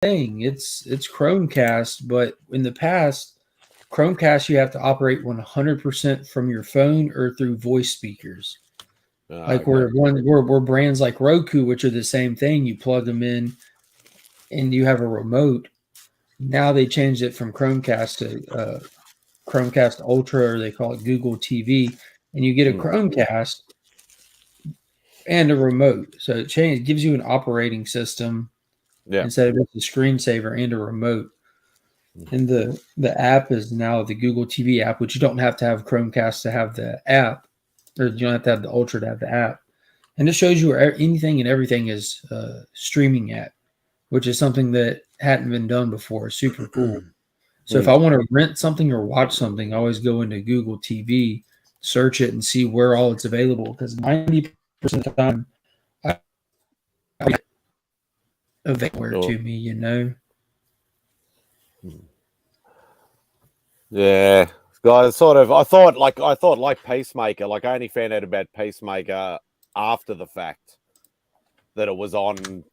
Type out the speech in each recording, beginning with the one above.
thing. It's Chromecast, but in the past, Chromecast you have to operate 100% from your phone or through voice speakers. Like Okay. we're brands like Roku, which are the same thing. You plug them in and you have a remote. Now they changed it from Chromecast to Chromecast Ultra, or they call it Google TV, and you get a Chromecast and a remote. So it gives you an operating system Yeah. instead of just a screensaver and a remote. And the app is now the Google TV app, which you don't have to have Chromecast to have the app, or you don't have to have the Ultra to have the app. And it shows you where anything and everything is streaming at, which is something that hadn't been done before. Super cool. So if I want to rent something or watch something, I always go into Google TV, search it, and see where all it's available. Because 90% of the time, I available to me, you know. Yeah, guys. Sort of. I thought like Pacemaker. Like I only found out about Pacemaker after the fact that it was on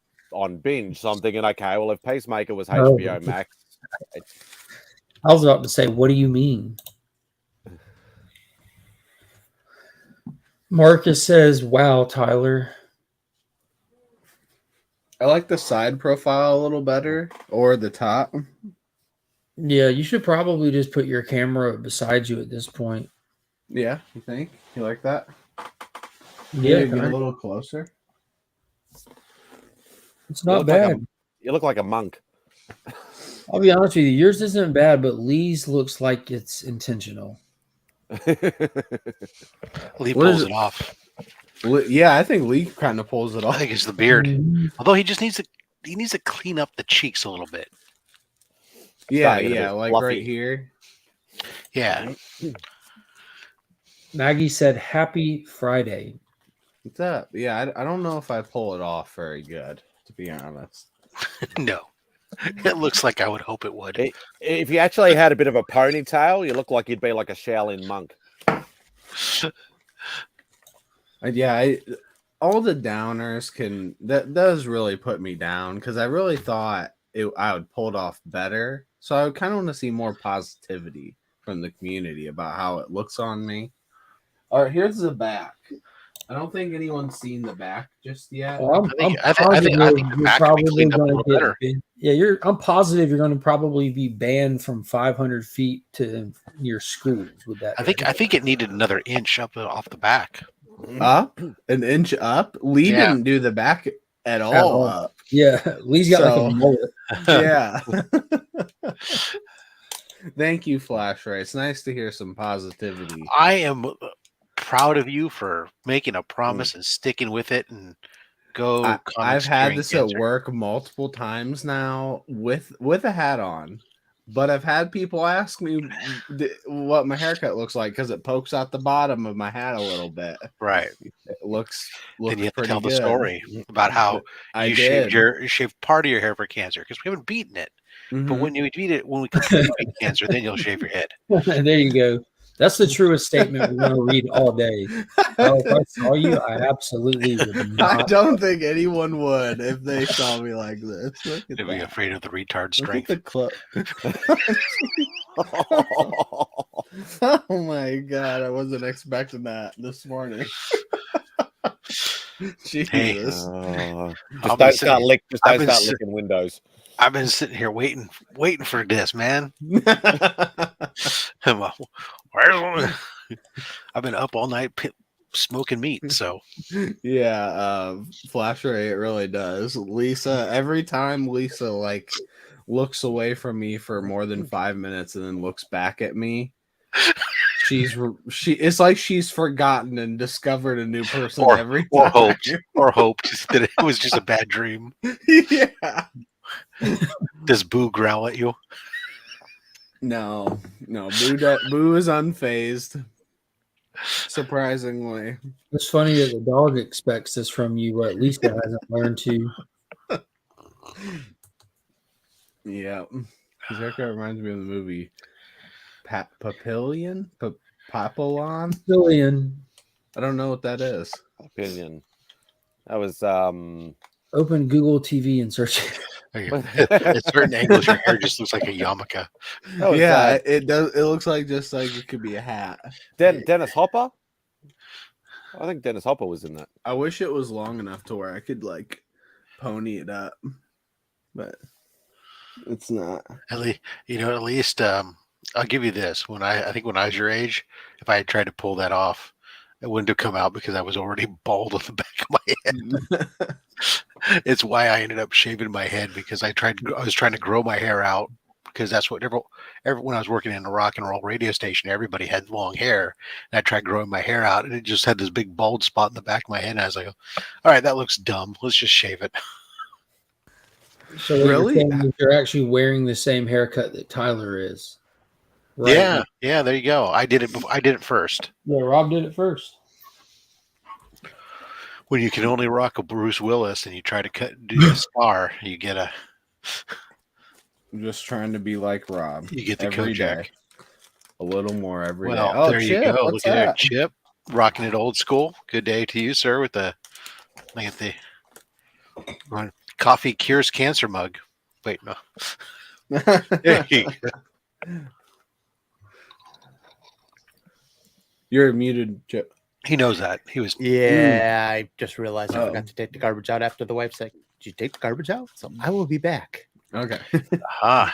binge. So I'm thinking, okay, well, if Pacemaker was HBO Max, I was about to say, what do you mean? Marcus says, "Wow, Tyler." I like the side profile a little better, or the top. Yeah, you should probably just put your camera beside you at this point. Yeah, you think? You like that? Yeah, get a little closer. It's not bad. You look like a monk. I'll be honest with you, yours isn't bad, but Lee's looks like it's intentional. Lee pulls it off. Yeah, I think Lee kind of pulls it off. I think it's the beard. Although he just needs to clean up the cheeks a little bit. Yeah, like fluffy. Right here. Yeah. Maggie said, "Happy Friday." What's up? Yeah, I don't know if I pull it off very good, to be honest. No. It looks like I would hope it would. If you actually had a bit of a ponytail, you look like you'd be like a Shaolin monk. Yeah, all the downers that does really put me down, because I really thought I would pull it off better. So I kind of want to see more positivity from the community about how it looks on me. All right, here's the back. I don't think anyone's seen the back just yet. Well, I think the back could be cleaned up a little better. Yeah, I'm positive you're going to probably be banned from 500 feet to your schools with that. I think it needed another inch up off the back. Up? An inch up? Lee didn't do the back at all up. Yeah, Lee's got like a mullet. Yeah. Thank you, Flash Ray. It's nice to hear some positivity. I am proud of you for making a promise and sticking with it and go. I've had this at work multiple times now with a hat on, but I've had people ask me what my haircut looks like because it pokes out the bottom of my hat a little bit. Right. It looks then you have to tell good. The story about how you shaved part of your hair for cancer, because we haven't beaten it. But when we completely beat cancer, then you'll shave your head. There you go. That's the truest statement we're going to read all day. Oh, if I saw you, I absolutely would not. I don't think anyone would if they saw me like this. They'd be afraid of the retard strength. Oh my God, I wasn't expecting that this morning. Jesus. Hey, just don't start licking windows. I've been sitting here waiting for this, man. I've been up all night smoking meat, so yeah. Flash Ray, it really does. Lisa, every time Lisa like looks away from me for more than 5 minutes and then looks back at me, it's like she's forgotten and discovered a new person every time. Or hoped that it was just a bad dream. Yeah. Does Boo growl at you? No. Boo is unfazed. Surprisingly. It's funny that the dog expects this from you, but at least it hasn't learned to. Yeah. His haircut reminds me of the movie Papillon? Papillon? Papillon. I don't know what that is. Papillon. That was Open Google TV and search it. At certain angles, your hair just looks like a yarmulke. Yeah, it does. It looks like just like it could be a hat. Dennis Hopper. I think Dennis Hopper was in that. I wish it was long enough to where I could like pony it up, but it's not. At least I'll give you this. I think when I was your age, if I had tried to pull that off, it wouldn't have come out because I was already bald on the back of my head. It's why I ended up shaving my head, because I was trying to grow my hair out, because that's what when I was working in a rock and roll radio station, everybody had long hair, and I tried growing my hair out, and it just had this big bald spot in the back of my head. And I was like, all right, that looks dumb. Let's just shave it. So Really? you're actually wearing the same haircut that Tyler is. Right? Yeah. There you go. I did it first. Yeah, Rob did it first. When you can only rock a Bruce Willis and you try to do a scar, you get a. I'm just trying to be like Rob. You get the every Kojak. day. A little more every day. Well, Oh, there Chip, you go. what's Look at there, that? Chip, rocking it old school. Good day to you, sir. With the look at the coffee cures cancer mug. Wait, no. There you go. You're muted, Chip. He knows that. He was. Yeah, I just realized I forgot to take the garbage out after the wife said, "Did you take the garbage out?" So I will be back. Okay. I'll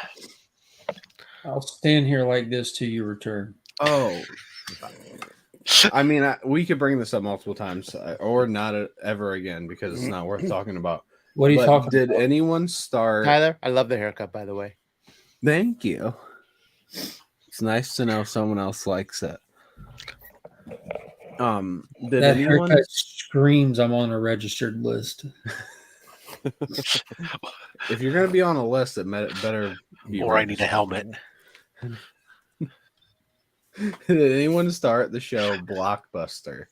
stand here like this till you return. Oh. I mean, we could bring this up multiple times, or not ever again, because it's not worth talking about. What are you talking Did about? anyone start? Tyler, I love the haircut, by the way. Thank you. It's nice to know someone else likes it. Did That anyone? haircut screams I'm on a registered list. If you're gonna be on a list, it better be. Or I need a helmet. Did anyone start the show Blockbuster?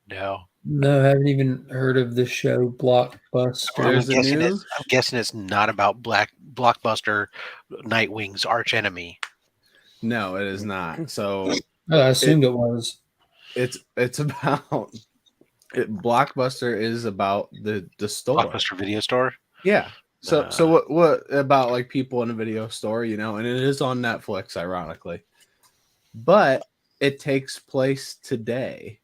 No. No, I haven't even heard of the show Blockbuster. There's I'm a guessing, news? I'm guessing it's not about Blockbuster, Nightwing's arch enemy. No, it is not. So Oh, I assumed it was. it's about Blockbuster is about the store. Blockbuster video store. Yeah. So what about like people in a video store, and it is on Netflix, ironically. But it takes place today.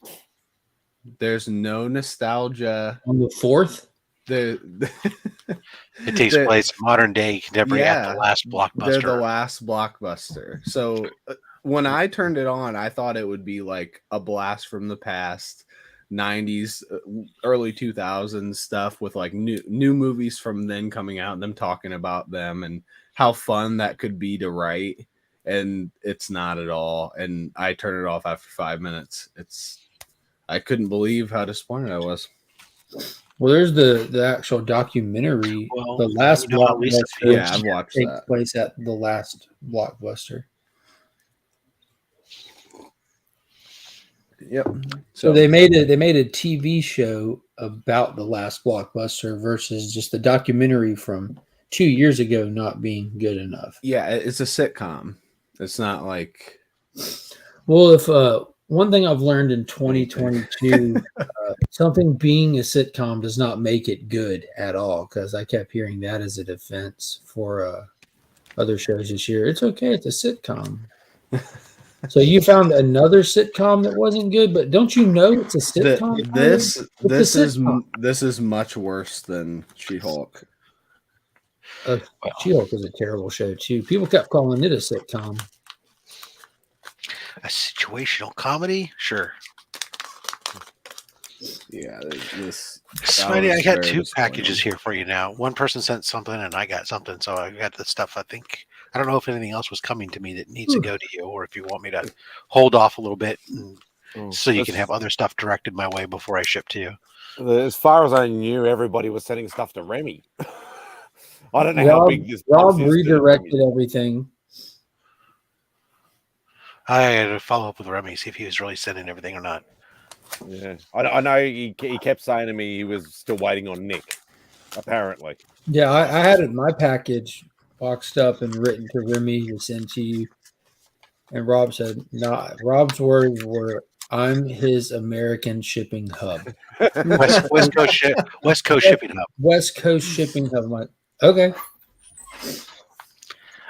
There's no nostalgia. On the 4th? It takes place modern day contemporary at the last Blockbuster. They're the last Blockbuster. So when I turned it on, I thought it would be like a blast from the past, 90s, early 2000s stuff with like new movies from then coming out and them talking about them and how fun that could be to write. And it's not at all. And I turned it off after 5 minutes. I couldn't believe how disappointed I was. Well, there's the actual documentary. Well, the last Blockbuster. Yeah, I've watched takes that. place at the last Blockbuster. Yep. So they made a TV show about the last Blockbuster versus just the documentary from 2 years ago not being good enough. Yeah, it's a sitcom. It's not like. Well, if one thing I've learned in 2022, something being a sitcom does not make it good at all, because I kept hearing that as a defense for other shows this year. It's okay, it's a sitcom. So you found another sitcom that wasn't good, but don't you know it's a sitcom? This is much worse than She-Hulk. She-Hulk was a terrible show too. People kept calling it a sitcom. A situational comedy? Sure. Yeah, this. Smitty, I got 2 packages here for you now. One person sent something and I got something, so I got the stuff. I don't know if anything else was coming to me that needs to go to you, or if you want me to hold off a little bit so you can have other stuff directed my way before I ship to you. As far as I knew, everybody was sending stuff to Remy. I don't know how big this. Rob redirected everything. I had to follow up with Remy, see if he was really sending everything or not. Yeah, I know he kept saying to me he was still waiting on Nick, apparently. Yeah, I had my package boxed up and written to Remy to send to you. And Rob said, no, Rob's words were, I'm his American shipping hub. West Coast shipping hub. West Coast shipping hub. I'm like, okay.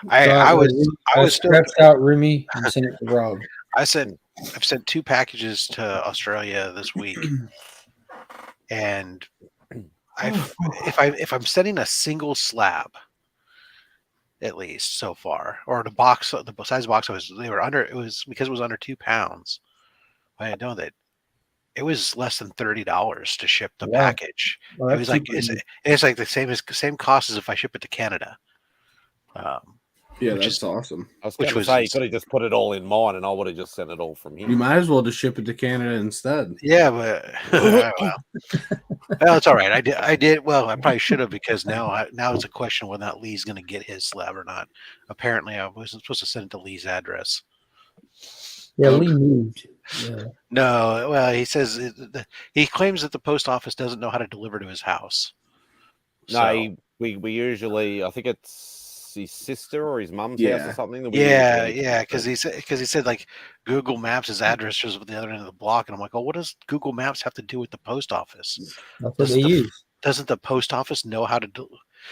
I was still scratched out Remy and sent it to Rob. I've sent 2 packages to Australia this week, and if I'm sending a single slab, at least so far, or the size of the box it was because it was under 2 pounds. I know that it was less than $30 to ship the package. Well, it was like it's like the same cost as if I ship it to Canada. Yeah, that's awesome. I was going to say, you could have just put it all in mine, and I would have just sent it all from here. You might as well just ship it to Canada instead. Yeah, but well, it's all right. I did. Well, I probably should have, because now it's a question whether or not Lee's going to get his slab or not. Apparently, I wasn't supposed to send it to Lee's address. Yeah, Lee moved. Yeah. No, well, he says he claims that the post office doesn't know how to deliver to his house. No, we usually, I think it's his sister or his mum's house or something. Because he said like Google Maps, his address was at the other end of the block, and I'm like, oh, what does Google Maps have to do with the post office? That's what they use. Doesn't the post office know how to do?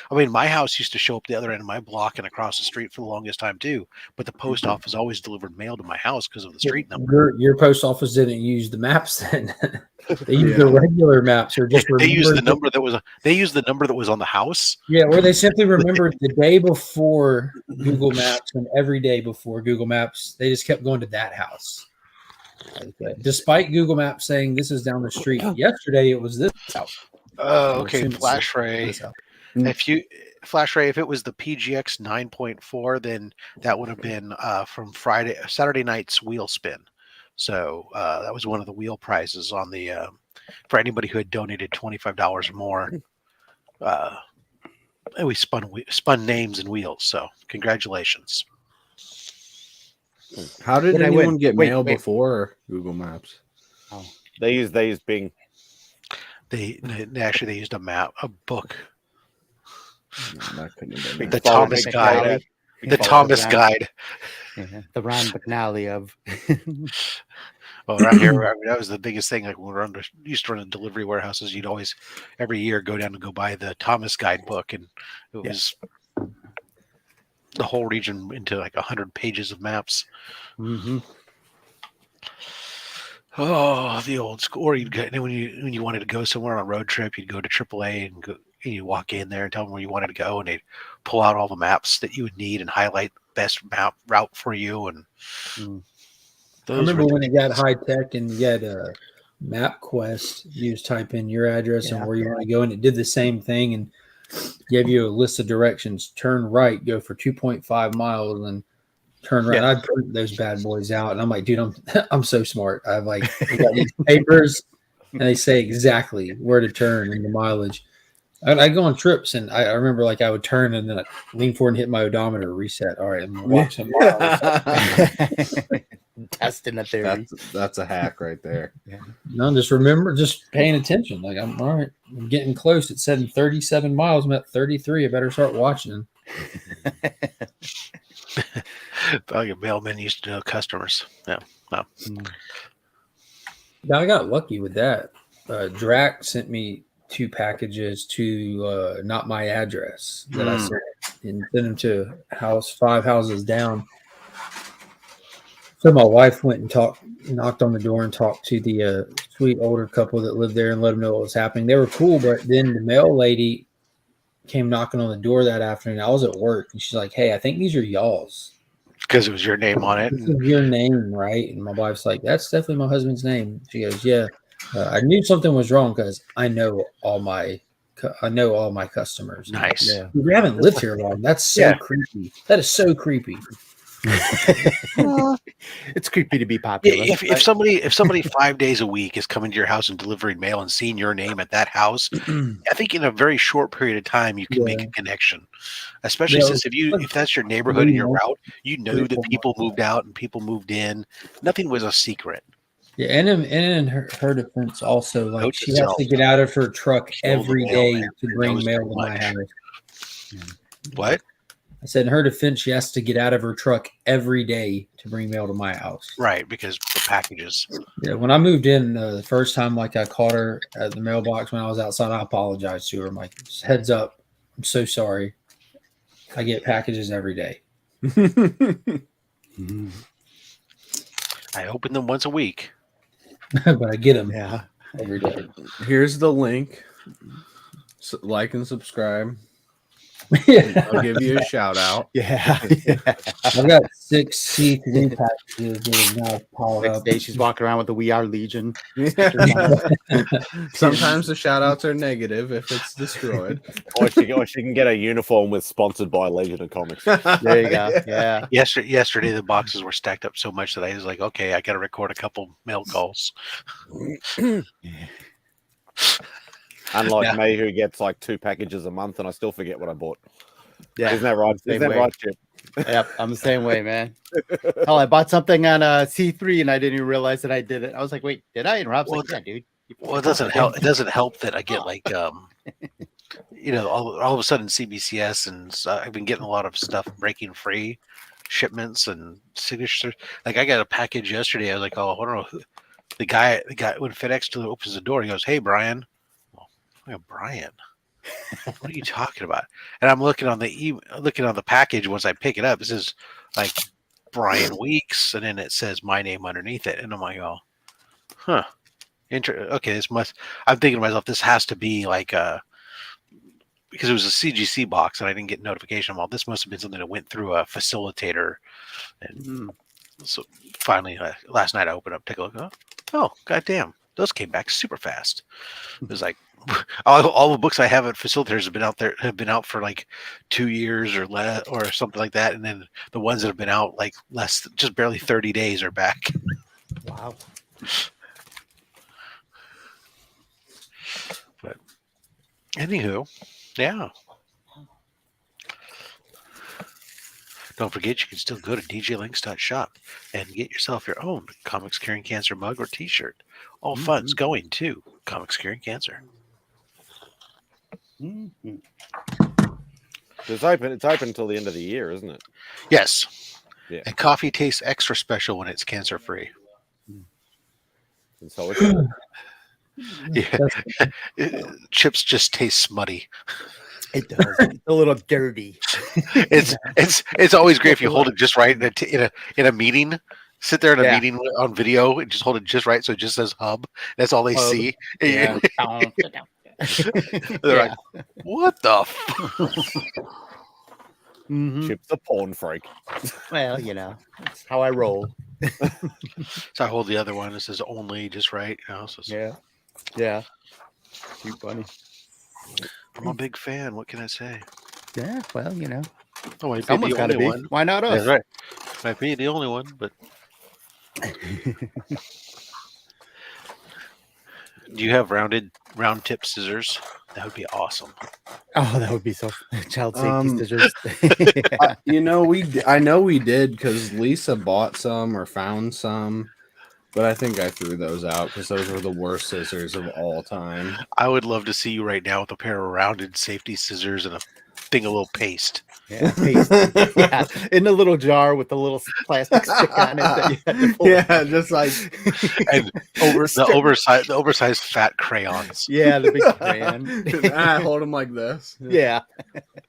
I mean, my house used to show up the other end of my block and across the street for the longest time too, but the post office always delivered mail to my house because of the street number. Your post office didn't use the maps then. They used the regular maps, or just they used the number that was on the house. Yeah, or they simply remembered the day before Google Maps, and every day before Google Maps, they just kept going to that house. Okay. Despite Google Maps saying this is down the street, yesterday it was this house. Oh, okay. Flash Ray. If it was the PGX 9.4, then that would have been from Saturday night's wheel spin. So that was one of the wheel prizes on the for anybody who had donated $25 or more. And we spun names and wheels. So congratulations. How did anyone get mail before Google Maps? Oh, they use Bing. They used a book. No, that couldn't have been the Thomas Guide. The Thomas Guide. Yeah, the Ron McNally of. Well, around here, that was the biggest thing. Like when we used to run in delivery warehouses, you'd always every year go down and go buy the Thomas Guide book, and it was the whole region into like 100 pages of maps. Mm-hmm. Oh, the old school. Or you'd get when you wanted to go somewhere on a road trip, you'd go to AAA and go. And you walk in there and tell them where you wanted to go, and they'd pull out all the maps that you would need and highlight the best map route for you. And I remember when it got high tech and you had a MapQuest, you just type in your address and where you want to go, and it did the same thing and gave you a list of directions. Turn right, go for 2.5 miles, and turn right. And I'd print those bad boys out, and I'm like, dude, I'm so smart. I've got these papers, and they say exactly where to turn and the mileage. I go on trips, and I remember I would turn and then I'd lean forward and hit my odometer, reset. All right, I'm gonna walk some miles. Testing a theory. That's a hack right there. Yeah. No, just paying attention. Like I'm all right. I'm getting close. It said 37 miles. I'm at 33. I better start watching. Probably your mailman used to know customers. Yeah. No. Now I got lucky with that. Drac sent me 2 packages to not my address that I sent, and sent them to 5 houses down. So my wife went and knocked on the door and talked to the sweet older couple that lived there and let them know what was happening. They were cool, but then the mail lady came knocking on the door that afternoon. I was at work, and she's like, "Hey, I think these are y'all's." Because it was your name on it. This is your name, right? And my wife's like, "That's definitely my husband's name." She goes, "Yeah." I knew something was wrong because I know all my customers. Nice. Yeah. We haven't lived here long. That's so creepy. That is so creepy. It's creepy to be popular. If somebody 5 days a week is coming to your house and delivering mail and seeing your name at that house, I think in a very short period of time you can make a connection. Especially since if that's your neighborhood and your route, you know that people moved out and people moved in. Nothing was a secret. Yeah, and in her defense, also, she has to get out of her truck every day to bring mail to my house. What? I said, in her defense, she has to get out of her truck every day to bring mail to my house. Right, because the packages. Yeah, when I moved in the first time, like I caught her at the mailbox when I was outside, I apologized to her. I'm like, heads up, I'm so sorry. I get packages every day. I open them once a week. But I get them Yeah. every day. Here's the link. Like and subscribe. Yeah. I'll give you a shout out. Yeah. I've got 6 C3 packages that are now piled Next up. day, she's walking around with the We Are Legion. Sometimes the shout outs are negative if it's destroyed. Or she can get a uniform with sponsored by Legion of Comics. There you go. Yeah. Yesterday, the boxes were stacked up so much that I was like, okay, I got to record a couple mail calls. Unlike me, who gets like 2 packages a month, and I still forget what I bought. Yeah. Isn't that right? Same Isn't that way. right, Chip? Yep. I'm the same way, man. Hell, I bought something on C3 and I didn't even realize that I did it. I was like, wait, did I? And Rob's Well, like, yeah, dude. Well, it doesn't help. It doesn't help that I get like, all of a sudden CBCS, and I've been getting a lot of stuff breaking free shipments and signatures. Like I got a package yesterday. I was like, oh, I don't know. The guy when FedEx opens the door, he goes, "Hey, Brian." Well, I'm like, Brian, what are you talking about? And I'm looking on the package. Once I pick it up, it says like Brian Weeks, and then it says my name underneath it, and I'm like, oh, huh. Okay, I'm thinking to myself, this has to be like because it was a CGC box and I didn't get notification. Well, this must have been something that went through a facilitator. And so finally, last night I opened up, take a look. Oh, goddamn, those came back super fast. It was like all the books I have at facilitators have been out for like 2 years or less or something like that. And then the ones that have been out like just barely 30 days are back. Wow. But anywho, yeah. Don't forget, you can still go to djlinks.shop and get yourself your own Comics Curing Cancer mug or T-shirt. All funds going to Comics Curing Cancer. It's open until the end of the year, isn't it? Yes. Yeah. And coffee tastes extra special when it's cancer free. And so it's Yeah. Chips just taste smutty. It does. It's a little dirty. It's always great if you hold it just right in a meeting. Sit there in a Yeah. meeting on video and just hold it just right so it just says hub. That's all they Hub. see. Yeah. They're like, what the Mhm. Chip's a porn freak. Well, that's how I roll. So I hold the other one. It says only just right. So Yeah. Too funny. I'm a big fan. What can I say? Yeah. Well, Oh, I someone's got to be. one. Why not us? That's right. Might be the only one, but do you have round tip scissors? That would be awesome. Oh, that would be so child safety scissors. I know we did because Lisa bought some or found some, but I think I threw those out because those were the worst scissors of all time. I would love to see you right now with a pair of rounded safety scissors and a thing of little paste. Yeah, paste. Yeah, in a little jar with a little plastic stick on it. That you had to pull. Yeah, just like And the oversized fat crayons. Yeah, the big crayon. I hold them like this. Yeah,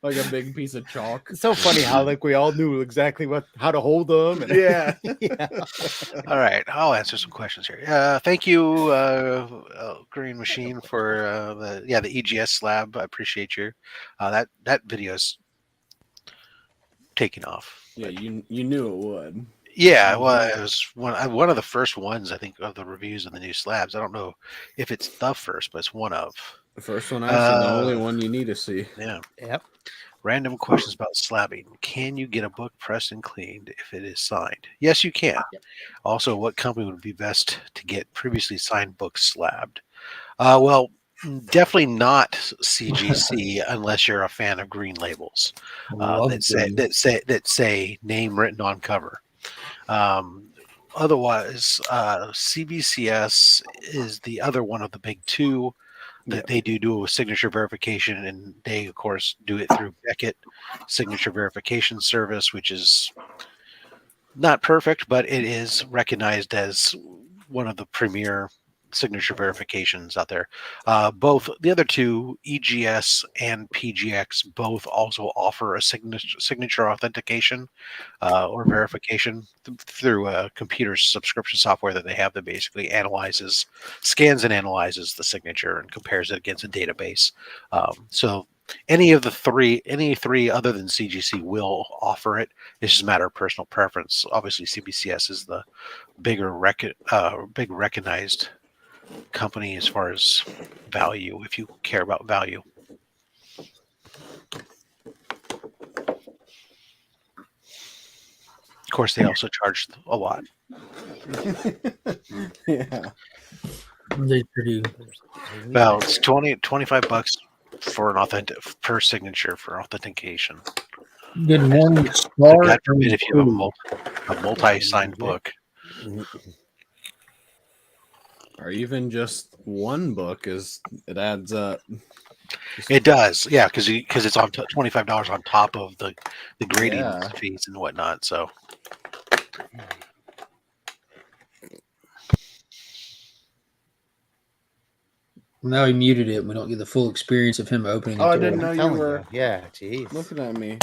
Like a big piece of chalk. it's so funny how we all knew exactly how to hold them. And, Yeah. yeah. All right, I'll answer some questions here. Thank you, Green Machine, for the EGS slab. I appreciate you. That video's taking off. Yeah, you knew it would. Yeah, well, it was one of the first ones, I think, of the reviews of the new slabs. I don't know if it's the first, but it's one of. The first one I've seen, the only one you need to see. Yeah. Yep. Random questions about slabbing. Can you get a book pressed and cleaned if it is signed? Yes, you can. Also, what company would be best to get previously signed books slabbed? Well, definitely not CGC unless you're a fan of green labels that say name written on cover. Otherwise, CBCS is the other one of the big two. They do a signature verification, and they, of course, do it through Beckett Signature Verification Service, which is not perfect, but it is recognized as one of the premier signature verifications out there. Both the other two, EGS and PGX, both also offer a signature authentication or verification through a computer subscription software that they have that basically scans and analyzes the signature and compares it against a database. So any three other than CGC will offer it. It's just a matter of personal preference. Obviously, CBCS is the big recognized company as far as value, if you care about value. Of course, they also charge a lot. Yeah. They pretty. Well, it's $25 for an per signature for authentication. Good morning, So Star. God forbid if you have a multi-signed book. Or even just one book it adds up. It does, yeah, because it's on $25 on top of the grading Yeah. fees and whatnot. So Now he muted it. We don't get the full experience of him opening. Oh, the I door. didn't know you Telling were you. Yeah, jeez. looking at me.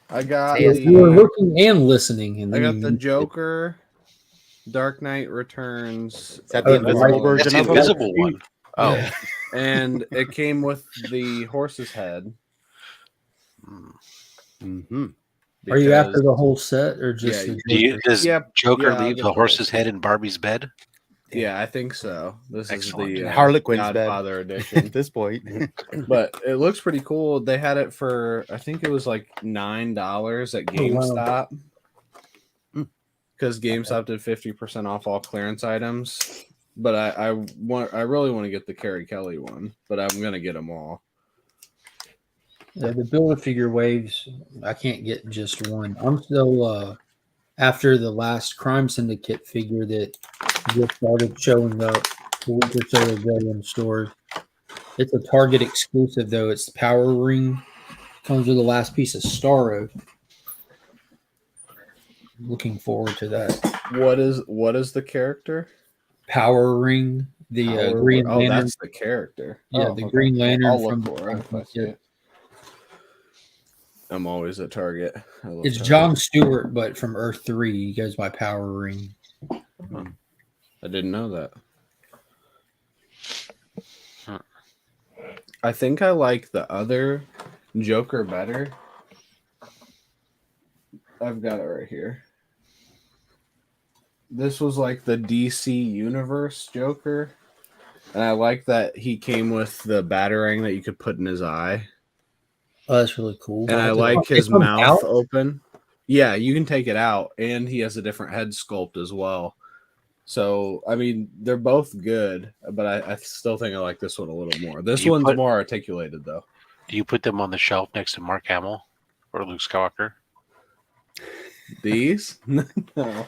I got Hey, You were the looking and listening, and I then got you the muted it. Joker, Dark Knight Returns. Is that the invisible Marvel. version that's the of them? invisible one. Oh, Yeah. And it came with the horse's head. Mm-hmm. Are you after because- the whole set or just Yeah, the does Yep. Joker Yeah, I'll leave get the the horse's whole head in Barbie's bed? Yeah, I think so. This Excellent. is the Harlequin's bed. Godfather edition. At this point. But it looks pretty cool. They had it for I think it was like $9 at GameStop. Because GameStop did 50% off all clearance items. But I really want to get the Carrie Kelly one, but I'm gonna get them all. the Build-A-Figure waves. I can't get just one. I'm still after the last Crime Syndicate figure that just started showing up a week or so ago in stores. It's a Target exclusive though. It's Power Ring. Comes with the last piece of Starro. Looking forward to that. What is the character? Power Ring, the Power- Green oh, Lantern. that's the character. Yeah, Oh, the okay. Green Lantern I'll look from for it if I see it. I'm always at Target. I love It's Target. John Stewart, but from Earth 3. He goes by Power Ring. I didn't know that. I think I like the other Joker better. I've got it right here. This was like the DC Universe Joker. And I like that he came with the batarang that you could put in his eye. Oh, that's really cool. And I like his mouth open. Yeah, you can take it out. And he has a different head sculpt as well. So, I mean, they're both good, but I still think I like this one a little more. This one's more articulated, though. Do you put them on the shelf next to Mark Hamill or Luke Skywalker? These? No.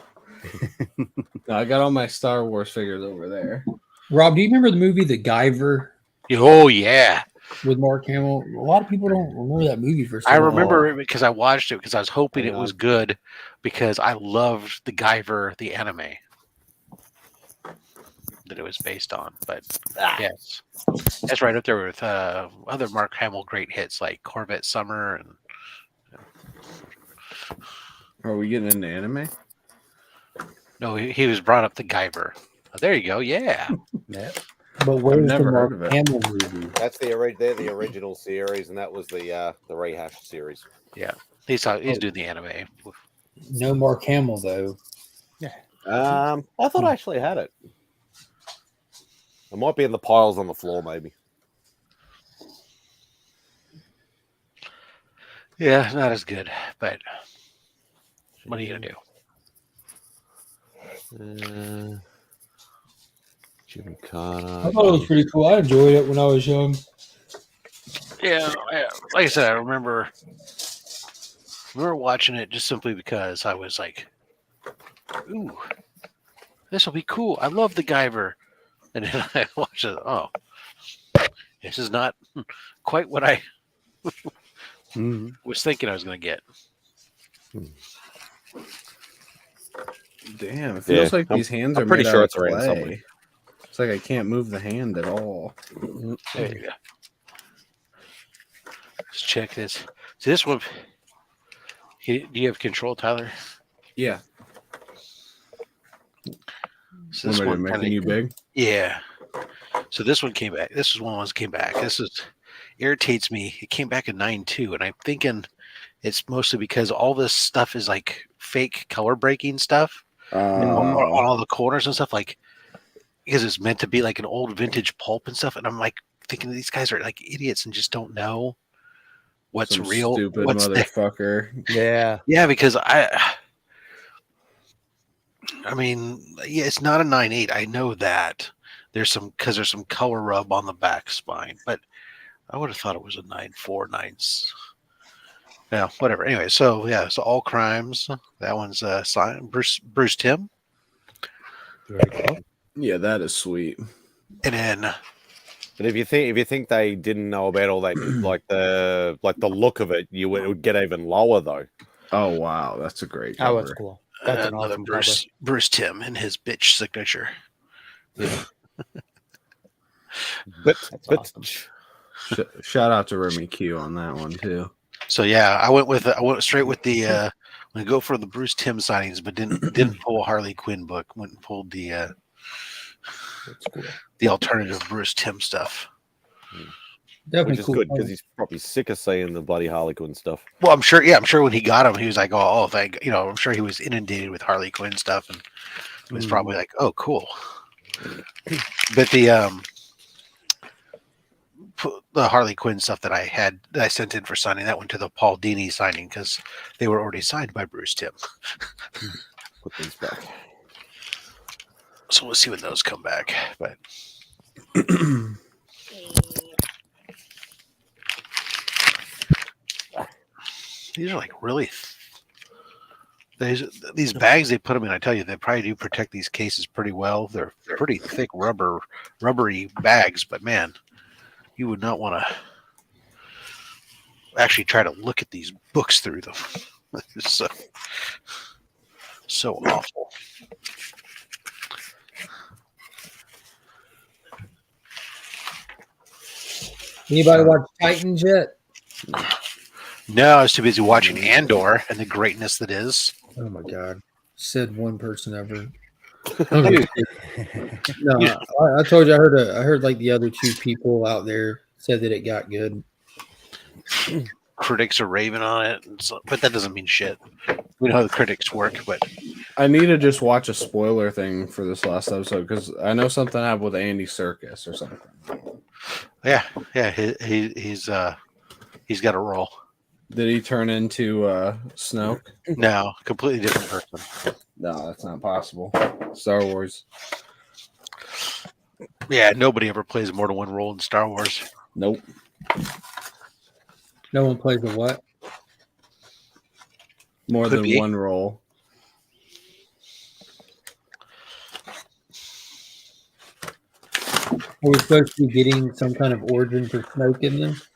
No, I got all my Star Wars figures over there. Rob, do you remember the movie The Guyver Oh, yeah. with Mark Hamill? A lot of people don't remember that movie for some I reason. remember it because I watched it because I was hoping it Yeah. was good because I loved the Guyver, the anime that it was based on. But yes, that's right up there with other Mark Hamill great hits like Corvette Summer. And Are we getting into anime? no, he was brought up the Guyver. Oh, there you go. Yeah. But where's never the heard Mark of it. Hamill movie? That's they're the original series, and that was the rehash series. He's doing the anime. No Mark Hamill, though. I thought I actually had it. It might be in the piles on the floor, maybe. Yeah, not as good, but what are you gonna do? Jimmy Carter. I thought it was pretty cool. I enjoyed it when I was young. Yeah, like I said, I remember watching it just simply because I was like, "Ooh, this will be cool." I love the Guyver, and then I watched it. Oh, This is not quite what I Mhm. was thinking I was going to get. Damn, it feels Yeah, like these hands I'm are pretty made sure out it's of around somewhere. clay. It's like I can't move the hand at all. There you go. Let's check this. So this one, do you have control, Tyler? Yeah. So What this am I one doing, making kinda- you big? yeah. So this one came back. This is one of the ones that came back. This is irritates me. It came back in 9.2, and I'm thinking it's mostly because all this stuff is like fake color breaking stuff on all the corners and stuff, like because it's meant to be like an old vintage pulp and stuff. And I'm like thinking these guys are like idiots and just don't know what's Some real, stupid what's motherfucker. Yeah. yeah, because I mean, yeah, it's not a 9.8. I know that there's some color rub on the back spine, but I would have thought it was a 9.4, 9. Yeah, whatever. Anyway, so yeah, so All Crimes. That one's signed Bruce Timm, Very cool. Yeah, that is sweet. and then But if you think they didn't know about all that, like the look of it, it would get even lower though. Oh wow, that's a great That cover. was cool. That's an another awesome cover. Bruce Timm and his bitch signature. But That's awesome. Shout out to Remy Q on that one too. So yeah, I went straight with the I'm gonna go for the Bruce Timm signings, but didn't pull a Harley Quinn book. Went and pulled That's cool. the alternative Bruce Timm stuff. Definitely which is cool. good because he's probably sick of seeing the bloody Harley Quinn stuff. Well, I'm sure. Yeah, I'm sure when he got him, he was like, "Oh, thank you know." I'm sure he was inundated with Harley Quinn stuff, and it was probably like, "Oh, cool." But the Harley Quinn stuff that I sent in for signing, that went to the Paul Dini signing because they were already signed by Bruce Timm. Put these back. So we'll see when those come back. But these are like really. These bags they put them in, I tell you, they probably do protect these cases pretty well. They're pretty thick rubbery bags, but man, you would not want to actually try to look at these books through them. It's so awful. Anybody watch Titans yet? No, I was too busy watching Andor and the greatness that is. Oh my god! Said one person ever. Dude, No, I told you I heard like the other two people out there said that it got good. critics are raving on it, and so, but that doesn't mean shit. We know how the critics work, but I need to just watch a spoiler thing for this last episode because I know something happened with Andy Serkis or something. yeah, he's got a role. Did he turn into Snoke? No, completely different person. No, that's not possible. Star Wars. Yeah, nobody ever plays more than one role in Star Wars. Nope. No one plays the what? More Could than be. one role. Are we supposed to be getting some kind of origin for Snoke in this?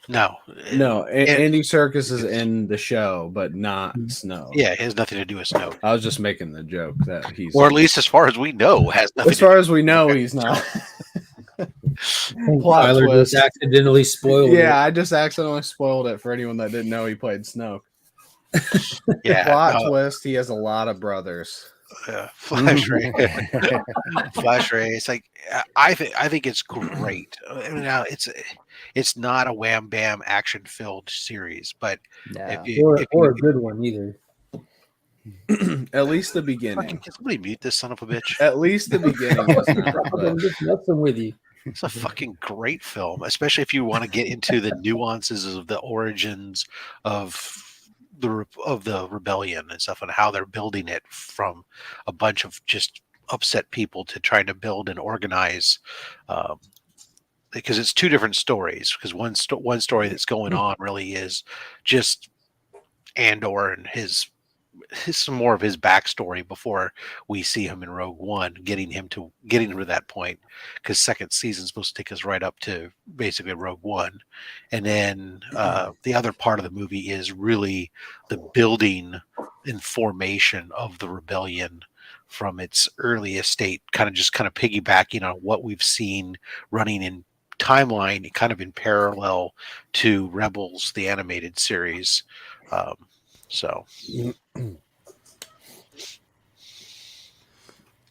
No, No, Andy Serkis is in the show, but not Snoke. yeah, it has nothing to do with Snoke, I was just making the joke that he's. or at least as far as we know, has nothing. as far as we know, he's not. Plot Tyler twist. just accidentally spoiled Yeah, I just accidentally spoiled it for anyone that didn't know he played Snoke. yeah, Plot twist: he has a lot of brothers. Flash Ray. Flash Ray. It's like I think it's great. I mean, now it's not a wham bam action filled series, but No. it. Or a good one either. At least the fucking, beginning. can somebody mute this son of a bitch? At least the beginning. is not, I'm but- just messing with you. It's a fucking great film, especially if you want to get into the nuances of the origins of the rebellion and stuff, and how they're building it from a bunch of just upset people to trying to build and organize. Because it's two different stories. Because one story that's going on really is just Andor and his some more of his backstory before we see him in Rogue One, getting him to that point, because second season's supposed to take us right up to basically Rogue One, and then the other part of the movie is really the building and formation of the rebellion from its earliest state, kind of piggybacking on what we've seen running in timeline, kind of in parallel to Rebels, the animated series. So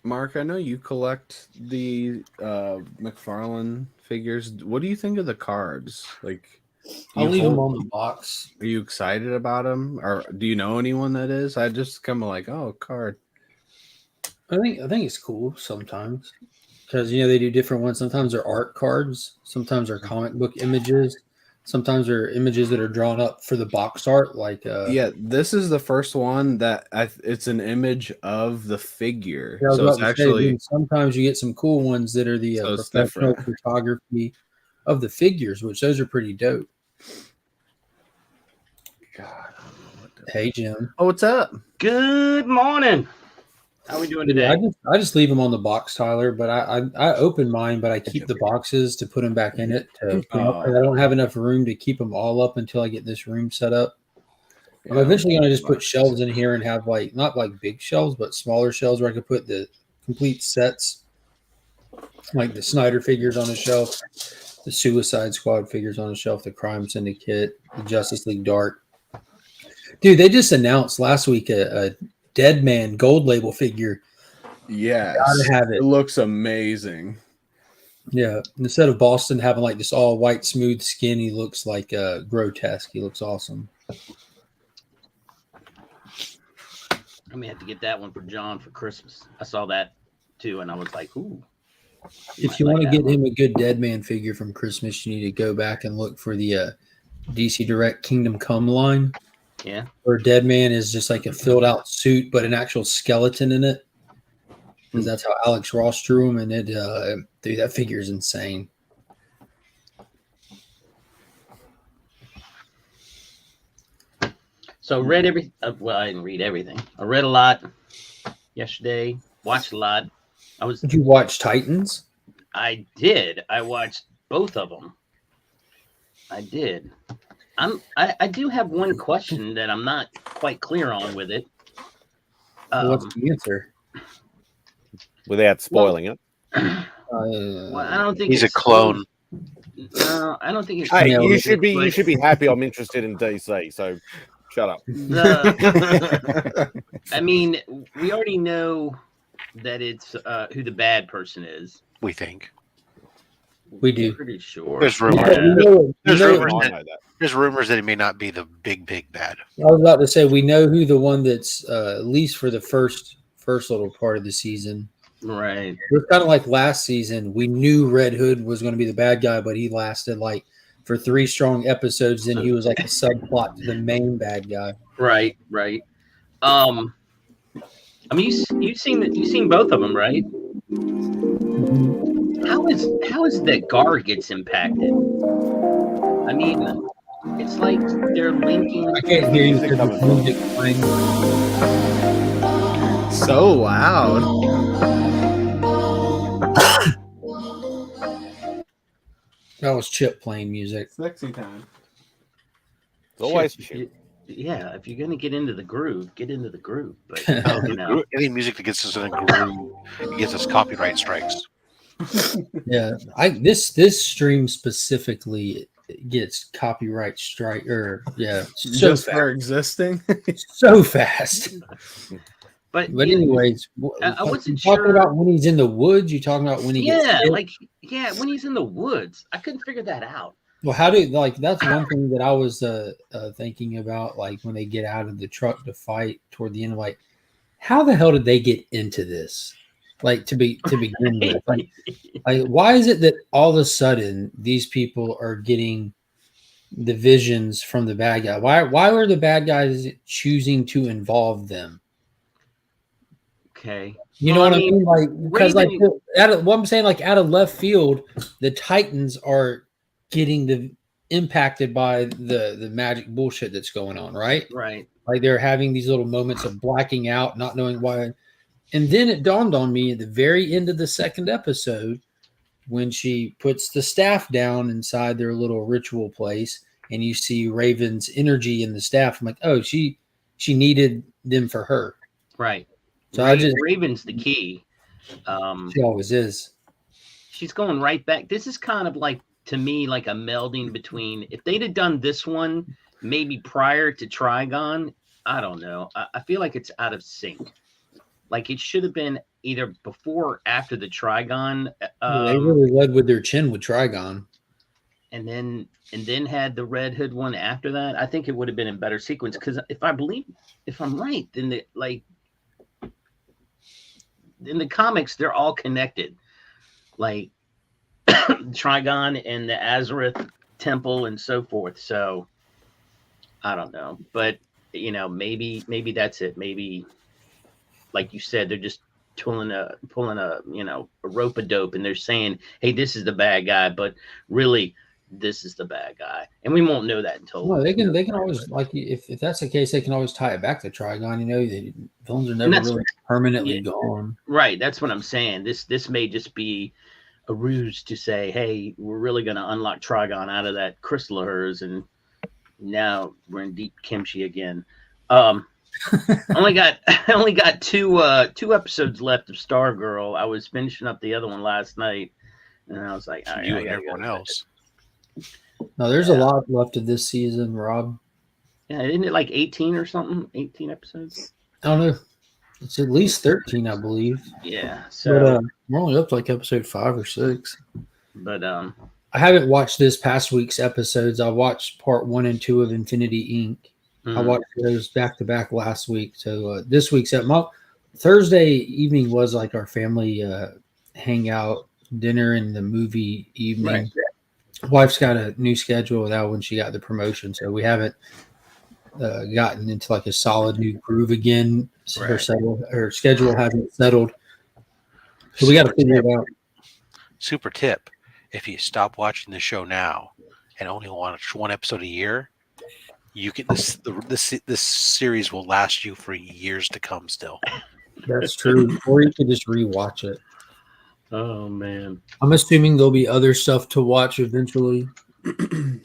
Mark, I know you collect the McFarlane figures. What do you think of the cards? Like, I'll leave them on the box. Are you excited about them, or do you know anyone that is? I just kind of like, oh, card. I think it's cool sometimes because they do different ones. Sometimes they're art cards. Sometimes they're comic book images. Sometimes they're images that are drawn up for the box art. Like yeah, this is the first one that it's an image of the figure. Yeah, so it's actually sometimes you get some cool ones that are the professional photography of the figures, which those are pretty dope. God. Hey Jim. Oh, what's up? Good morning. How are we doing today? I just leave them on the box, Tyler. But I open mine, but I keep the boxes to put them back in it. I don't have enough room to keep them all up until I get this room set up. I'm eventually going to just put shelves in here and have not like big shelves, but smaller shelves where I could put the complete sets, like the Snyder figures on a shelf, the Suicide Squad figures on a shelf, the Crime Syndicate, the Justice League Dark. Dude, they just announced last week a Dead Man gold label figure. Yeah, gotta have it. It looks amazing. Yeah, instead of Boston having like this all white smooth skin, he looks like grotesque. He looks awesome. I may have to get that one for John for Christmas. I saw that too, and I was like, "Ooh." If you want to get him a good Dead Man figure from Christmas, you need to go back and look for the DC Direct Kingdom Come line. Yeah. Where Dead Man is just like a filled out suit, but an actual skeleton in it. Because that's how Alex Ross drew him, and dude, that figure is insane. So read every. Well, I didn't read everything. I read a lot yesterday. Watched a lot. Did you watch Titans? I did. I watched both of them. I did. I do have one question that I'm not quite clear on with it. What's the answer? Without spoiling it. Well, I don't think he's a clone. No, I don't think it's. Hey, you should be happy. I'm interested in DC. So shut up. I mean, we already know that it's who the bad person is. We think. We do. Pretty sure. There's rumors. Yeah. There's rumors that it may not be the big bad. I was about to say we know who the one that's at least for the first little part of the season. Right. It was kind of like last season. We knew Red Hood was going to be the bad guy, but he lasted like for 3 strong episodes. Then he was like a subplot to the main bad guy. Right. I mean, you've seen both of them, right? How is that Gar gets impacted? I mean, it's like they're linking. I can't hear you because the music playing. So loud. That was Chip playing music. Sexy time. It's always Chip. Yeah, if you're gonna get into the groove, get into the groove. But any music that gets us in a groove, it gets us copyright strikes. Yeah, this stream specifically gets copyright strike just for existing. So fast. But anyways, I wasn't talking about when he's in the woods. You talking about when he gets hit? When he's in the woods. I couldn't figure that out. Well, that's one thing that I was thinking about, like when they get out of the truck to fight toward the end, like how the hell did they get into this? Like to begin with, like why is it that all of a sudden these people are getting the visions from the bad guy? Why were the bad guys choosing to involve them? Okay, you know what I mean? Like because what I'm saying, like out of left field, the Titans are getting impacted by the magic bullshit that's going on, right? Right. Like they're having these little moments of blacking out, not knowing why. And then it dawned on me at the very end of the second episode when she puts the staff down inside their little ritual place, and you see Raven's energy in the staff. I'm like, oh, she needed them for her. Right. So I just Raven's the key. she always is. She's going right back. This is kind of like, to me, like a melding between, if they'd have done this one maybe prior to Trigon, I don't know. I feel like it's out of sync. Like it should have been either before or after the Trigon. They really led with their chin with Trigon. And then had the Red Hood one after that. I think it would have been in better sequence, because if I'm right, then in the comics, they're all connected. Like Trigon and the Azareth Temple and so forth. So I don't know. But maybe that's it. Maybe, like you said, they're just pulling a a rope a dope, and they're saying, hey, this is the bad guy, but really this is the bad guy, and we won't know that until. No, they can always, like, if that's the case, they can always tie it back to Trigon. The villains are never really permanently gone. Right, that's what I'm saying. This may just be a ruse to say, hey, we're really going to unlock Trigon out of that crystal of hers, and now we're in deep kimchi again. I only got two episodes left of Stargirl. I was finishing up the other one last night, and I was like, all right, you and everyone else. No, there's a lot left of this season, Rob. Yeah, isn't it like 18 or something? 18 episodes? I don't know. It's at least 13, I believe. Yeah. So but, we're only up to like episode 5 or 6. But I haven't watched this past week's episodes. I watched part 1 and 2 of Infinity Inc. Mm-hmm. I watched those back to back last week. So this week's Thursday evening was like our family hangout dinner and the movie evening. Right. Wife's got a new schedule now when she got the promotion, so we haven't gotten into like a solid new groove again. Right. Her schedule hasn't settled, so we got to figure it out. Super tip: if you stop watching the show now and only watch one episode a year, you can this series will last you for years to come. Still, that's true. Or you can just rewatch it. Oh man, I'm assuming there'll be other stuff to watch eventually. And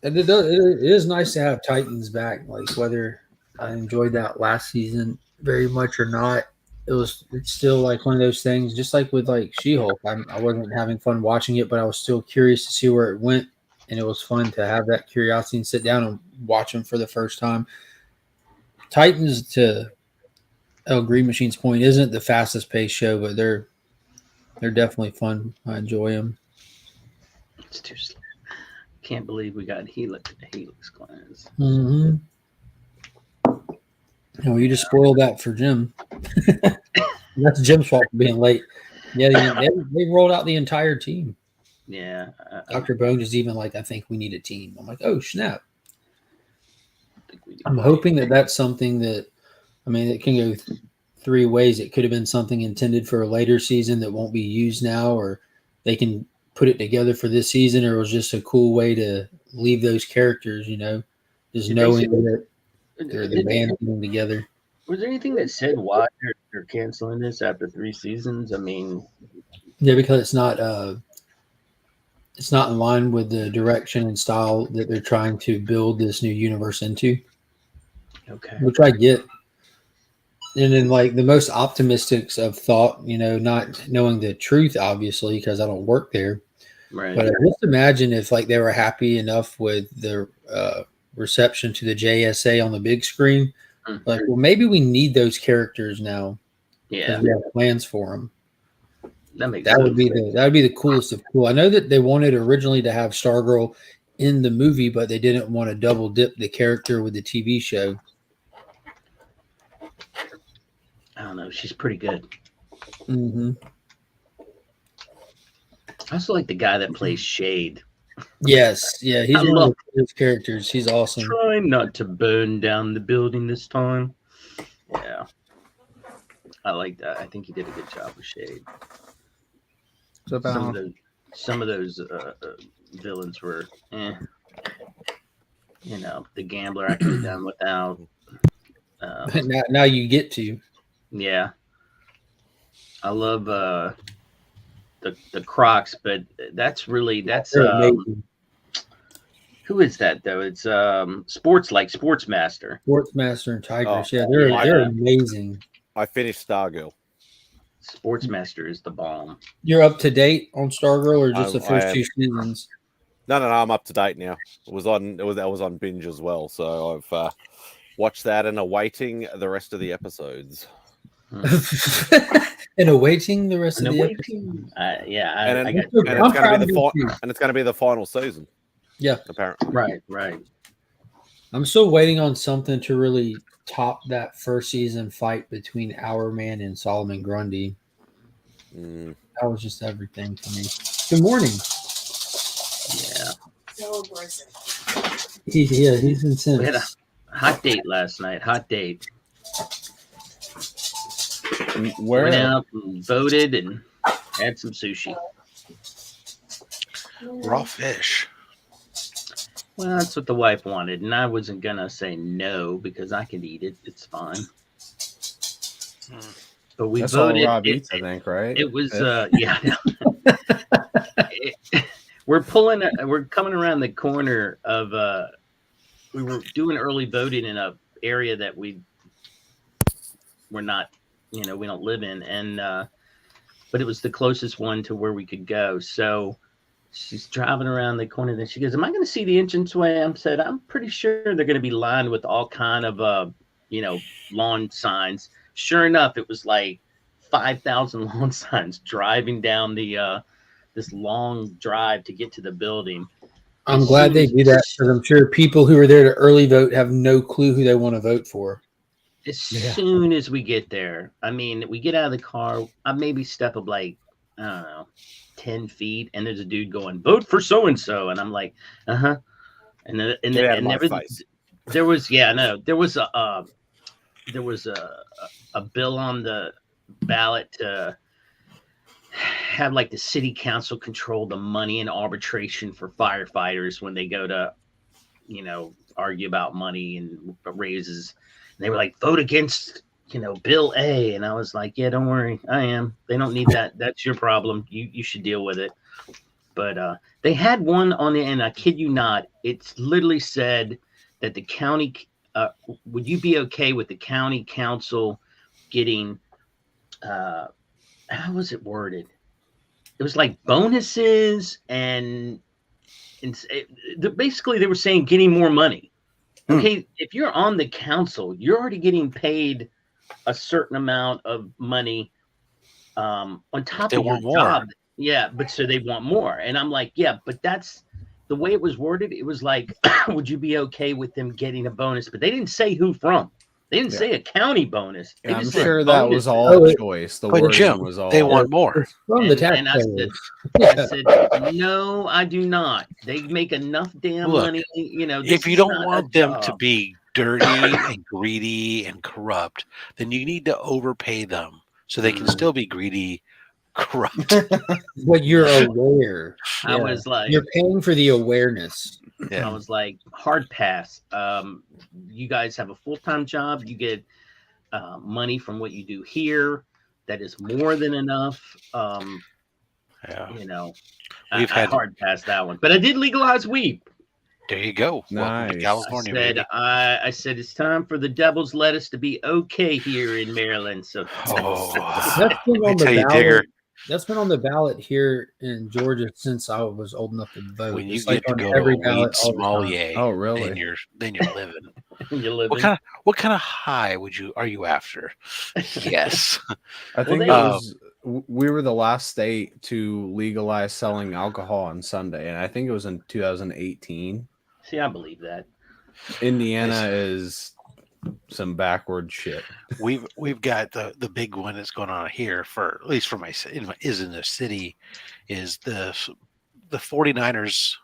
it is nice to have Titans back. Like, whether I enjoyed that last season very much or not, it's still like one of those things. Just like with like She-Hulk, I wasn't having fun watching it, but I was still curious to see where it went, and it was fun to have that curiosity and sit down and watch them for the first time. Titans, to El Green Machine's point, isn't the fastest paced show, but they're definitely fun. I enjoy them. it's too slow. Can't believe we got Helix clans. Mm-hmm. No, you just spoiled that for Jim. That's Jim's fault for being late. Yeah, they rolled out the entire team. Yeah. Dr. Bones is even like, I think we need a team. I'm like, oh, snap. I'm need hoping that's something that, it can go 3 ways. It could have been something intended for a later season that won't be used now, or they can put it together for this season, or it was just a cool way to leave those characters, just knowing that they're the band getting together. Was there anything that said why they're canceling this after 3 seasons? Yeah, because it's not in line with the direction and style that they're trying to build this new universe into. Okay. Which I get. And then, like, the most optimistics of thought, not knowing the truth, obviously, because I don't work there. Right. But just imagine if, like, they were happy enough with the reception to the JSA on the big screen. Mm-hmm. Like, well, maybe we need those characters now. Yeah. We have plans for them. That would be the coolest of cool. I know that they wanted originally to have Stargirl in the movie, but they didn't want to double dip the character with the TV show. I don't know. She's pretty good. Mm-hmm. I also like the guy that plays Shade. Yes. Yeah, he's one of those characters. He's awesome. Trying not to burn down the building this time. Yeah. I like that. I think he did a good job with Shade. So Some of those villains were, you know, the Gambler I could have done without. Now you get to. Yeah, I love the Crocs, but that's They're amazing. who is that though? It's Sportsmaster. Sportsmaster and Tigers. Oh, Yeah, they're yeah. they're amazing. I finished Stargirl. Sportsmaster is the bomb. You're up to date on Stargirl or just the I first am. 2 seasons? No, I'm up to date now. It was on binge as well, so I've watched that and awaiting the rest of the episodes. And awaiting the rest of the episode. And I got it's going to be the final season. Yeah, apparently. right. I'm still waiting on something to really top that first season fight between Hourman and Solomon Grundy. Mm. That was just everything for me. Good morning. Yeah. So aggressive. He's intense. We had a hot date last night. Hot date. Where? Went out and voted and had some sushi. Raw fish. Well, that's what the wife wanted, and I wasn't gonna say no because I could eat it. It's fine. But we That's all voted. Rob eats, I think, right? It was yeah. We're coming around the corner of we were doing early voting in a area that we're not, we don't live in, and but it was the closest one to where we could go. So she's driving around the corner, and she goes, "Am I going to see the entranceway?" I said, "I'm pretty sure they're going to be lined with all kind of lawn signs." Sure enough, it was like 5,000 lawn signs driving down the this long drive to get to the building. I'm glad they do that because I'm sure people who are there to early vote have no clue who they want to vote for. As soon as we get there, I mean, we get out of the car, I maybe step up like, I don't know, 10 feet, and there's a dude going, "Vote for so-and-so." And I'm like, uh-huh. And then there was a bill on the ballot to have like the city council control the money and arbitration for firefighters when they go to, argue about money and raises. And they were like, "Vote against, Bill A." And I was like, "Yeah, don't worry. I am. They don't need that. That's your problem. You should deal with it." But they had one on the end. I kid you not. It's literally said that the county, would you be okay with the county council getting, how was it worded? It was like bonuses and basically they were saying getting more money. Okay, if you're on the council, you're already getting paid a certain amount of money on top of your job. Yeah, but so they want more. And I'm like, yeah, but that's the way it was worded. It was like, would you be okay with them getting a bonus? But they didn't say who from. They didn't say a county bonus. Yeah, I'm sure that was all a choice. The wording was all. They want more from the taxpayers. I said, no, I do not. They make enough damn money. If you don't want them to be dirty and greedy and corrupt, then you need to overpay them so they can still be greedy, corrupt. But you're aware. I was like, you're paying for the awareness. Yeah. I was like, hard pass. You guys have a full-time job. You get money from what you do here. That is more than enough. We've had hard pass that one. But I did legalize weed. There you go. Nice. Welcome to California. I said it's time for the devil's lettuce to be okay here in Maryland. So that's been on the ballot. That's been on the ballot here in Georgia since I was old enough to vote. When you it's get like to on go every to ballot. Oh, really? Then you're living. You're living. What kind of high are you after? Yes. I think we were the last state to legalize selling alcohol on Sunday, and I think it was in 2018. See, I believe that. Indiana is some backward shit. We've got the big one that's going on here for at least for is in the city is the 49ers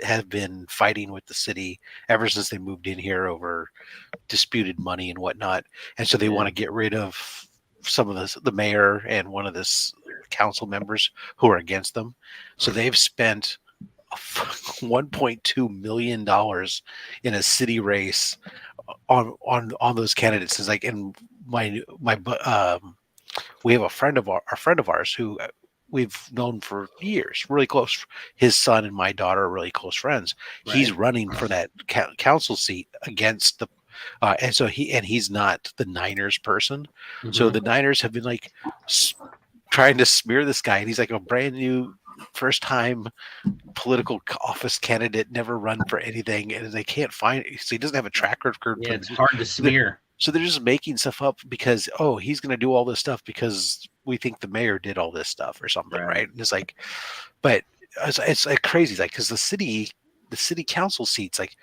have been fighting with the city ever since they moved in here over disputed money and whatnot, and so they want to get rid of some of the mayor and one of the council members who are against them. So they've spent $1.2 million in a city race on those candidates. Is like, and we have a friend of ours who we've known for years, really close. His son and my daughter are really close friends. He's running for that council seat against the and so he's not the Niners person. So the Niners have been like trying to smear this guy, and he's like a brand new first time political office candidate, never run for anything, and they can't find it. So he doesn't have a track record. Yeah, it's hard to smear. So they're just making stuff up because, oh, he's going to do all this stuff because we think the mayor did all this stuff or something, right? And it's like, but it's like crazy, like, because the city council seats, like,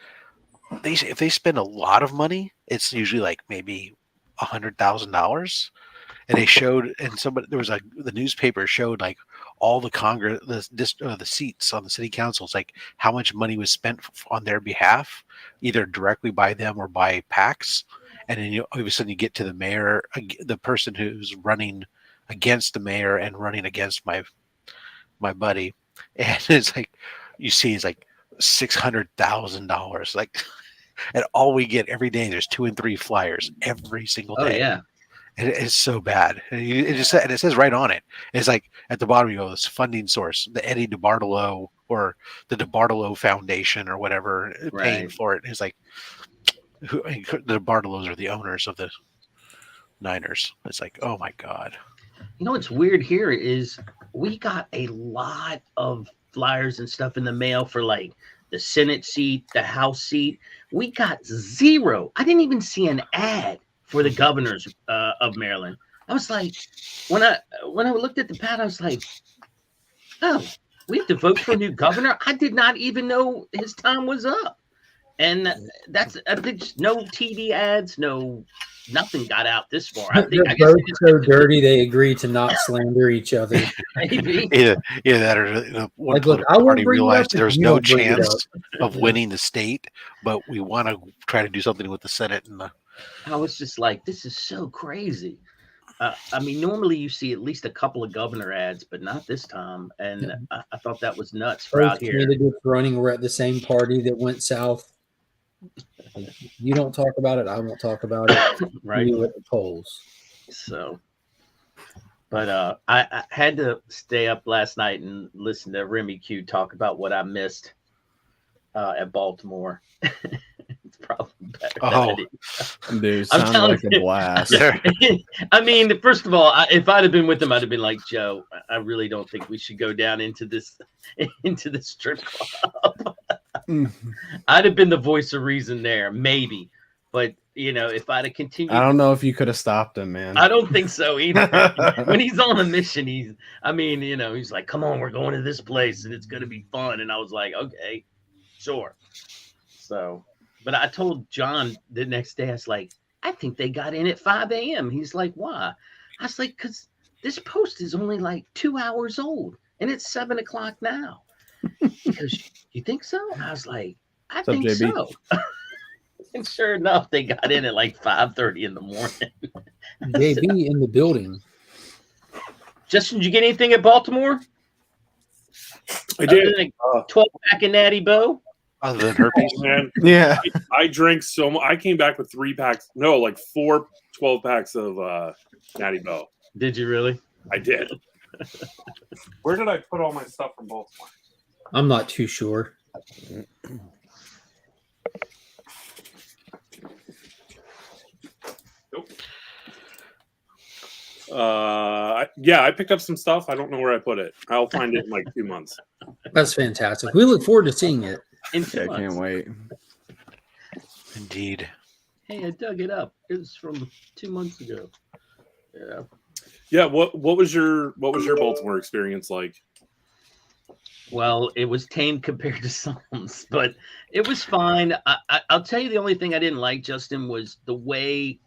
if they spend a lot of money, it's usually like maybe $100,000. And they showed, and the newspaper showed like all the the seats on the city councils, like how much money was spent on their behalf, either directly by them or by PACs. And then all of a sudden you get to the mayor, the person who's running against the mayor and running against my buddy, and it's like you see it's like $600,000, like, and all we get every day, there's 2 and 3 flyers every single day. Oh yeah. And it's so bad. And it says right on it. It's like at the bottom, you go, this funding source, the Eddie DeBartolo or the DeBartolo Foundation or whatever, paying for it. It's like, the DeBartolos are the owners of the Niners. It's like, oh my God. You know what's weird here is we got a lot of flyers and stuff in the mail for like the Senate seat, the House seat. We got 0. I didn't even see an ad for the governors of Maryland. I was like, when I looked at the pad, I was like, oh, we have to vote for a new governor. I did not even know his time was up. And that's no TV ads, nothing got out this far. I think They're both so dirty they agree to not slander each other. maybe. Yeah, that or one Like, look, political I won't party bring it up realized if there's you no don't bring it chance of winning the state, but we want to try to do something with the Senate and the. I was just like, this is so crazy. I mean, normally you see at least a couple of governor ads, but not this time. And I thought that was nuts for out Both here. candidates running were at the same party that went south. You don't talk about it, I won't talk about it. Right. You at the polls. So, but I had to stay up last night and listen to Remy Q talk about what I missed at Baltimore. It's probably better. Oh, dude, sounds like a blast. I mean, first of all, if I'd have been with them, I'd have been like, Joe, I really don't think we should go down into this strip club. I'd have been the voice of reason there, maybe. But, if I'd have continued. I don't know if you could have stopped him, man. I don't think so either. When he's on a mission, he's like, come on, we're going to this place and it's going to be fun. And I was like, okay, sure. So, but I told John the next day, I was like, I think they got in at 5 a.m. He's like, why? I was like, because this post is only like 2 hours old and it's 7 o'clock now. He goes, you think so? I was like, I think so. And sure enough, they got in at like 5:30 in the morning. JB in the building. Justin, did you get anything at Baltimore? I did. 12-pack of Natty Bo? Other than herpes. Man, Yeah. I drank so much. I came back with 4 12 packs of Natty Bo. Did you really? I did. Where did I put all my stuff from Baltimore? I'm not too sure. Nope. I picked up some stuff. I don't know where I put it. I'll find it in like 2 months. That's fantastic. We look forward to seeing it. In 2 I months. can't wait. Indeed. Hey, I dug it up. It was from 2 months ago. Yeah. Yeah. What was your Baltimore experience like? Well, it was tame compared to some's, but it was fine. I'll tell you the only thing I didn't like, Justin, was the way.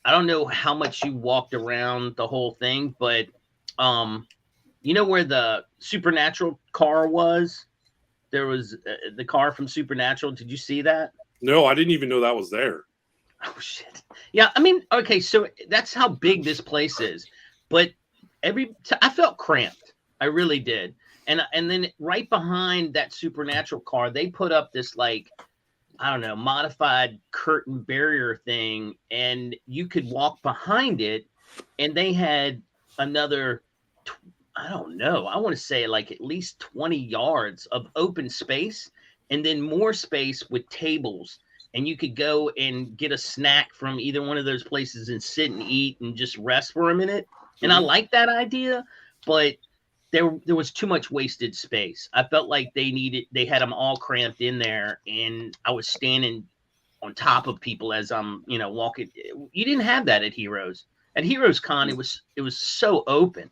I don't know how much you walked around the whole thing, but you know where the Supernatural car was? There was the car from Supernatural. Did you see that? No, I didn't even know that was there. Oh shit! Yeah, I mean, okay, so that's how big this place is. But I felt cramped. I really did. And then right behind that Supernatural car, they put up this like, I don't know, modified curtain barrier thing, and you could walk behind it, and they had another, I don't know, I want to say like at least 20 yards of open space, and then more space with tables, and you could go and get a snack from either one of those places and sit and eat and just rest for a minute. And I like that idea, but there was too much wasted space. I felt like they had them all cramped in there, and I was standing on top of people as I'm, walking. You didn't have that at Heroes. At Heroes Con, it was so open.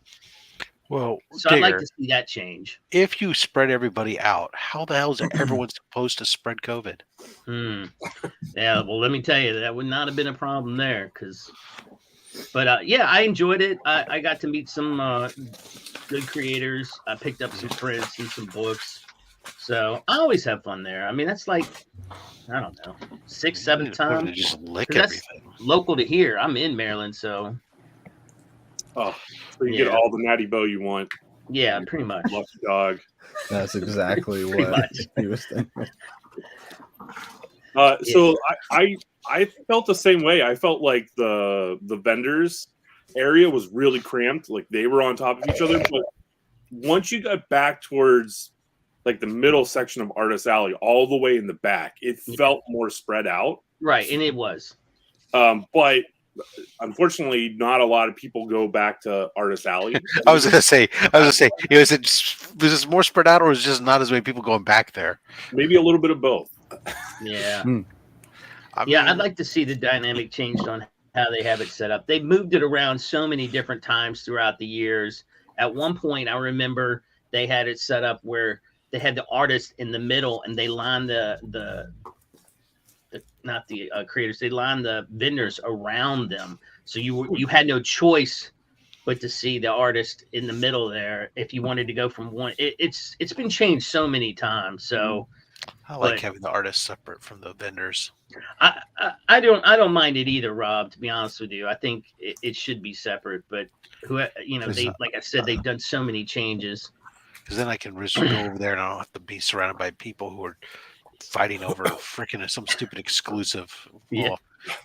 Well, So I'd like to see that change. If you spread everybody out, how the hell is everyone supposed to spread COVID? Yeah, well, let me tell you, that would not have been a problem there. But yeah, I enjoyed it. I got to meet some good creators. I picked up some prints and some books. So I always have fun there. I mean, that's like, I don't know, 6th, 7th time. Just lick That's everything. local to here. I'm in Maryland, so. Oh, so you get all the Natty Bow you want. Yeah, pretty much. Lucky dog. That's exactly Pretty what much. he was thinking. So I felt the same way. I felt like the vendors area was really cramped, like they were on top of each other. But once you got back towards like the middle section of Artist Alley, all the way in the back, it felt more spread out. Right, and it was. But unfortunately, not a lot of people go back to Artist Alley. I was gonna say, was it more spread out, or was it just not as many people going back there? Maybe a little bit of both. Yeah. I Yeah, mean, I'd like to see the dynamic changed on how they have it set up. They've moved it around so many different times throughout the years. At one point, I remember they had it set up where they had the artist in the middle, and they lined not the creators, they lined the vendors around them. So you had no choice but to see the artist in the middle there if you wanted to go from one. It's been changed so many times. So I like having the artists separate from the vendors. I don't mind it either, Rob. To be honest with you, I think it should be separate. But they, like I said, they've done so many changes. Because then I can just go over there and I don't have to be surrounded by people who are fighting over freaking some stupid exclusive. Yeah.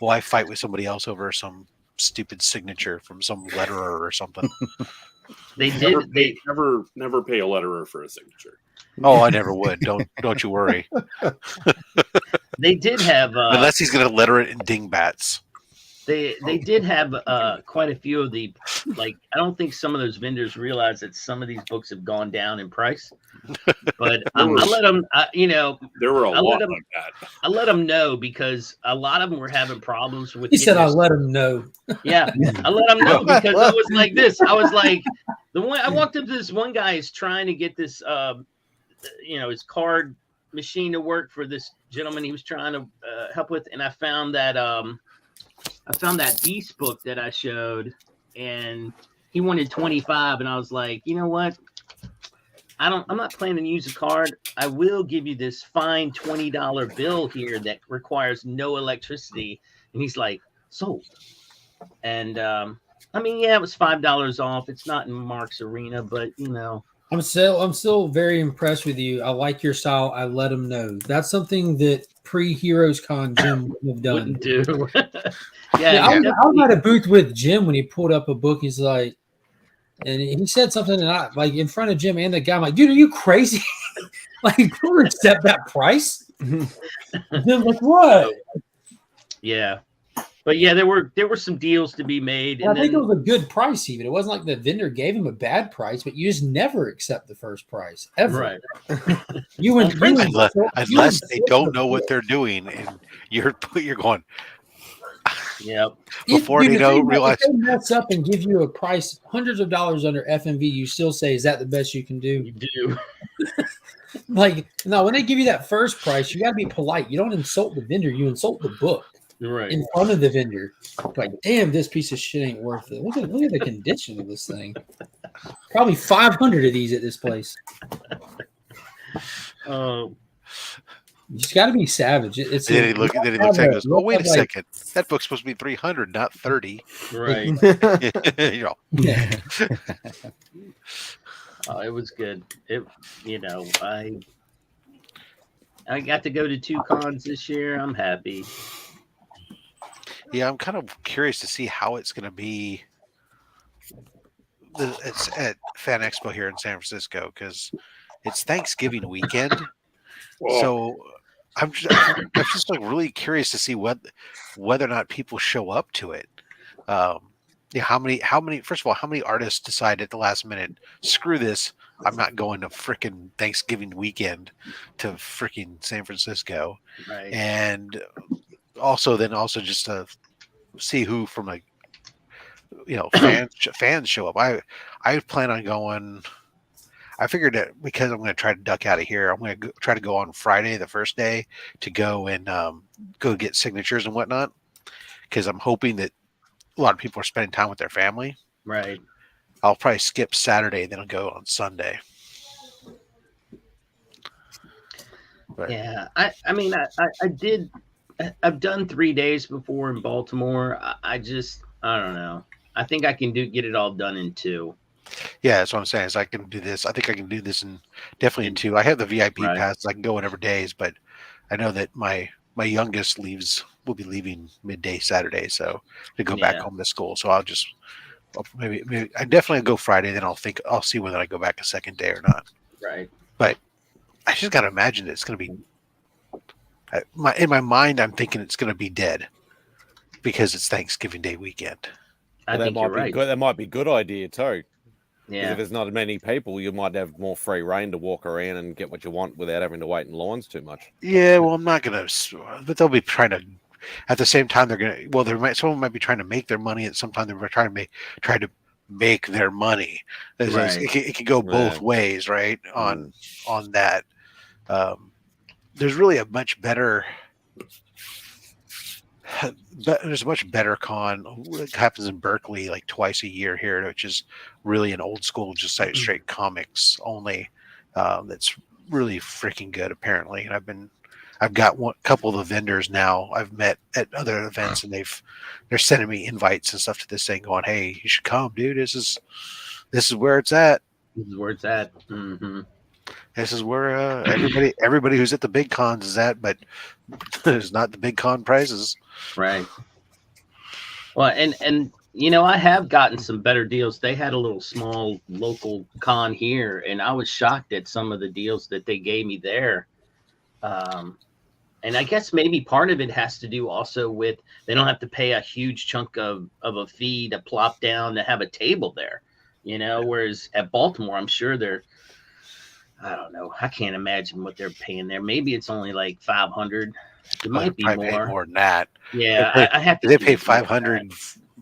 Well, I fight with somebody else over some stupid signature from some letterer or something. They never pay a letterer for a signature. Oh, I never would. Don't you worry. They did have unless he's going to letter it in dingbats. They did have quite a few of the, like, I don't think some of those vendors realize that some of these books have gone down in price. But I let them, there were a lot like that. I let them know because a lot of them were having problems with. He said, "I let them know." Yeah, I let them know because I was like this. I was like, I walked up to this one guy is trying to get this, his card machine to work for this gentleman he was trying to help with, and I found that Beast book that I showed, and he wanted 25, and I was like, you know what? I'm not planning to use a card. I will give you this fine $20 bill here that requires no electricity. And he's like, sold. And it was $5 off. It's not in Mark's arena, but I'm still very impressed with you. I like your style. I let them know. That's something that pre-Heroes Con Jim wouldn't have done. Wouldn't do. I was at a booth with Jim when he pulled up a book. He's like, and he said something, and I like in front of Jim and the guy. I'm like, dude, are you crazy? Like, don't accept that price. Jim's like, what? Yeah. But yeah, there were some deals to be made. And I think it was a good price. Even it wasn't like the vendor gave him a bad price, but you just never accept the first price ever. Right. Unless they don't know what they're doing, and you're going. Yep. Before they don't realize, if they mess up and give you a price hundreds of dollars under FMV, you still say, "Is that the best you can do?" You do. Like, no, when they give you that first price, you got to be polite. You don't insult the vendor; you insult the book. Right. In front of the vendor. Like, damn, this piece of shit ain't worth it. Look at the condition of this thing. Probably 500 of these at this place. Oh. You just got to be savage. Then he looks at it and goes, "Oh, wait a second. That book's supposed to be 300, not 30." Right. Yeah. Oh, it was good. It, I got to go to 2 cons this year. I'm happy. Yeah, I'm kind of curious to see how it's going to be. It's at Fan Expo here in San Francisco because it's Thanksgiving weekend. Oh, So I'm just like really curious to see whether or not people show up to it. Yeah, how many? First of all, how many artists decide at the last minute, screw this, I'm not going to frickin' Thanksgiving weekend to frickin' San Francisco, Right. and also just to see who from like fans show up. I plan on going. I figured that because I'm going to try to duck out of here, I'm going to try to go on Friday, the first day, to go and go get signatures and whatnot. Because I'm hoping that a lot of people are spending time with their family. Right. I'll probably skip Saturday, then I'll go on Sunday. But, Yeah. I mean, I did. I've done 3 days before in Baltimore. I don't know. I think I can get it all done in 2. yeah, that's what I'm saying. Is I can do this. I think I can do this definitely in 2. I have the VIP Right. pass. I can go whatever days, but I know that my youngest will be leaving midday Saturday, so to go back Yeah. home to school. So maybe I definitely go Friday. Then I'll see whether I go back a second day or not. Right. But I just got to imagine that it's going to be. In my mind, I'm thinking it's going to be dead because it's Thanksgiving Day weekend. I think you're right. That might be a good idea too. Because Yeah. if there's not many people, you might have more free reign to walk around and get what you want without having to wait in lines too much. Yeah, well, I'm not gonna, but they'll be trying to. At the same time, they're gonna. Well, someone might be trying to make their money, and sometimes they're trying to make their money. Right. It could go both Yeah. ways, right? On that, there's really a much better. But there's a much better con. It happens in Berkeley like twice a year here, which is really an old school, just straight comics only. That's really freaking good, apparently. And I've got a couple of the vendors now I've met at other events, and they're sending me invites and stuff to this thing, going, "Hey, you should come, dude. This is where it's at. This is where it's at. Mm-hmm. This is where everybody who's at the big cons is at, but there's not the big con prizes." Right. Well, and I have gotten some better deals. They had a little small local con here, and I was shocked at some of the deals that they gave me there. And I guess maybe part of it has to do also with they don't have to pay a huge chunk of a fee to plop down to have a table there, whereas at Baltimore, I'm sure I don't know. I can't imagine what they're paying there. Maybe it's only like 500. It might be more than that. Yeah, I have to. They pay 500.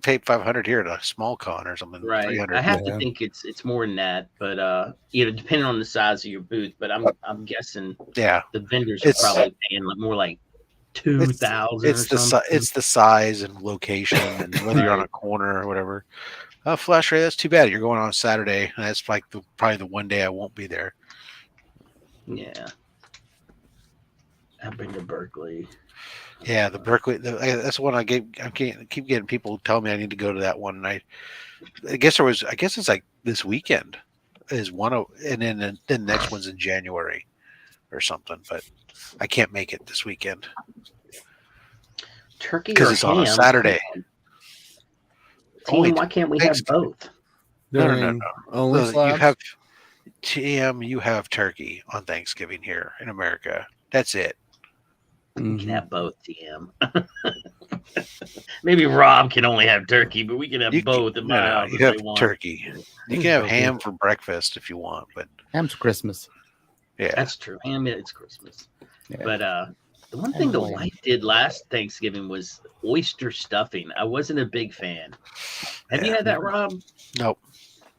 Pay 500 here at a small con or something. Right. 300. I have to think it's more than that, but depending on the size of your booth. But I'm guessing Yeah, the vendors are probably paying more like 2,000. It's the size and location and whether you're on a corner or whatever. Flash Ray, that's too bad. You're going on a Saturday. That's like probably the one day I won't be there. Yeah. I've been to Berkeley. Yeah, the Berkeley. That's the one I keep getting people telling me I need to go to that one. And I guess it's like this weekend is one of, and then the next one's in January or something. But I can't make it this weekend. Turkey because or it's on a ham? Saturday. Team, why can't we have both? No. Only You slabs? have you have turkey on Thanksgiving here in America. That's it. We can have both, TM. Maybe Rob can only have turkey, but we can have both in my house. You have turkey. You can have ham for breakfast if you want, but Ham's Christmas. Yeah, that's true. Ham, it's Christmas. Yeah. But the one thing the wife did last Thanksgiving was oyster stuffing. I wasn't a big fan. Have you had that, Rob? Nope.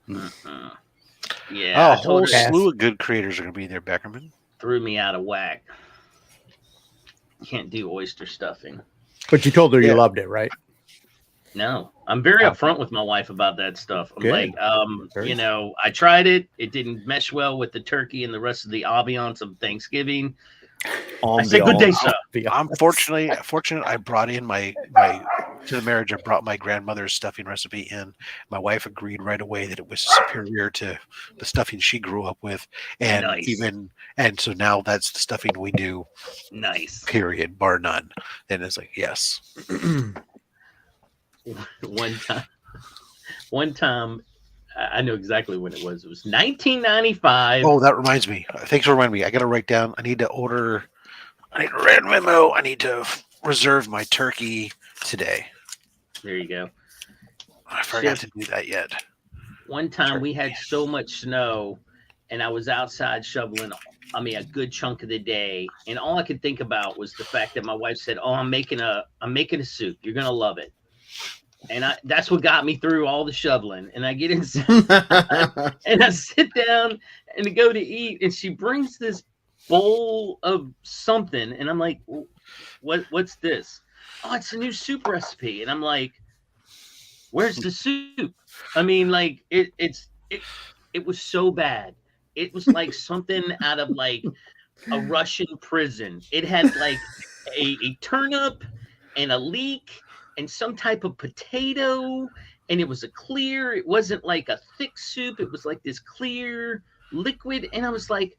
Mm-hmm. Yeah, a whole slew of good creators are going to be there, Beckerman. Threw me out of whack. Can't do oyster stuffing. But you told her you loved it, right? No, I'm very upfront with my wife about that stuff. I'm Good. like, I tried it. It didn't mesh well with the turkey and the rest of the ambiance of Thanksgiving. I said, good day, sir. I'm fortunate. I brought in my to the marriage, I brought my grandmother's stuffing recipe in. My wife agreed right away that it was superior to the stuffing she grew up with, and Nice. and so now that's the stuffing we do. Nice. Period, bar none. And it's like, yes. One time, I know exactly when it was. It was 1995. Oh, that reminds me. Thanks for reminding me. I got to write down. I need to write a memo. I need to reserve my turkey today. There you go. I forgot to do that yet. One time we had so much snow, and I was outside shoveling. I mean, a good chunk of the day, and all I could think about was the fact that my wife said, "Oh, I'm making a soup. You're gonna love it." And that's what got me through all the shoveling. And I get inside and I sit down and to go to eat, and she brings this bowl of something, and I'm like, what's this? Oh, it's a new soup recipe. And I'm like, where's the soup? I mean, like it was so bad. It was like something out of like a Russian prison. It had like a turnip and a leek and some type of potato, and it was it wasn't like a thick soup. It was like this clear liquid. And I was like,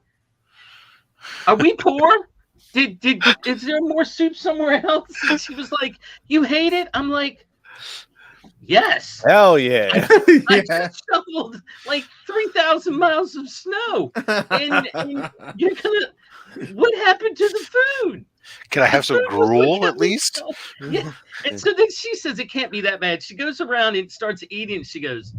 are we poor? Is there more soup somewhere else? And she was like, you hate it? I'm like, yes. Hell yeah. I just shoveled like 3,000 miles of snow. And you're gonna, what happened to the food? Can I have some gruel at least? Yeah. And so then she says it can't be that bad. She goes around and starts eating. She goes,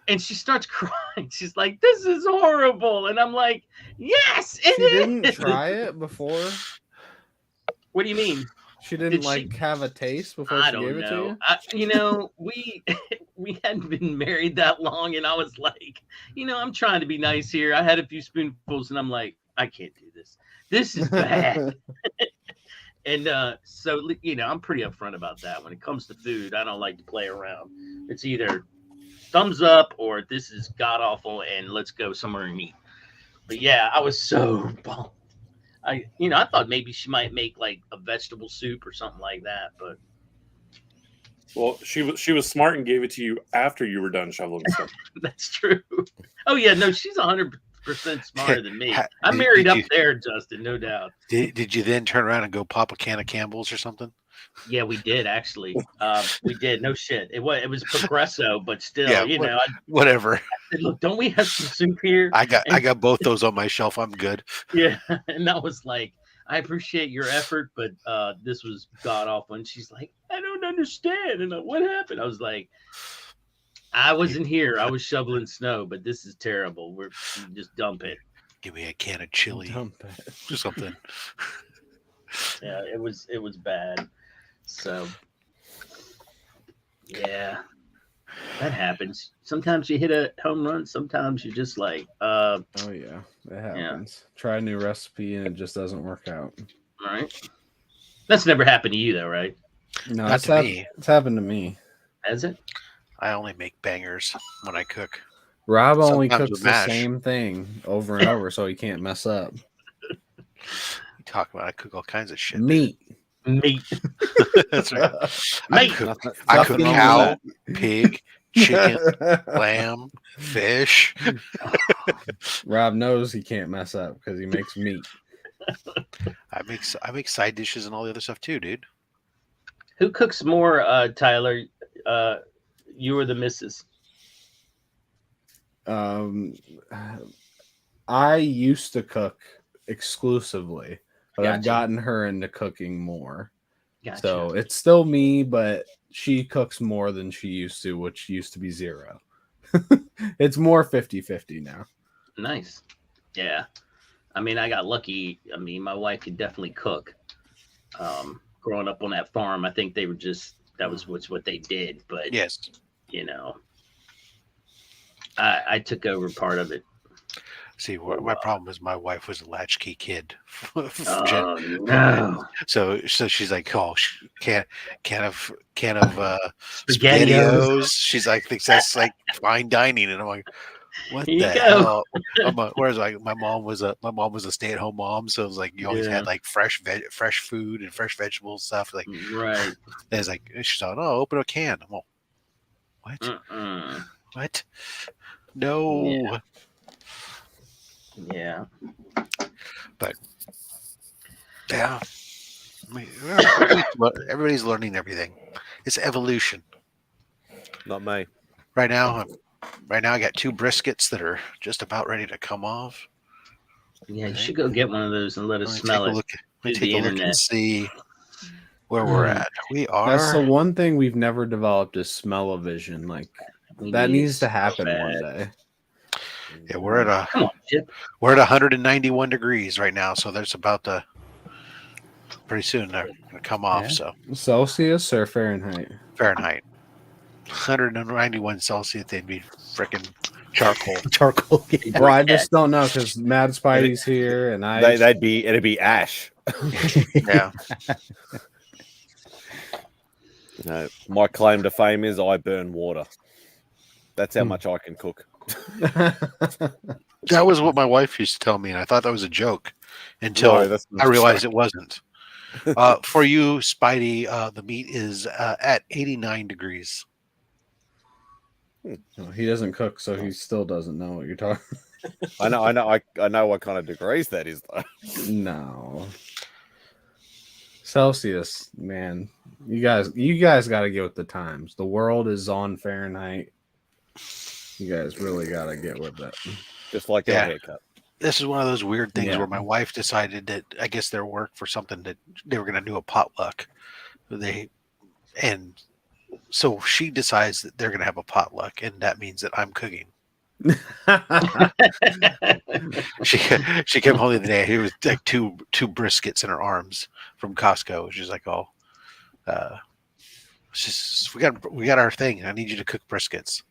and she starts crying. She's like, this is horrible. And I'm like, yes, it She is. didn't try it before? What do you mean? She didn't Did have a taste before I she don't gave it to know. you? We hadn't been married that long, and I was like, I'm trying to be nice here. I had a few spoonfuls, and I'm like, I can't do this. This is bad. And so, I'm pretty upfront about that. When it comes to food, I don't like to play around. It's either thumbs up or this is god awful, and let's go somewhere and eat. But yeah, I was so bummed. I thought maybe she might make like a vegetable soup or something like that, but Well, she was smart and gave it to you after you were done shoveling stuff. that's true. Oh yeah, no, she's 100% smarter than me. I'm married up there, Justin, no doubt. Did you then turn around and go pop a can of Campbell's or something? Yeah, we did actually. We did. No shit. It was Progresso, but still, whatever. I said, look, don't we have some soup here? I got both those on my shelf. I'm good. Yeah, and I was like, I appreciate your effort, but this was god awful. And she's like, I don't understand. And what happened? I was like, I wasn't here. I was shoveling snow, but this is terrible. We're just dump it. Give me a can of chili. Dump it. Or something. Yeah, it was bad. So yeah, that happens. Sometimes you hit a home run. Sometimes you're just like, oh yeah, that happens. Yeah. Try a new recipe and it just doesn't work out. All right. That's never happened to you though, right? No, not to me. It's happened to me. Has it? I only make bangers when I cook. Rob only cooks the same thing over and over, so he can't mess up. You talk about I cook all kinds of shit. Meat. That's right. I cook cow, pig, chicken, lamb, fish. Rob knows he can't mess up because he makes meat. I make side dishes and all the other stuff too, dude. Who cooks more, Tyler? You or the missus? I used to cook exclusively, but Gotcha. I've gotten her into cooking more. Gotcha. So it's still me, but she cooks more than she used to, which used to be 0. It's more 50-50 now. Nice. Yeah. I mean, I got lucky. I mean, my wife could definitely cook. Growing up on that farm, I think they were that was what they did. But yes, I took over part of it. See, my problem is my wife was a latchkey kid. Oh, no. So she's like, oh, can of SpaghettiOs. She's like, thinks that's like fine dining, and I'm like, What Here the you go. hell? Whereas like my mom was a stay-at-home mom, so it was like you always Yeah. had like fresh food and fresh vegetables stuff. Like Right. it's like she's like, oh, open a can. I'm all, what? Mm-mm. What? No. Yeah. But yeah, I mean, everybody's learning everything. It's evolution. Not me. Right now, I got 2 briskets that are just about ready to come off. Yeah, you should go get one of those and let us Let me smell take a it look. Let me through take the a look and internet. see where we're at. We That's the are. one thing we've never developed is smell-o-vision. Like We that need it needs to so happen one bad. day. Yeah, we're at Come on, Chip. 191 degrees right now, so there's about to pretty soon they're gonna come off. Yeah. So Celsius or Fahrenheit? Fahrenheit, 191 Celsius, they'd be freaking charcoal. Charcoal. Yeah. Well, I just don't know because Mad Spidey's here, and It'd be ash. Yeah, No, my claim to fame is I burn water. That's how much I can cook. that was what my wife used to tell me, and I thought that was a joke until No, that's not I realized true. it wasn't. For you, Spidey, the meat is at 89 degrees. No, he doesn't cook, so he still doesn't know what you're talking. I know what kind of degrees that is though. No. Celsius, man. You guys got to get with the times. The world is on Fahrenheit. You guys really got to get with it. Just like Yeah. our haircut. This is one of those weird things Yeah. where my wife decided that I guess their work for something that they were going to do a potluck. And so she decides that they're going to have a potluck, and that means that I'm cooking. She came home the other day. It was like two briskets in her arms from Costco. She's like, "Oh, we got our thing. I need you to cook briskets."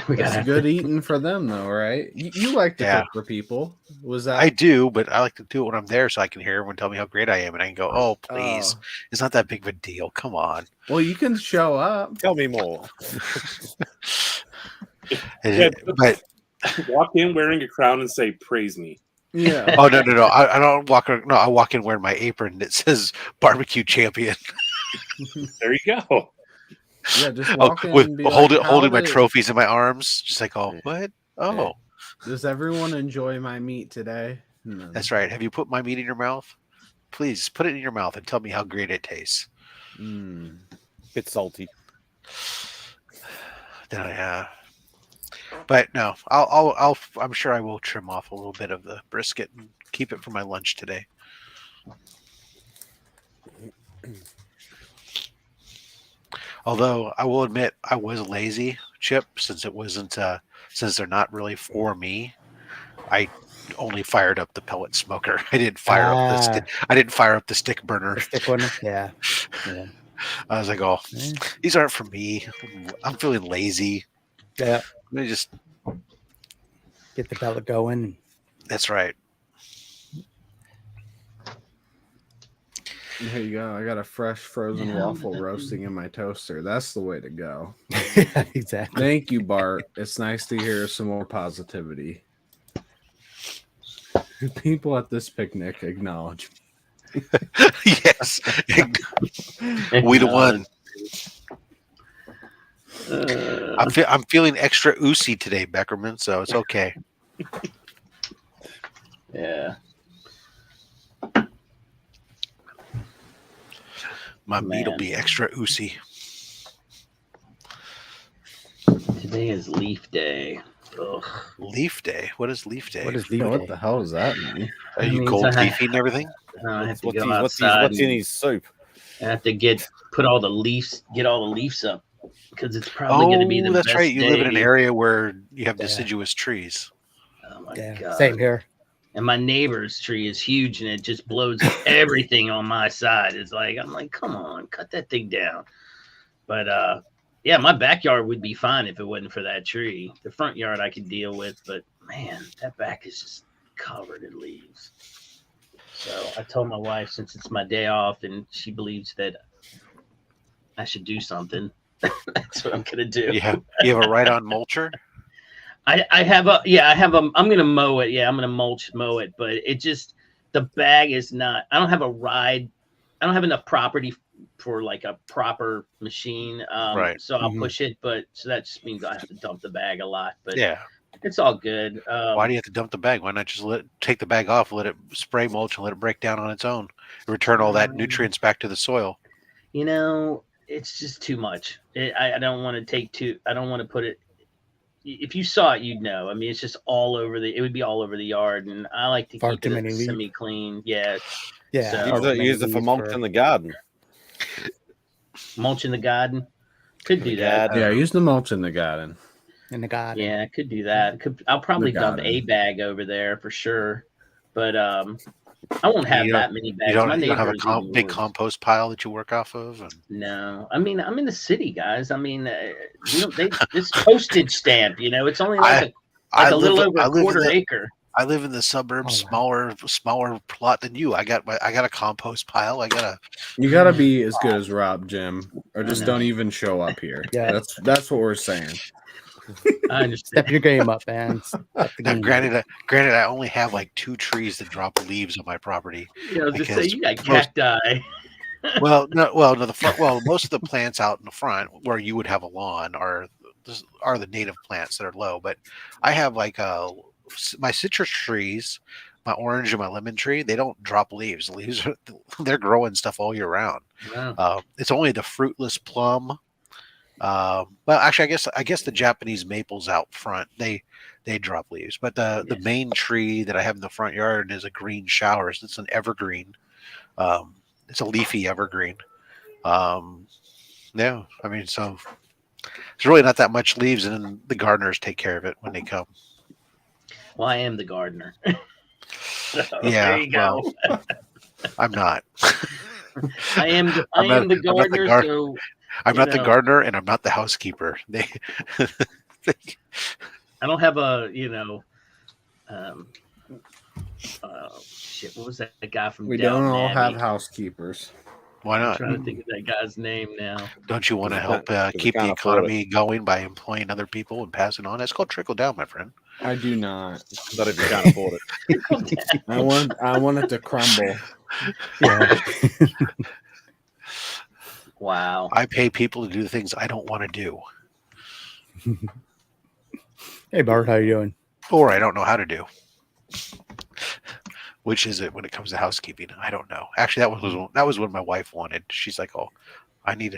It's good eating for them, though, right? You like to Yeah. cook for people. Was that? I do, but I like to do it when I'm there so I can hear everyone tell me how great I am, and I can go, "Oh, please, it's not that big of a deal. Come on." Well, you can show up. Tell me more. But Walk in wearing a crown and say, "Praise me." Yeah. oh no, I don't walk. No, I walk in wearing my apron that says barbecue champion. There you go. Yeah, just walk in with and be holding like, holding "How my did- trophies in my arms, just like, oh, Yeah. what? Oh, Does everyone enjoy my meat today? No. that's right. Have you put my meat in your mouth? Please put it in your mouth and tell me how great it tastes. Mm. Bit salty. But no, I'm sure I will trim off a little bit of the brisket and keep it for my lunch today. Although I will admit I was lazy, Chip, since it wasn't since they're not really for me. I only fired up the pellet smoker. I didn't fire up the stick burner. The stick one. Yeah. Yeah. I was like, oh, Yeah. these aren't for me. I'm feeling lazy. Yeah. Let me just. Get the pellet going. That's right. Here you go. I got a fresh frozen waffle roasting in my toaster. That's the way to go. Yeah, exactly. Thank you, Bart. It's nice to hear some more positivity. People at this picnic acknowledge. Yes. We the one. I'm feeling extra oozy today, Beckerman, so it's okay. Yeah. My meat will Man. be extra oozy. Today is Leaf Day. Ugh. Leaf Day? What is Leaf Day? What is You the know, what the hell does that mean? Are you means gold I- leafy and everything? I have to What's go outside. in his soup? I have to get all the leaves up because it's probably going to be the that's best right. You live in an day. area where you have Yeah. deciduous trees. Oh my Yeah. god! Same here. And my neighbor's tree is huge, and it just blows everything on my side. It's like I'm like, come on, cut that thing down. But yeah, my backyard would be fine if it wasn't for that tree. The front yard I could deal with, but man, that back is just covered in leaves. So I told my wife, since it's my day off and she believes that I should do something, that's what I'm gonna do. You have a right on mulcher? I have a I'm gonna mow it. Yeah, I'm gonna mow it, but it just the bag is not. I don't have a ride. I don't have enough property for like a proper machine. Right. So I'll Mhm. push it, but so that just means I have to dump the bag a lot. But Yeah. it's all good. Why do you have to dump the bag? Why not just take the bag off, let it spray mulch, and let it break down on its own, and return all that nutrients back to the soil? You know, it's just too much. I don't want to take too. I don't want to put it. If you saw it, you'd know. I mean, it's just all over the. It would be all over the yard, and I like to Far keep too it many leaves. semi-clean. Yeah, Yeah. So- Use far too it, many use it for leaves mulch in the garden. mulch in the garden. Could do The that. garden. Yeah, use the mulch in the garden. in the garden. Yeah, I could do that. I'll probably dump garden. a bag over there for sure, but I won't have You that many bags. You My don't have a neighbors even big worse. compost pile that you work off of? And No, I mean I'm in the city, guys. I mean, it's postage stamp. You know, it's only like a little over a quarter acre. I live in the suburbs, Oh, wow. smaller plot than you. I got a compost pile. You gotta be as good as Rob, Jim, or just know. don't even show up here. Yeah. That's what we're saying. I understand. Step your game up, man. Step the Now, game granted, I only have like 2 trees that drop leaves on my property. You know, just say Because you got most- cacti. No, the front. Well, most of the plants out in the front where you would have a lawn are the native plants that are low. But I have like my citrus trees, my orange and my lemon tree. They don't drop leaves. The leaves they're growing stuff all year round. Wow. It's only the fruitless plum. Well, actually, I guess the Japanese maples out front they drop leaves, but the Yes. main tree that I have in the front yard is a green showers. It's an evergreen. It's a leafy evergreen. Yeah, I mean, so it's really not that much leaves, and then the gardeners take care of it when they come. Well, I am the gardener. So, Yeah, there you go. I'm not. I am the I'm not the gardener. So I'm You not the know. gardener, and I'm not the housekeeper. I don't have a shit. What was that guy from? We Downton don't all have Abbey? housekeepers. Why I'm not? trying to think of that guy's name now. Don't you want to help we keep the can't afford it. economy going by employing other people and passing on? That's called trickle down, my friend. I do not. Not if you can't afford it. I want it to crumble. Yeah. Wow. I pay people to do the things I don't want to do, Hey, Bart, how you doing? or I don't know how to do. Which is it when it comes to housekeeping? I don't know. Actually, that was what my wife wanted. She's like, "Oh, I need."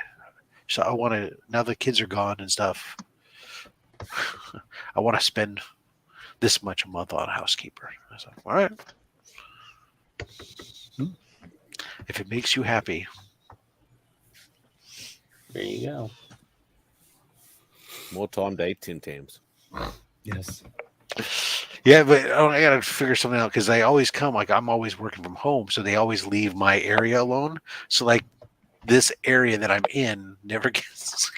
So I want to. Now the kids are gone and stuff. I want to spend this much a month on a housekeeper. I was like, "All right, if it makes you happy." There you go. More time to eat Tim Tams. Yes. Yeah, but I got to figure something out because they always come. Like I'm always working from home, so they always leave my area alone. So like this area that I'm in never gets.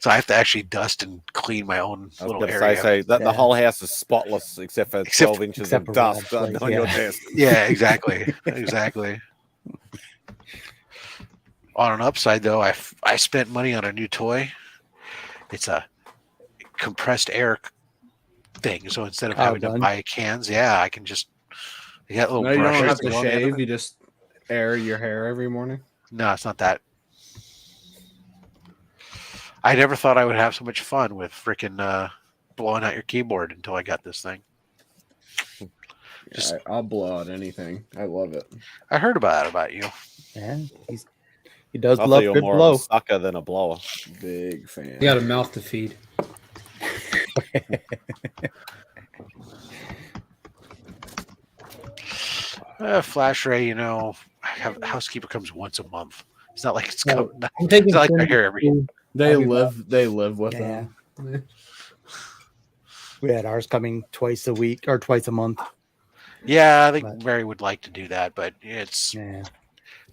So I have to actually dust and clean my own I was little going to area. say that Yeah. the whole house is spotless except for 12 inches except of for dust Rob's on place, your yeah. desk. Yeah, exactly, exactly. On an upside, though, I spent money on a new toy. It's a compressed air thing. So instead of having to done. buy cans, yeah, I can just. You got little No, you don't brushes have to go on the end of shave. it. You just air your hair every morning. No, it's not that. I never thought I would have so much fun with freaking blowing out your keyboard until I got this thing. Just- I'll blow out anything. I love it. I heard about you. Yeah. He does I thought love you were good more blow. of a sucker than a blower. Big fan. You got a mouth to feed. Flash Ray, housekeeper comes once a month. It's not like it's No, coming. I'm taking It's not like Tim they're here every. to- They I'll be live with Yeah. them. We had ours coming twice a week or twice a month. Yeah, I think But- Mary would like to do that, but it's Yeah.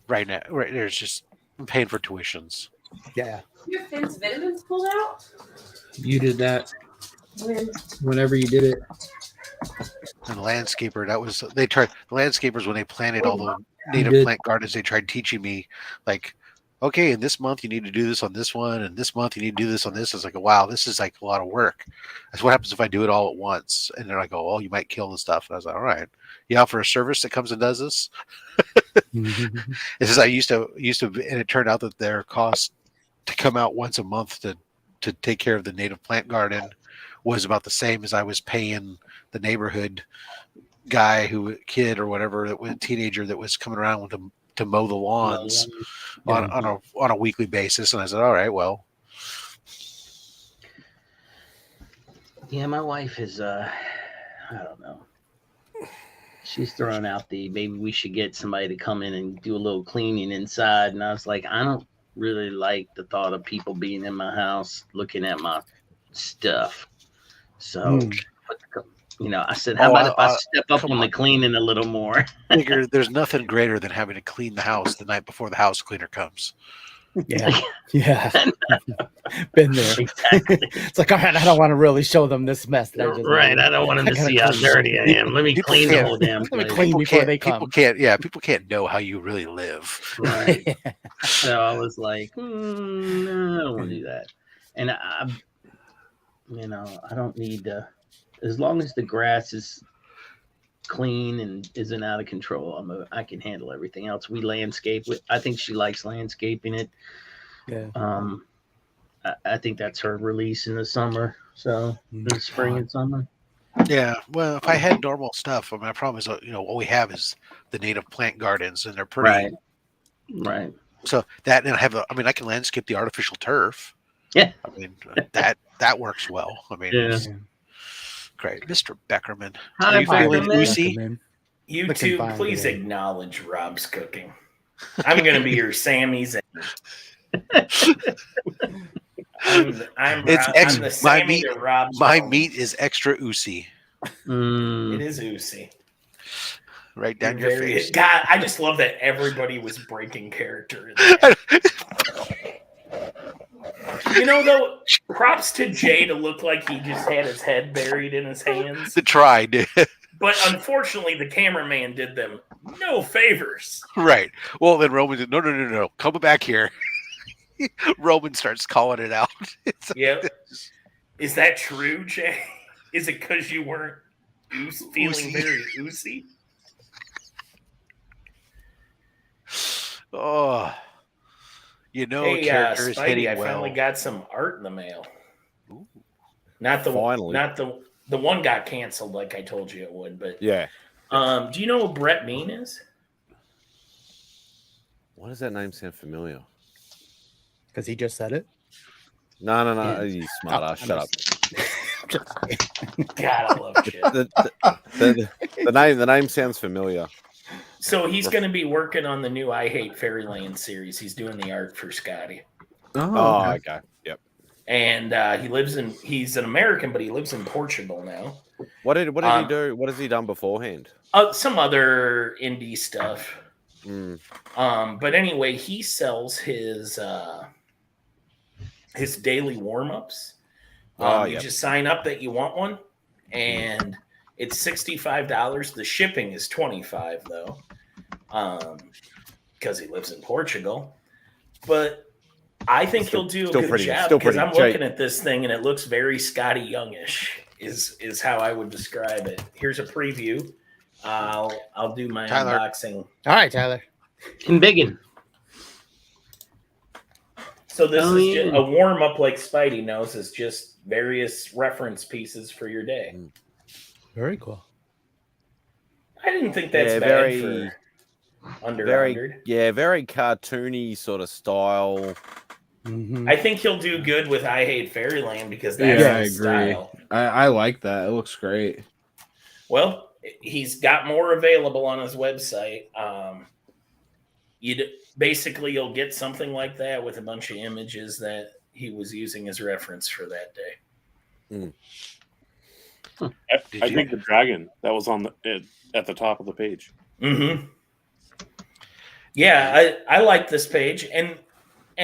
right now. Right there's just I'm paying for tuitions. Yeah. Your Finn's vitamins pulled out? You did that When? whenever you did it. And the landscaper, the landscapers when they planted all the native did. plant gardens, they tried teaching me like okay, and this month you need to do this on this one, and this month you need to do this on this. It's like, wow, this is like a lot of work. That's what happens if I do it all at once. And then I go, oh, you might kill the stuff. And I was like, all right, you offer a service that comes and does this. It says I used to, and it turned out that their cost to come out once a month to take care of the native plant garden was about the same as I was paying the neighborhood guy kid or whatever, that was a teenager that was coming around with them to mow the lawns on a weekly basis. And I said, all right, well, Yeah, my wife is I don't know. She's throwing out maybe we should get somebody to come in and do a little cleaning inside. And I was like, I don't really like the thought of people being in my house looking at my stuff. So, I said, how about if I step up on the cleaning a little more? figure there's nothing greater than having to clean the house the night before the house cleaner comes. Yeah. Been there. Exactly. It's like, all right, I don't want to really show them this mess. That I just Right. I don't want them to see how dirty I am. Let me clean the whole damn Let me place. clean before they come. People can't know how you really live. Right. So I was like, no, I don't want to do that. And I don't need to, as long as the grass is clean and isn't out of control, I can handle everything else. We landscape it. I think she likes landscaping it. Yeah. I think that's her release in the summer. So in the spring and summer. Yeah. Well, if I had normal stuff, my problem is, what we have is the native plant gardens, and they're pretty. Right. So that, and I can landscape the artificial turf. Yeah. I mean, that works well. I mean, it's great. Mr. Beckerman. Hi, Are you feeling Beckerman. oozy? YouTube, please acknowledge Rob's cooking. I'm going to be your Sammy's. I'm the Sammy to Rob's. My meat is extra oozy. It is oozy. Right down your face. God, I just love that everybody was breaking character. Though, props to Jay to look like he just had his head buried in his hands. To try, dude. But unfortunately, the cameraman did them no favors. Right. Well, then Roman said, no. Come back here. Roman starts calling it out. Yeah. Is that true, Jay? Is it because you weren't feeling very oozy? Oh. Hey, character is Spidey, hitting I well. finally got some art in the mail. Ooh. Not the Finally. not the one got canceled like I told you it would, but Yeah. Do you know what Brett Mean is? Why does that name sound familiar? Because he just said it. No. Yeah. You smart ass. Shut up. God, I love shit. The name sounds familiar. So he's going to be working on the new I Hate Fairyland series. He's doing the art for Scotty. Oh, okay. Yep. And he's an American, but he lives in Portugal now. What did he do? What has he done beforehand? Some other indie stuff. But anyway, he sells his daily warm-ups. You just sign up that you want one, and it's $65. The shipping is $25 though, because he lives in Portugal. But I think he'll do a good job because I'm looking at this thing and it looks very Scotty Youngish. Is how I would describe it. Here's a preview. I'll do my unboxing. All right, Tyler. Embiggen. So this is just a warm up, like Spidey knows, is just various reference pieces for your day. Very cool. I didn't think that's bad for under 100. Yeah, very cartoony sort of style. Mm-hmm. I think he'll do good with I Hate Fairyland because that's his style. I like that. It looks great. Well, he's got more available on his website. You'll get something like that with a bunch of images that he was using as reference for that day. I think the dragon that was on at the top of the page. Mm-hmm. Yeah, I like this page, and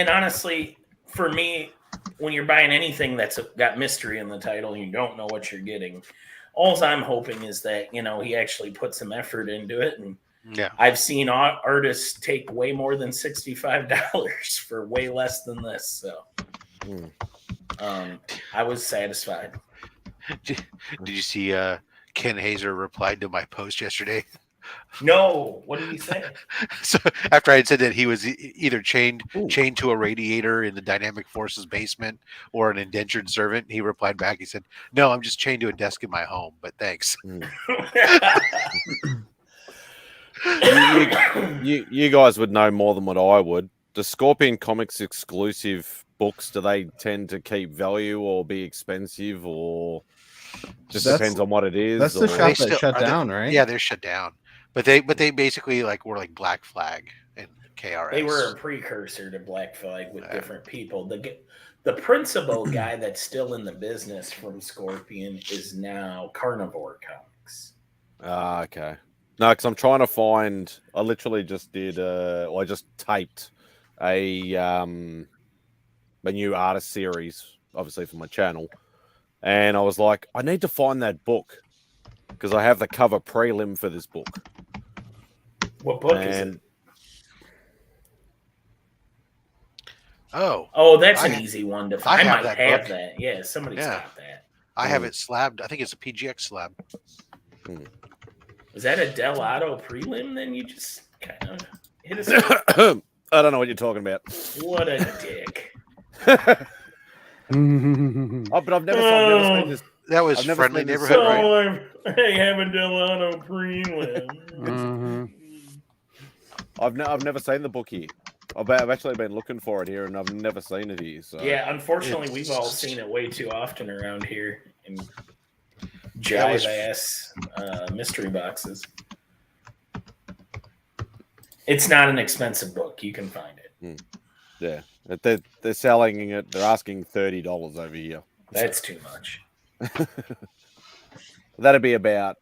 honestly, for me, when you're buying anything that's got mystery in the title and you don't know what you're getting, all I'm hoping is that he actually put some effort into it, and Yeah. I've seen artists take way more than $65 for way less than this. So I was satisfied. Did you see Ken Hazer replied to my post yesterday? No, what did he say? So after I had said that he was either chained to a radiator in the Dynamic Forces basement or an indentured servant, he replied back. He said, "No, I'm just chained to a desk in my home, but thanks." You guys would know more than what I would. Do Scorpion Comics exclusive books, do they tend to keep value or be expensive, or just depends on what it is? That's the shop that shut down, right? Yeah, they're shut down. But they basically were like Black Flag and KRS. They were a precursor to Black Flag with different people. The principal guy that's still in the business from Scorpion is now Carnivore Comics. Okay. No, because I'm trying to find. I literally just did. I just taped a new artist series, obviously for my channel, and I was like, I need to find that book because I have the cover prelim for this book. What book is it? Oh, that's an easy one to find. I might have book. that. Yeah, somebody's got that. I have it slabbed. I think it's a PGX slab. Is that a Del Otto prelim? Then you just kind of hit us. I don't know what you're talking about. What a dick. But I've never seen this. That was Friendly Neighborhood, right? I have a Del Otto prelim. I've never seen the book here. I've actually been looking for it here, and I've never seen it here. So yeah, unfortunately, we've all seen it way too often around here in jive ass mystery boxes. It's not an expensive book. You can find it. Yeah, they're selling it. They're asking $30 over here. That's too much. That'd be about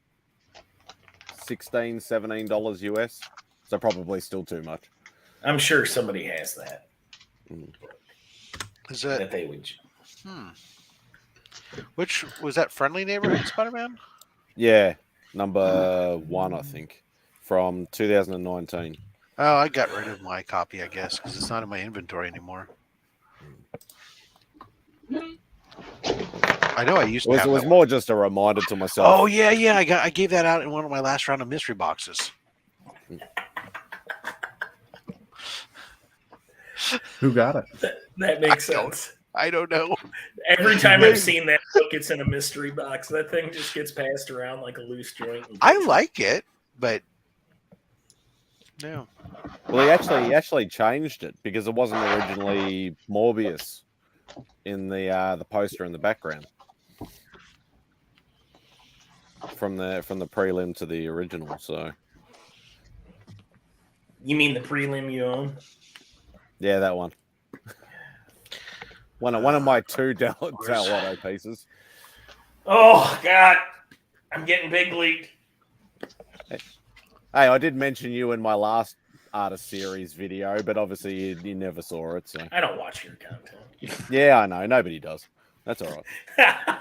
$16, $17 US. So probably still too much. I'm sure somebody has that. Is that they would? Which was that? Friendly Neighborhood Spider-Man? Yeah, number 1, I think, from 2019. Oh, I got rid of my copy, I guess, because it's not in my inventory anymore. I know I used to. It was more just a reminder to myself. Oh yeah. I gave that out in one of my last round of mystery boxes. Who got it? That makes sense. I don't know. Every time I've seen that book, it's in a mystery box. That thing just gets passed around like a loose joint. I like it, but no. Well, he actually changed it because it wasn't originally Morbius in the poster in the background. From the prelim to the original, so. You mean the prelim you own? Yeah, that one. One of my 2 Del Otto pieces. Oh God, I'm getting big league. Hey, I did mention you in my last artist series video, but obviously you never saw it. So I don't watch your content. Yeah, I know. Nobody does. That's all right.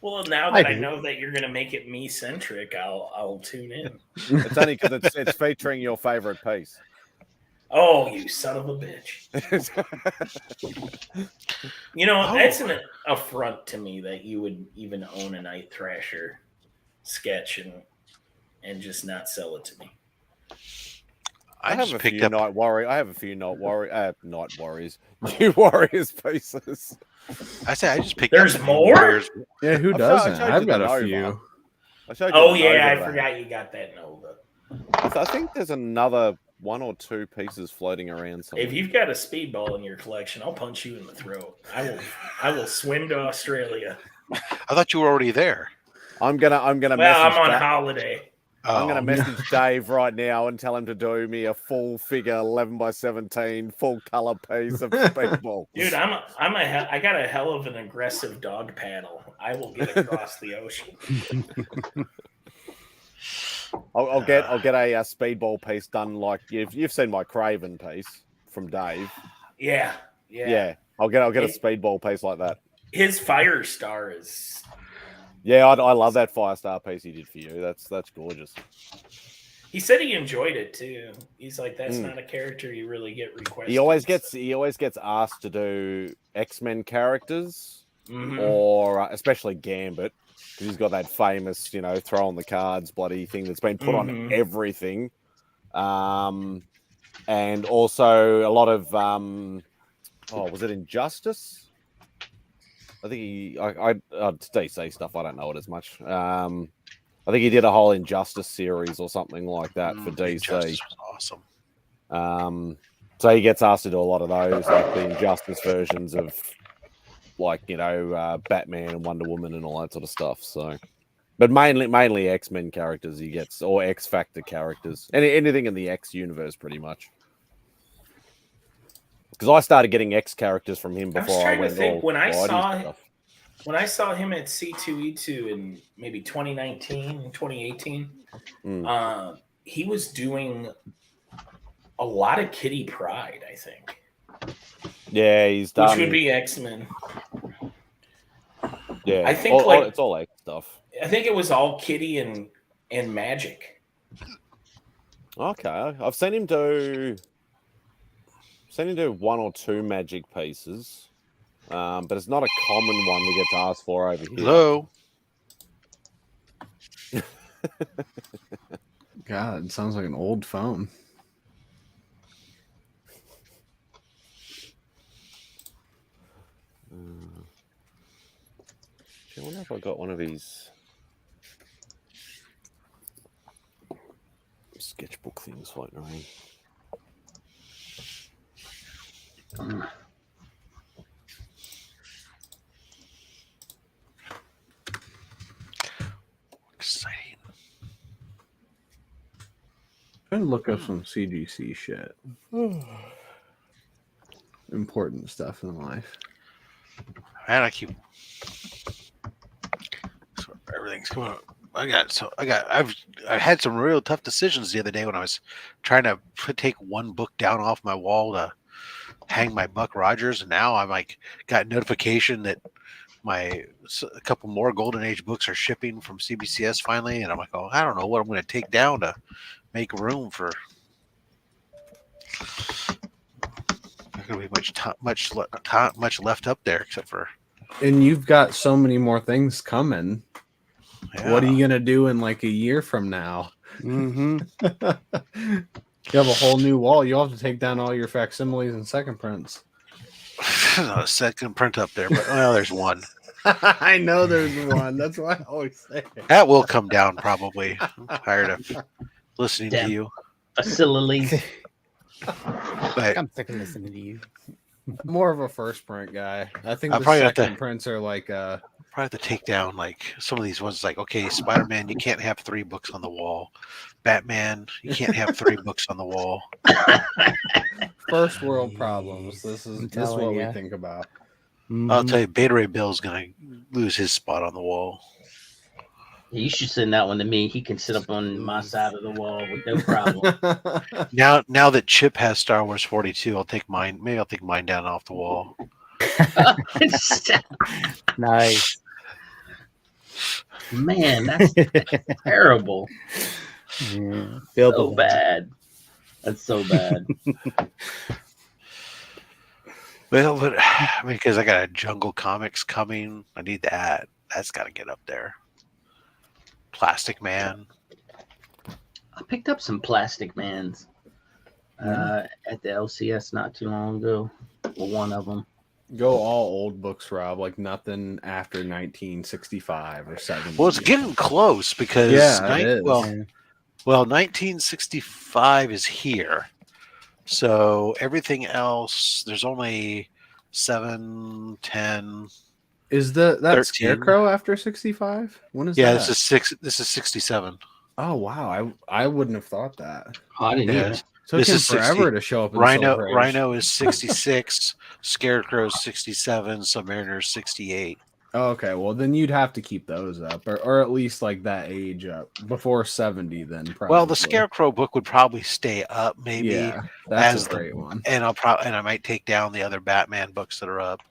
Well, now that I know that you're going to make it me-centric, I'll tune in. It's only because it's featuring your favorite piece. Oh, you son of a bitch. That's an affront to me that you would even own a Night Thrasher sketch and just not sell it to me. I have a few Night Warriors, New Warriors pieces. I say I just picked. There's more. Yeah, who doesn't? I've got a few. Oh yeah, I forgot you got that Nova. I think there's another 1 or 2 pieces floating around somewhere. If you've got a speedball in your collection, I'll punch you in the throat. I will swim to Australia. I thought you were already there. I'm gonna. Well, I'm on holiday. I'm going to message Dave right now and tell him to do me a full figure 11x17 full color piece of speedball. Dude, I got a hell of an aggressive dog paddle. I will get across the ocean. I'll get a speedball piece done like you've seen my Craven piece from Dave. Yeah. I'll get a speedball piece like that. His Firestar is Yeah, I love that 5-star piece he did for you. That's gorgeous. He said he enjoyed it too. He's like, that's not a character you really get requested. He always gets asked to do X-Men characters, or especially Gambit, because he's got that famous, throw on the cards bloody thing that's been put on everything. And also a lot of was it Injustice? I think it's DC stuff. I don't know it as much. I think he did a whole Injustice series or something like that for DC. Injustice was awesome. So he gets asked to do a lot of those, like the Injustice versions of, like, Batman and Wonder Woman and all that sort of stuff. So, but mainly X-Men characters he gets, or X-Factor characters, anything in the X universe, pretty much. Because I started getting X characters from him before I went all when I saw him at C2E2 in maybe 2019, 2018, he was doing a lot of Kitty Pryde, I think. Yeah, he's done. Which would be X-Men. Yeah, I think it's all X stuff. I think it was all Kitty and Magic. Okay, I've seen him do one or two Magic pieces. But it's not a common one we get to ask for over here. Hello. God, it sounds like an old phone. I wonder if I got one of these sketchbook things floating around. Exciting. Trying to look up some CGC shit. Important stuff in life. Man, everything's coming up. I've had some real tough decisions the other day when I was trying to take one book down off my wall to hang my Buck Rogers, and now I'm got notification that a couple more Golden Age books are shipping from CBCS finally, and I'm like, oh, I don't know what I'm going to take down to make room for. There's going to be much left up there, except for. And you've got so many more things coming. Yeah. What are you gonna do in like a year from now? Mm-hmm. You have a whole new wall. You'll have to take down all your facsimiles and second prints. Not a second print up there, but there's one. I know there's one. That's why I always say it. That will come down probably. I'm tired of listening to you. Facility. But I'm sick of listening to you. More of a first print guy. I think I'll the probably have second to- prints are like probably have to take down like some of these ones. Like, okay, Spider-Man, you can't have 3 books on the wall. Batman, you can't have 3 books on the wall. first world problems. This is what telling we ya. think about. I'll tell you, Beta Ray Bill's gonna lose his spot on the wall. You should send that one to me. He can sit up on my side of the wall with no problem. Now that Chip has Star Wars 42, I'll take mine. Maybe I'll take mine down off the wall. Nice. Man, that's terrible. Yeah. Feel So the bad. That's so bad. Well, but because I got a Jungle Comics coming, I need that. That's got to get up there. Plastic Man. I picked up some Plastic Mans at the LCS not too long ago. Well, one of them. Go all old books, Rob. Like nothing after 1965 or 70. Well, it's getting close because it is. Well, 1965 is here, so everything else there's only 7, 10. Is that 13. Scarecrow after 65? When is Yeah, that? this is 67. Oh wow, I wouldn't have thought that. I didn't Yeah. either. Took This him is forever 60. to show up in Soul Rage. Rhino is 66, Scarecrow's 67, Submariner's 68. Oh, okay, well then you'd have to keep those up, or at least like that age up before 70. Then probably. Well, the Scarecrow book would probably stay up, maybe. Yeah, that's as a great one. And I might take down the other Batman books that are up.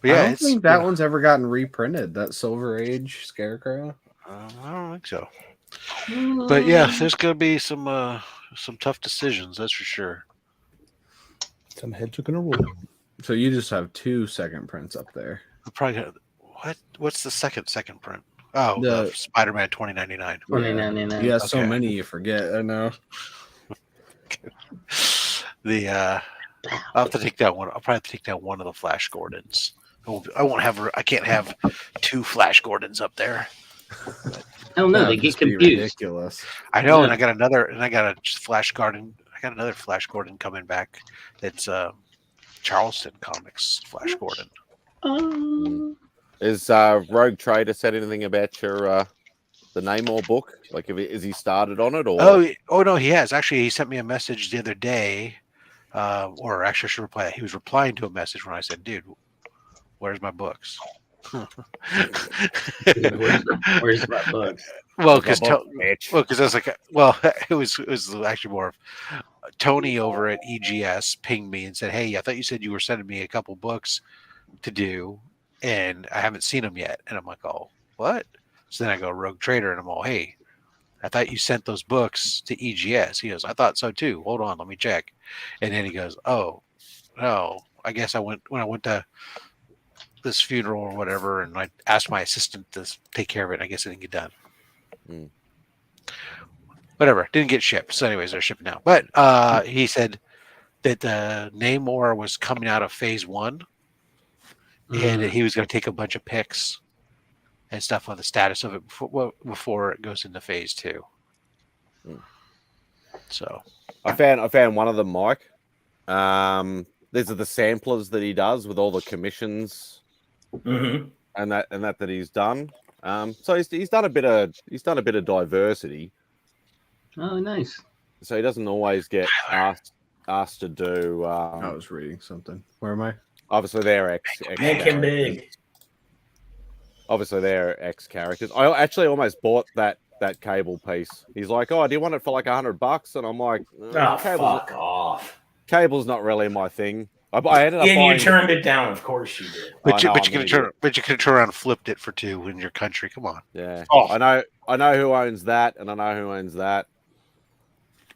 But yeah, I don't think that one's ever gotten reprinted. That Silver Age Scarecrow. I don't think so. But yeah, there's gonna be some tough decisions. That's for sure. Some heads are gonna roll. So you just have 2 second prints up there. I'm probably gonna, what's the second print? Oh, The Spider-Man 2099. 2099. You have so Okay. many you forget. I know. I'll have to take that one. I'll probably have to take down one of the Flash Gordons. I can't have 2 Flash Gordons up there. Oh no, they get confused. Ridiculous. I know, Yeah. and I got a Flash Gordon. I got another Flash Gordon coming back. It's Charleston Comics Flash Gordon. Is Rogue Trader said anything about your the Namor book? Like, is he started on it or? Oh no, he has actually. He sent me a message the other day, or actually, I should reply. He was replying to a message when I said, "Dude, where's my books?" Where's my books? Well, because I was like, well, it was actually more of Tony over at EGS pinged me and said, "Hey, I thought you said you were sending me a couple books to do, and I haven't seen them yet." And I'm like, "Oh, what?" So then I go Rogue Trader, and I'm all, "Hey, I thought you sent those books to EGS." He goes, "I thought so too. Hold on, let me check." And then he goes, "Oh, no, I guess when I went to this funeral or whatever, and I asked my assistant to take care of it. I guess it didn't get done." Whatever, didn't get shipped. So anyways, they're shipping now. But he said that Namor was coming out of phase 1 and that he was going to take a bunch of pics and stuff on the status of it before it goes into phase 2. So I found one of them, Mike. These are the samplers that he does with all the commissions and that he's done. So he's done a bit of diversity. Oh, nice. So he doesn't always get asked to do. I was reading something. Where am I? Obviously, they're X. Make him big. Obviously, they're X characters. I actually almost bought that Cable piece. He's like, "Oh, do you want it for like $100?" And I'm like, fuck off. Cable's not really my thing. I ended up and buying you turned it down, of course you did. But you could have turned around and flipped it for 2 in your country. Come on. Yeah. Oh. I know who owns that, and I know who owns that.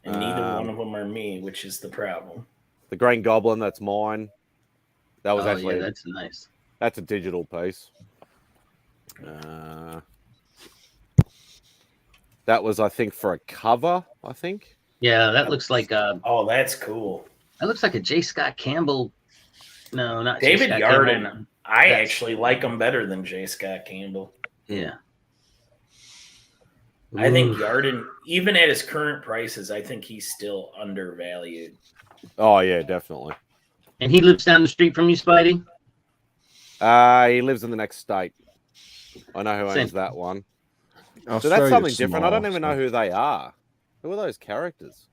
And neither one of them are me, which is the problem. The Green Goblin, that's mine. That was actually that's nice. That's a digital piece. That was, I think, for a cover. I think. Yeah, that looks like oh, that's cool. That looks like a J. Scott Campbell. No, not David J. Scott Yarden. Campbell. I actually like him better than J. Scott Campbell. Yeah. I think Yarden, even at his current prices, I think he's still undervalued. Oh yeah, definitely. And he lives down the street from you, Spidey? He lives in the next state. I know who owns that one. So that's something different. I don't even know who they are. Who are those characters?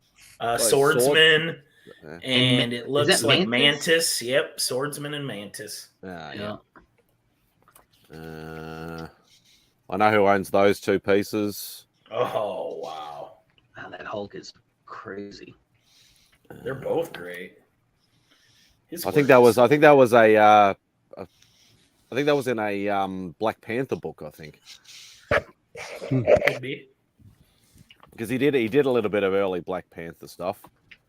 Swordsman, and it looks like Mantis? Mantis. Yep, Swordsman and Mantis. Yeah. I know who owns those 2 pieces. Oh wow! Wow, that Hulk is crazy. They're both great. I think that was in a Black Panther book. I think. Could be. Because he did a little bit of early Black Panther stuff.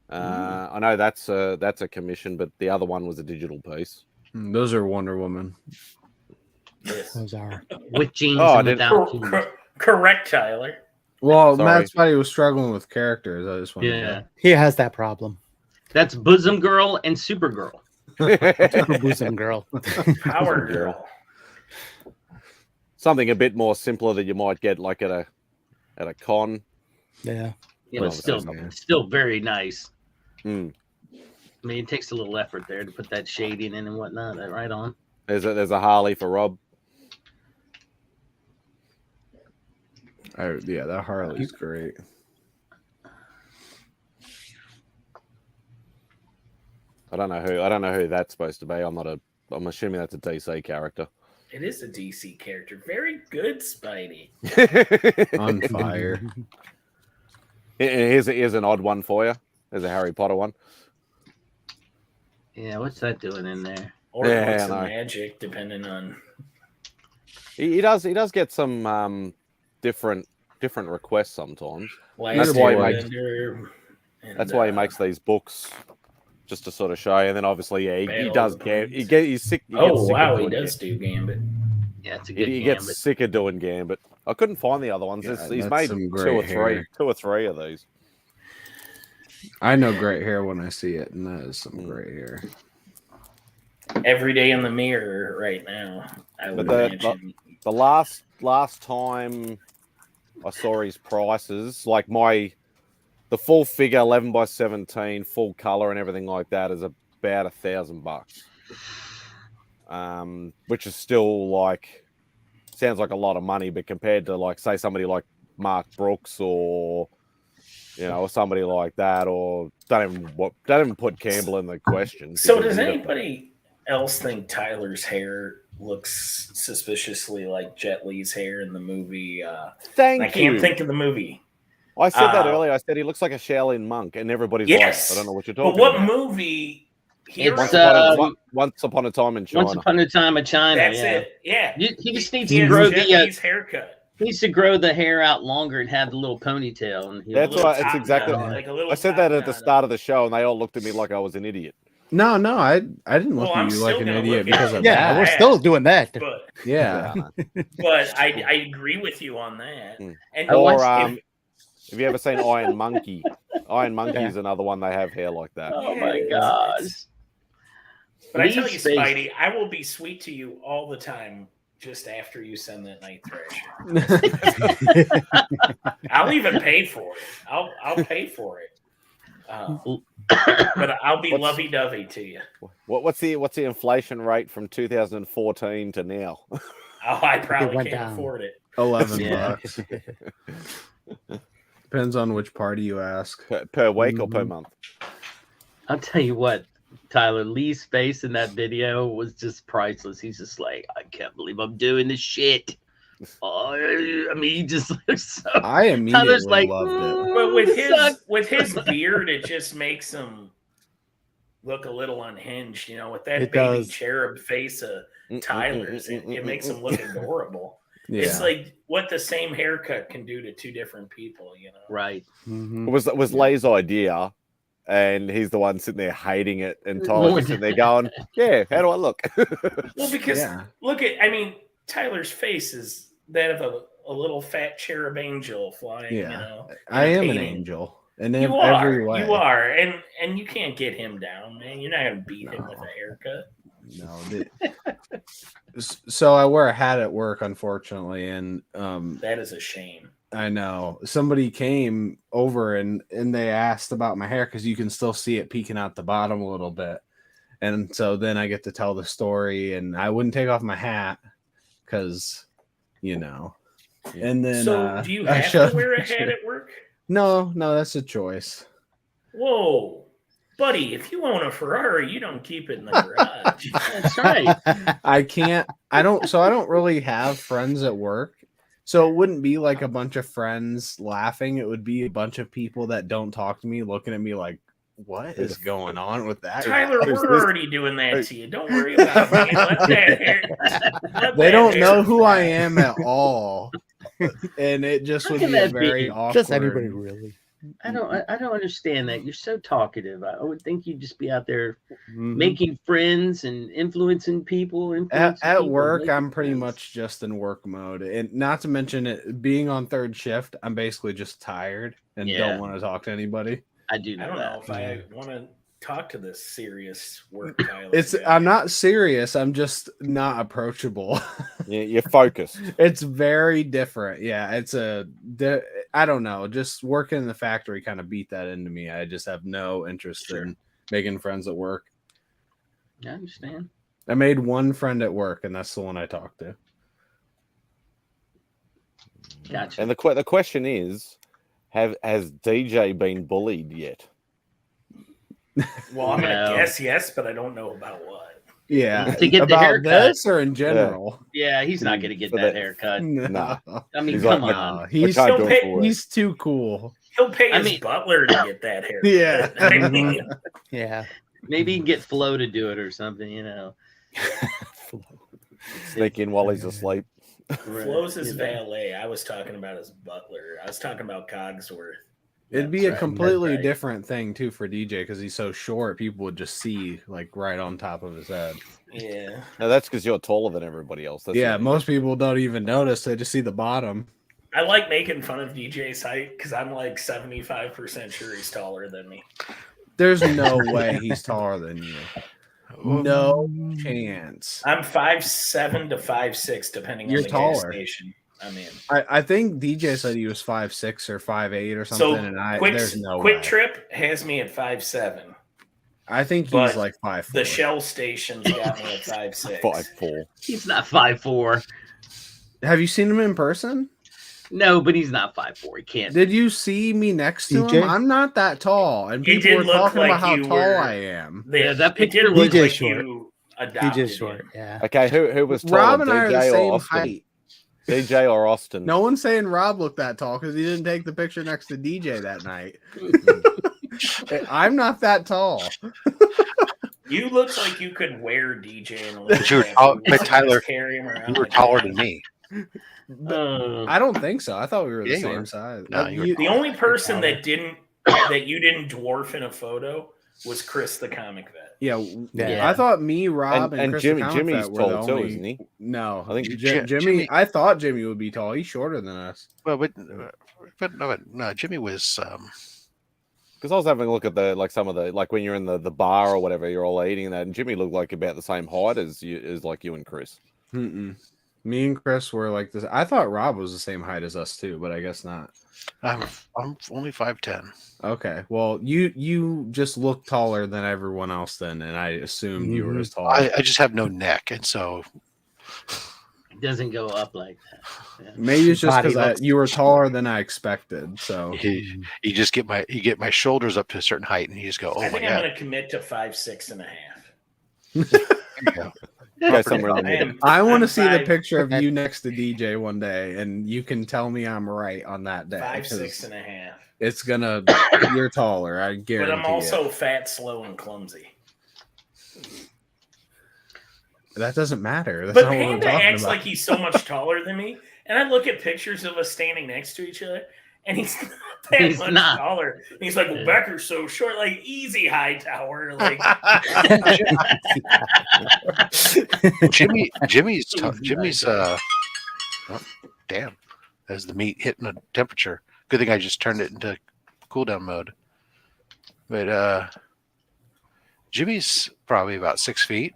I know that's a commission, but the other one was a digital piece. Those are Wonder Woman. Yes. Those are with jeans and without jeans. Correct, Tyler. Well, Sorry. Matt Spidey was struggling with characters. I just wanted to he has that problem. That's Bosom Girl and Supergirl. Super bosom girl. Power Girl. Something a bit more simpler that you might get like at a con. Yeah. Yeah, but still very nice. I mean, it takes a little effort there to put that shading in and whatnot. Right on. There's a Harley for Rob. Yeah, that Harley's great. I don't know who that's supposed to be. I'm assuming that's a DC character. It is a DC character. Very good, Spidey. On fire. Here's an odd one for you. There's a Harry Potter one. Yeah, what's that doing in there? Or Yeah, books I of know. magic, depending on. He does get some different requests sometimes. That's why he makes. he makes these books, just to sort of show you. And then obviously, yeah, he Battle does of the Gambit. Plains. He's sick. He Oh gets sick wow, of he doing does do Gambit. Yeah, it's a good He Gambit. gets sick of doing Gambit. I couldn't find the other ones. Yeah, He's that's made some two great hair. or three of these. I know great hair when I see it, and that is some great hair. Every day in the mirror right now, I would imagine. The last time I saw his prices, like the full figure 11x17, full color and everything like that is about $1,000. Which is still sounds like a lot of money, but compared to say somebody like Mark Brooks or or somebody like that, or don't even put Campbell in the question. So does anybody else think Tyler's hair looks suspiciously like Jet Li's hair in the movie? I can't think of the movie. I said that earlier. I said he looks like a Shaolin monk, and everybody's like, I don't know what you're talking about. But what about. movie? Once Upon a Time in China. Once Upon a Time in China. That's it. Yeah. He just needs to grow his haircut. He needs to grow the hair out longer and have the little ponytail. And that's right. It's exactly. I said that at the start of the show, and they all looked at me like I was an idiot. No, I didn't look at you like an idiot because of that. Yeah, we're still doing that. But, yeah. But I agree with you on that. And have you ever seen Iron Monkey? Iron Monkey is another one they have hair like that. Oh my gosh. But I tell you, Spidey, I will be sweet to you all the time just after you send that Night Thrasher. I'll even pay for it. I'll pay for it. But I'll be lovey-dovey to you. What's the inflation rate from 2014 to now? Oh, I probably can't afford it. $11. Depends on which party you ask. Per week or per month? I'll tell you what, Tyler, Lee's face in that video was just priceless. He's just like, I can't believe I'm doing this shit. Oh, I mean, he just looks so. I immediately loved it. But with his beard, it just makes him look a little unhinged. With that baby cherub face of Tyler's, it makes him look adorable. Yeah. It's like what the same haircut can do to two different people. Right? Mm-hmm. It was Lay's idea. And he's the one sitting there hating it, and Tyler's sitting there going, "Yeah, how do I look?" Well, because Tyler's face is that of a little fat cherub angel flying. Yeah, I am an angel, and in you every way, you are, and you can't get him down, man. You're not gonna beat him with a haircut. No. So I wear a hat at work, unfortunately, and that is a shame. I know. Somebody came over and they asked about my hair because you can still see it peeking out the bottom a little bit. And so then I get to tell the story, and I wouldn't take off my hat because, And then so do you have to wear a hat at work? No, that's a choice. Whoa. Buddy, if you own a Ferrari, you don't keep it in the garage. That's right. I don't really have friends at work. So it wouldn't be like a bunch of friends laughing. It would be a bunch of people that don't talk to me looking at me like, what is going on with that? Tyler, we're already doing that to you. Don't worry about me. They don't know who I am at all. And it just would be very awkward. Just anybody, really. I don't understand that. You're so talkative. I would think you'd just be out there making friends and influencing people. At work, I'm pretty much just in work mode. And not to mention it being on third shift, I'm basically just tired and don't want to talk to anybody. I don't know if I want to talk to this serious work Tyler. I'm not serious. I'm just not approachable. Yeah, you're focused. It's very different. Yeah, I don't know. Just working in the factory kind of beat that into me. I just have no interest in making friends at work. I understand. I made one friend at work, and that's the one I talked to. Gotcha. And the question is, has DJ been bullied yet? Well, I'm gonna guess yes, but I don't know about what. Yeah, to get about the haircut, this or in general. Yeah, he's not gonna get that haircut. No. I mean, come on. He's too cool. He'll pay his butler to get that haircut. Yeah. Yeah. Maybe he can get Flo to do it or something. Sneak in while he's asleep. Flo's his valet. I was talking about his butler. I was talking about Cogsworth. It'd be a right, completely that's right. different thing too for DJ because he's so short. People would just see like right on top of his head. Yeah. No, that's because you're taller than everybody else. That's Yeah, the only most difference. people don't even notice. They just see the bottom. I like making fun of DJ's height because I'm like 75% sure he's taller than me. There's no way he's taller than you. No chance. I'm 5'7" to 5'6", depending You're on the taller. gas station I'm in. I think DJ said he was 5'6" or 5'8" or something, So and quick, there's no quick way. Trip has me at 5'7". I think he's but like 5'4". The Shell station's got me at 5'6". 5'4". He's not 5'4". Have you seen him in person? No, but he's not 5'4". He can't. Did you see me next to DJ? him? I'm not that tall, and It people did were look talking like about how you tall were- I am. Yeah, that It picture did look DJ's like short. you adopted DJ's short. him. Yeah. Okay, who was taller, Rob and I are the DJ or same Austin? height. DJ or Austin? No one's saying Rob looked that tall because he didn't take the picture next to DJ that night. I'm not that tall. You look like you could wear DJ in a But you were tall- but Tyler, carry him around You were like taller that. than me. I don't think so. I thought we were Yeah, the you same were. size. No, you were The only person taller. that you didn't dwarf in a photo was Chris the comic vet. Yeah, Yeah. I thought me, Rob, and Chris Jimmy, the Comic Jimmy's Vet were the tall too, only. isn't he? No, I think Jimmy. Jimmy- I thought Jimmy would be tall. He's shorter than us. Well, no, Jimmy was. Because I was having a look at some of the when you're in the bar or whatever, you're all eating that, and Jimmy looked like about the same height as you and Chris. Mm-mm. Me and Chris were like this. I thought Rob was the same height as us too, but I guess not. I'm only 5'10". Okay, well, you just look taller than everyone else then, and I assumed you were as tall. I just have no neck, and so It doesn't go up like that. Yeah. Maybe it's just Body because looks- you were taller than I expected. So you just get my shoulders up to a certain height, and you just go, oh I my think I'm god. going to commit to 5'6.5". There you go. Okay, somewhere in the I middle. am- I want to I'm see the 5'6" picture of you next to DJ one day, and you can tell me I'm right on that day. 5'6.5". It's gonna. You're taller, I guarantee. But I'm also fat, slow, and clumsy. That doesn't matter. That's But not what we're Panda talking acts about. like he's so much taller than me, and I look at pictures of us standing next to each other, and he's not that He's much not. taller. And he's like, "Well, Becker's so short, like easy high tower." Like, Jimmy's oh, damn, as the meat hitting the temperature. Good thing I just turned it into cool down mode. But Jimmy's probably about 6 feet.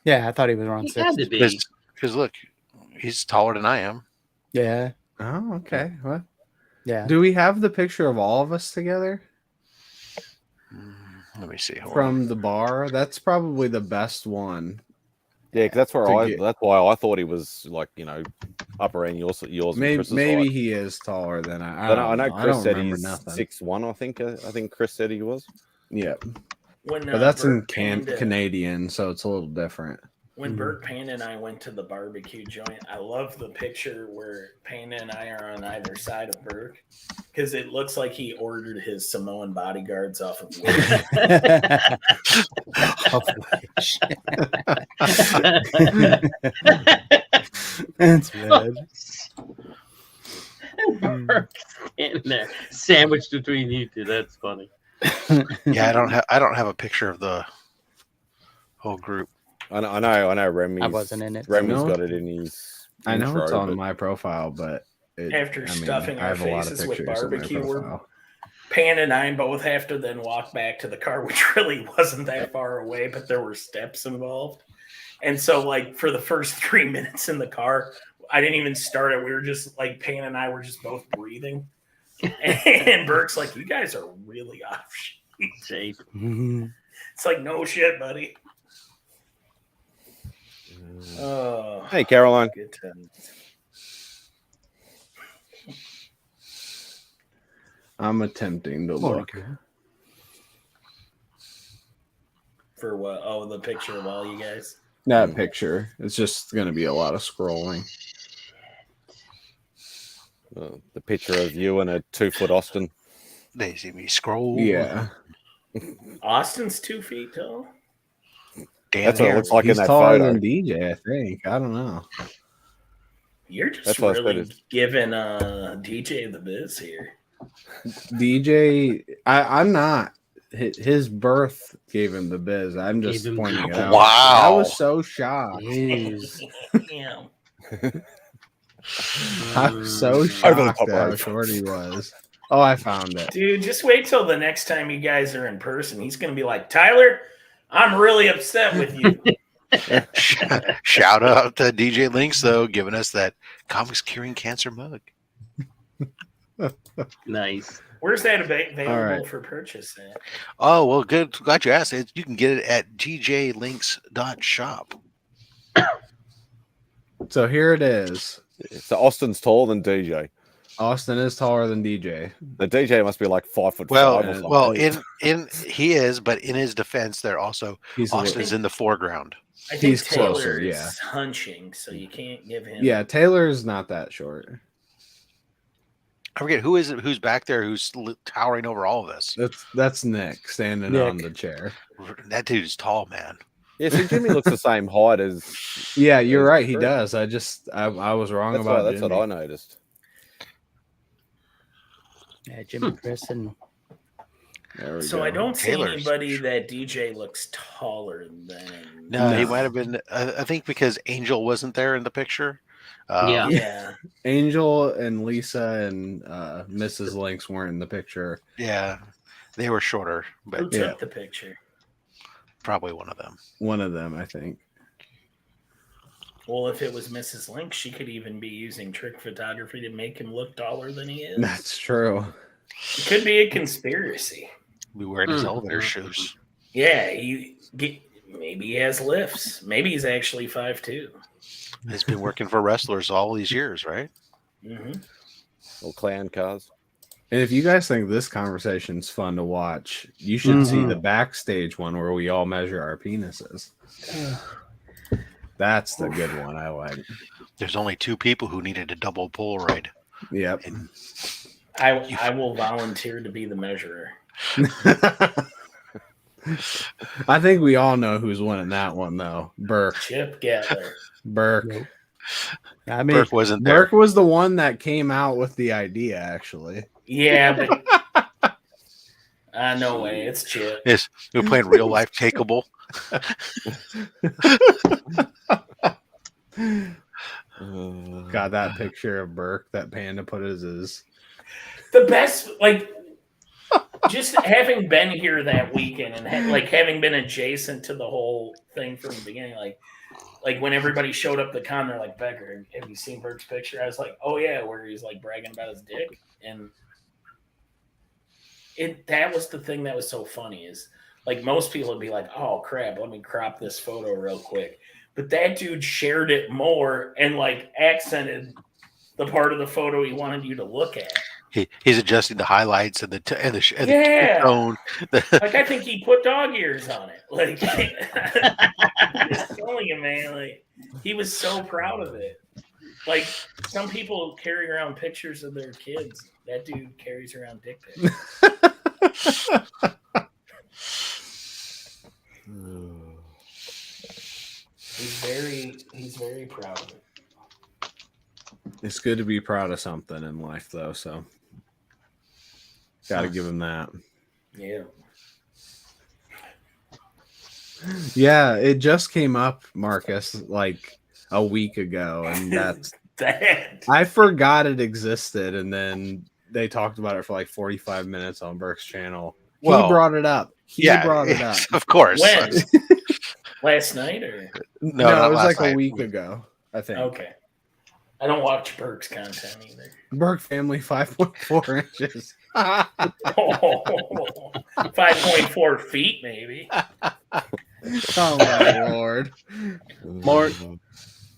Yeah, I thought he was around He 6. had to be. Because look, he's taller than I am. Yeah. Oh, okay. What? Yeah. Do we have the picture of all of us together Let me see. Hold on. from the bar? That's probably the best one. Yeah, because that's where To get- that's why I thought he was upper end yours. And Maybe Chris's maybe height. he is taller than I. But don't I know know. Chris don't said remember he's nothing. 6'1". I think Chris said he was. Yeah, when but that's in Bert Panda- Canadian, so it's a little different. When Bert Panda and I went to the barbecue joint, I love the picture where Panda and I are on either side of Burke because it looks like he ordered his Samoan bodyguards off of Wish. That's bad. Standing there, sandwiched between you two. That's funny. Yeah, I don't have a picture of the whole group. I know. Remy's, I wasn't in it. Remy's No. got it in his. I know it's intro, on but- my profile, but After stuffing I our have a lot of faces with pictures on my barbecue, we're profile. Panda and I both have to then walk back to the car, which really wasn't that far away, but there were steps involved. And so, for the first 3 minutes in the car, I didn't even start it. We were just Panda and I were just both breathing. And Burke's like, "You guys are really off shape." It's like, no shit, buddy. Oh, Hey, Caroline. good times. I'm attempting to look. For what? Oh, the picture of all you guys. That picture. It's just going to be a lot of scrolling. The picture of you and a 2-foot Austin. They see me scroll. Yeah. Austin's 2 feet tall. Dan That's what it Hare. looks like in He's that taller photo. than DJ, I think. I don't know. You're just That's what I really said giving DJ the biz here. DJ, I'm not. His birth gave him the biz. I'm just Gave him pointing the it out. Wow. I was so shocked. Jeez. Damn. I was so Over the shocked top at how rope. short he was. Oh, I found it. Dude, just wait till the next time you guys are in person. He's going to be like, Tyler, I'm really upset with you. Shout out to DJ Links, though, giving us that comics curing cancer mug. Nice. Where's that available All right. for purchase at? Oh, well, good. Glad you asked. You can get it at djlinks.shop. So here it is. So Austin's taller than DJ. Austin is taller than DJ. The DJ must be like 5'5" Well, or something. well, in he is, but in his defense, they're also He's a Austin's in the foreground. I think He's Taylor closer, is yeah. hunching, so you can't give him. Yeah, Taylor's not that short. I forget who is it. Who's back there? Who's towering over all of us? That's Nick standing Nick. on the chair. That dude's tall, man. Yeah, so Jimmy looks the same height as. Yeah, you're as right. He Chris. does. I was wrong That's, about that's what Jimmy. I noticed. Yeah, Jimmy, Chris, and There we So go. I don't see Taylor's- anybody that DJ looks taller than. No, he No. might have been. I think because Angel wasn't there in the picture. Yeah. Yeah. Angel and Lisa and Mrs. Lynx weren't in the picture. Yeah, they were shorter, Who but took Yeah. the picture? probably one of them. One of them, I think. Well, if it was Mrs. Link, she could even be using trick photography to make him look taller than he is. That's true. It could be a conspiracy. Be wearing his Mm. elevator shoes. Yeah, maybe he has lifts. Maybe he's actually 5'2". He's been working for wrestlers all these years, right? Mm-hmm. Or clown cars. And if you guys think this conversation's fun to watch, you should see the backstage one where we all measure our penises. That's the good one I like. There's only two people who needed a double Polaroid. Yep. And I will volunteer to be the measurer. I think we all know who's winning that one, though. Burke. Chip Gatler. Burke. I mean, Burke wasn't there. Burke was the one that came out with the idea, actually. Yeah, but no way. It's Chip. Yes, we're playing real life takeable. Got that picture of Burke that Panda put as his. The best, like, just having been here that weekend and having been adjacent to the whole thing from the beginning, like when everybody showed up to the con, they're like, Becker, have you seen Burke's picture? I was like, oh yeah, where he's like bragging about his dick. And that was the thing that was so funny is like most people would be like, oh crap, let me crop this photo real quick. But that dude shared it more and like accented the part of the photo he wanted you to look at. He's adjusting the highlights and the Yeah. tone. Like I think he put dog ears on it. Like I'm just telling you, man, like he was so proud of it. Like some people carry around pictures of their kids. That dude carries around dick pics. He's very proud of it. It's good to be proud of something in life, though. So, got to give him that. Yeah. Yeah, it just came up, Marcus, like a week ago, and that's That. I forgot it existed, and then they talked about it for like 45 minutes on Burke's channel. Well, he brought it up. He brought it up. Of course. When? Last night or No, not it was last like night. a week ago, I think. okay. I don't watch Burke's content either. Burke family 5.4 inches. 5.4 feet, maybe. Oh my lord. More.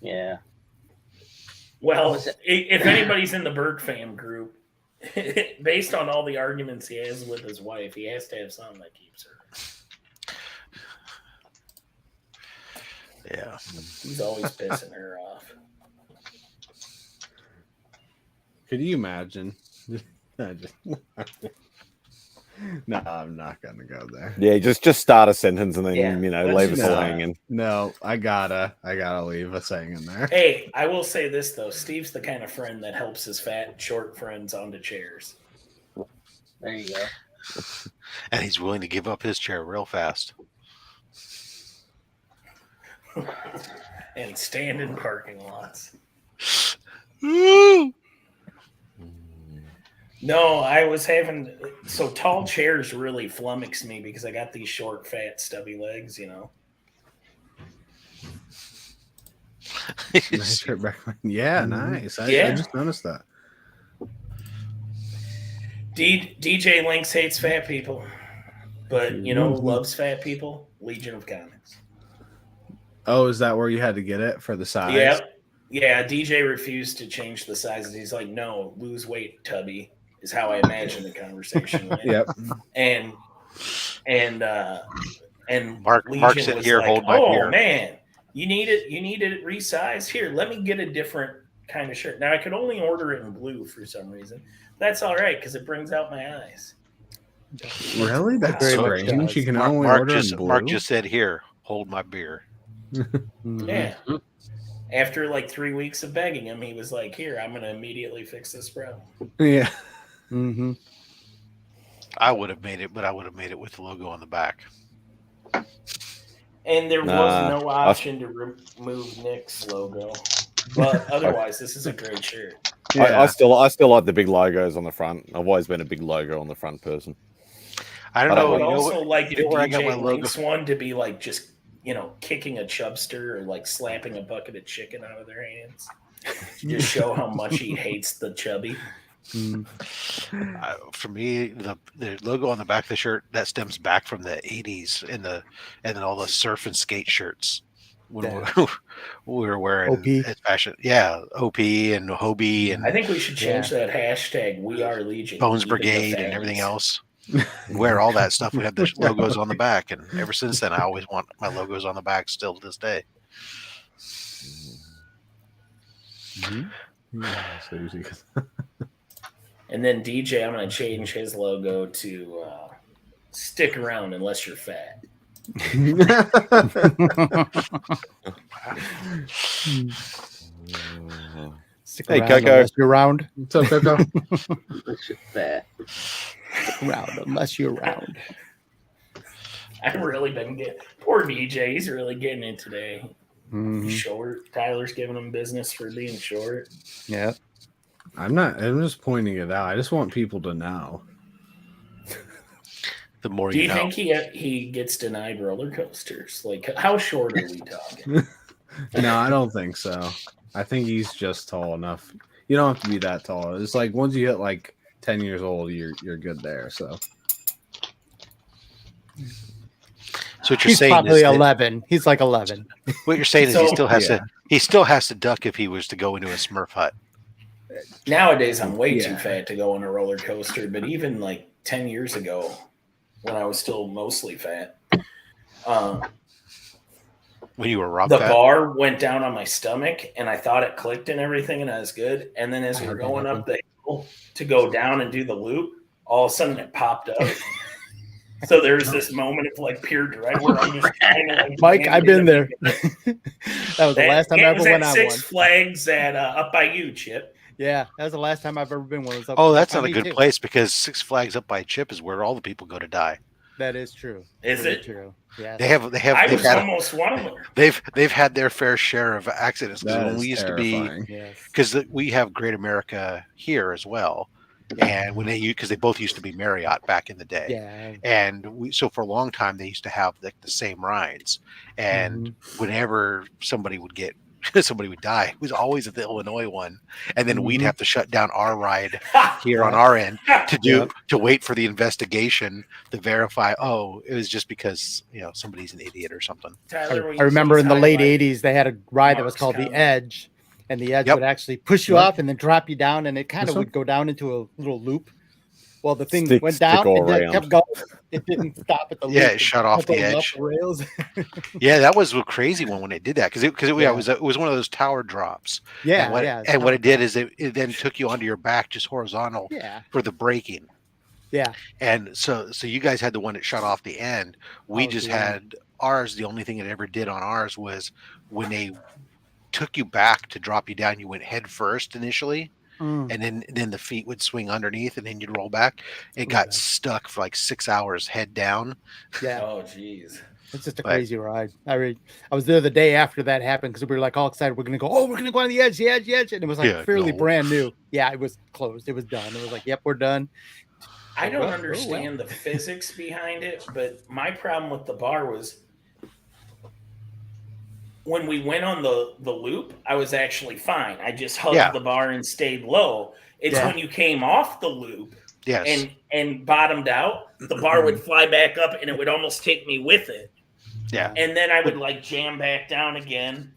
Yeah. Well, if anybody's in the Burke fam group, based on all the arguments he has with his wife, he has to have something that keeps her. Yeah. He's always pissing her off. Could you imagine? No, I'm not gonna go there. Yeah, just start a sentence and then Yeah, leave us all No. hanging. No, I gotta leave us hanging there. Hey, I will say this though. Steve's the kind of friend that helps his fat, short friends onto chairs. There you go. And he's willing to give up his chair real fast. And stand in parking lots. No, I was having so tall chairs really flummox me because I got these short, fat, stubby legs, you know. Nice shirt back. Yeah, nice. I just noticed that. DJ Lynx hates fat people, but loves fat people. Legion of Comics. Oh, is that where you had to get it for the size? Yep. Yeah, DJ refused to change the sizes. He's like, no, lose weight, Tubby, is how I imagine the conversation went. Yep. And Mark Legion said, was "Here, like, hold my beer." Man, you need it resized. Here, let me get a different kind of shirt. Now I could only order it in blue for some reason. That's all right because it brings out my eyes. Really? That's Very much strange. does. You can only order in blue. Mark just said, "Here, hold my beer." Yeah. After like 3 weeks of begging him, he was like, "Here, I'm going to immediately fix this problem." Yeah. Mm-hmm. I would have made it, but I would have made it with the logo on the back. And there was no option to remove Nick's logo. But otherwise, this is a great shirt. Yeah. I still like the big logos on the front. I've always been a big logo on the front person. I don't I know. would You know also what- like the you know where I got my DJ logo Lynx one to be like just kicking a chubster or like slapping a bucket of chicken out of their hands to just show how much he hates the chubby. For me, the logo on the back of the shirt that stems back from the '80s and then all the surf and skate shirts when we were wearing OP. as fashion. Yeah, OP and Hobie and I think we should change that hashtag. We are Legion. Bones even the Brigade and faggots. everything else. Wear all that stuff. We have the logos on the back, and ever since then, I always want my logos on the back. Still to this day. And then DJ, I'm going to change his logo to stick around unless you're fat. Stick Hey, around Coco. unless you're around. What's up, Coco? Unless you're fat. Stick around unless you're around. I've really been getting poor DJ. He's really getting it today. Mhm. Short. Tyler's giving him business for being short. Yeah. I'm just pointing it out. I just want people to know. The more Do you know. think he gets denied roller coasters? Like, how short are we talking? No, I don't think so. I think he's just tall enough. You don't have to be that tall. It's like once you hit like 10 years old, you're good there. So So what you're He's saying probably is that- 11. He's like 11. what you're saying is So- he still has to duck if he was to go into a Smurf hut. Nowadays, I'm way too Yeah. fat to go on a roller coaster. But even like 10 years ago, when I was still mostly fat, When you were rock the fat. bar went down on my stomach, and I thought it clicked and everything, and I was good. And then as we were had that going happen. up the hill to go down and do the loop, all of a sudden it popped up. So there was this moment of like pure dread where I'm just trying to, like, Mike, I've been there. That That was the last time I ever was went at on Six one. Flags at up by you, Chip. Yeah, that was the last time I've ever been one. It was up Oh, up that's by not a me, good too. place because Six Flags up by Chip is where all the people go to die. That is true. Is Very it? true? Yeah. They have I they've was had almost one of them. they've had their fair share of accidents because that when is we used terrifying. to be Yes. because we have Great America here as well, and when because they both used to be Marriott back in the day. Yeah. And so for a long time they used to have the same rides, and whenever somebody would die, it was always at the Illinois one, and then we'd have to shut down our ride here on our end to wait for the investigation to verify. Oh, it was just because somebody's an idiot or something. Tyler, I remember in the late 80s, they had a ride that was Mark's called the comment. Edge, and the Edge Yep. would actually push you What? off and then drop you down, and it kind of This would go down into a little loop. Well, the thing Stick- went stick down all and then around. kept going. It didn't stop at the loop. Yeah, it shut off kept the going up edge. the rails. Yeah, that was a crazy one when it did that because it Yeah. was one of those tower drops. Yeah, And what it did is it then took you onto your back just horizontal Yeah. for the braking. Yeah. And so you guys had the one that shut off the end. We just had ours. The only thing it ever did on ours was when they took you back to drop you down, you went head first initially. And then the feet would swing underneath and then you'd roll back. It got stuck for like 6 hours head down. Yeah. Oh, geez. It's just a crazy ride. I was there the day after that happened because we were like all excited. We're going to go, we're going to go on the edge. And it was like fairly brand new. Yeah, it was closed. It was done. It was like, yep, we're done. I don't understand the physics behind it, but my problem with the bar was when we went on the loop, I was actually fine. I just hugged the bar and stayed low. It's when you came off the loop and bottomed out, the bar would fly back up and it would almost take me with it. Yeah. And then I would like jam back down again.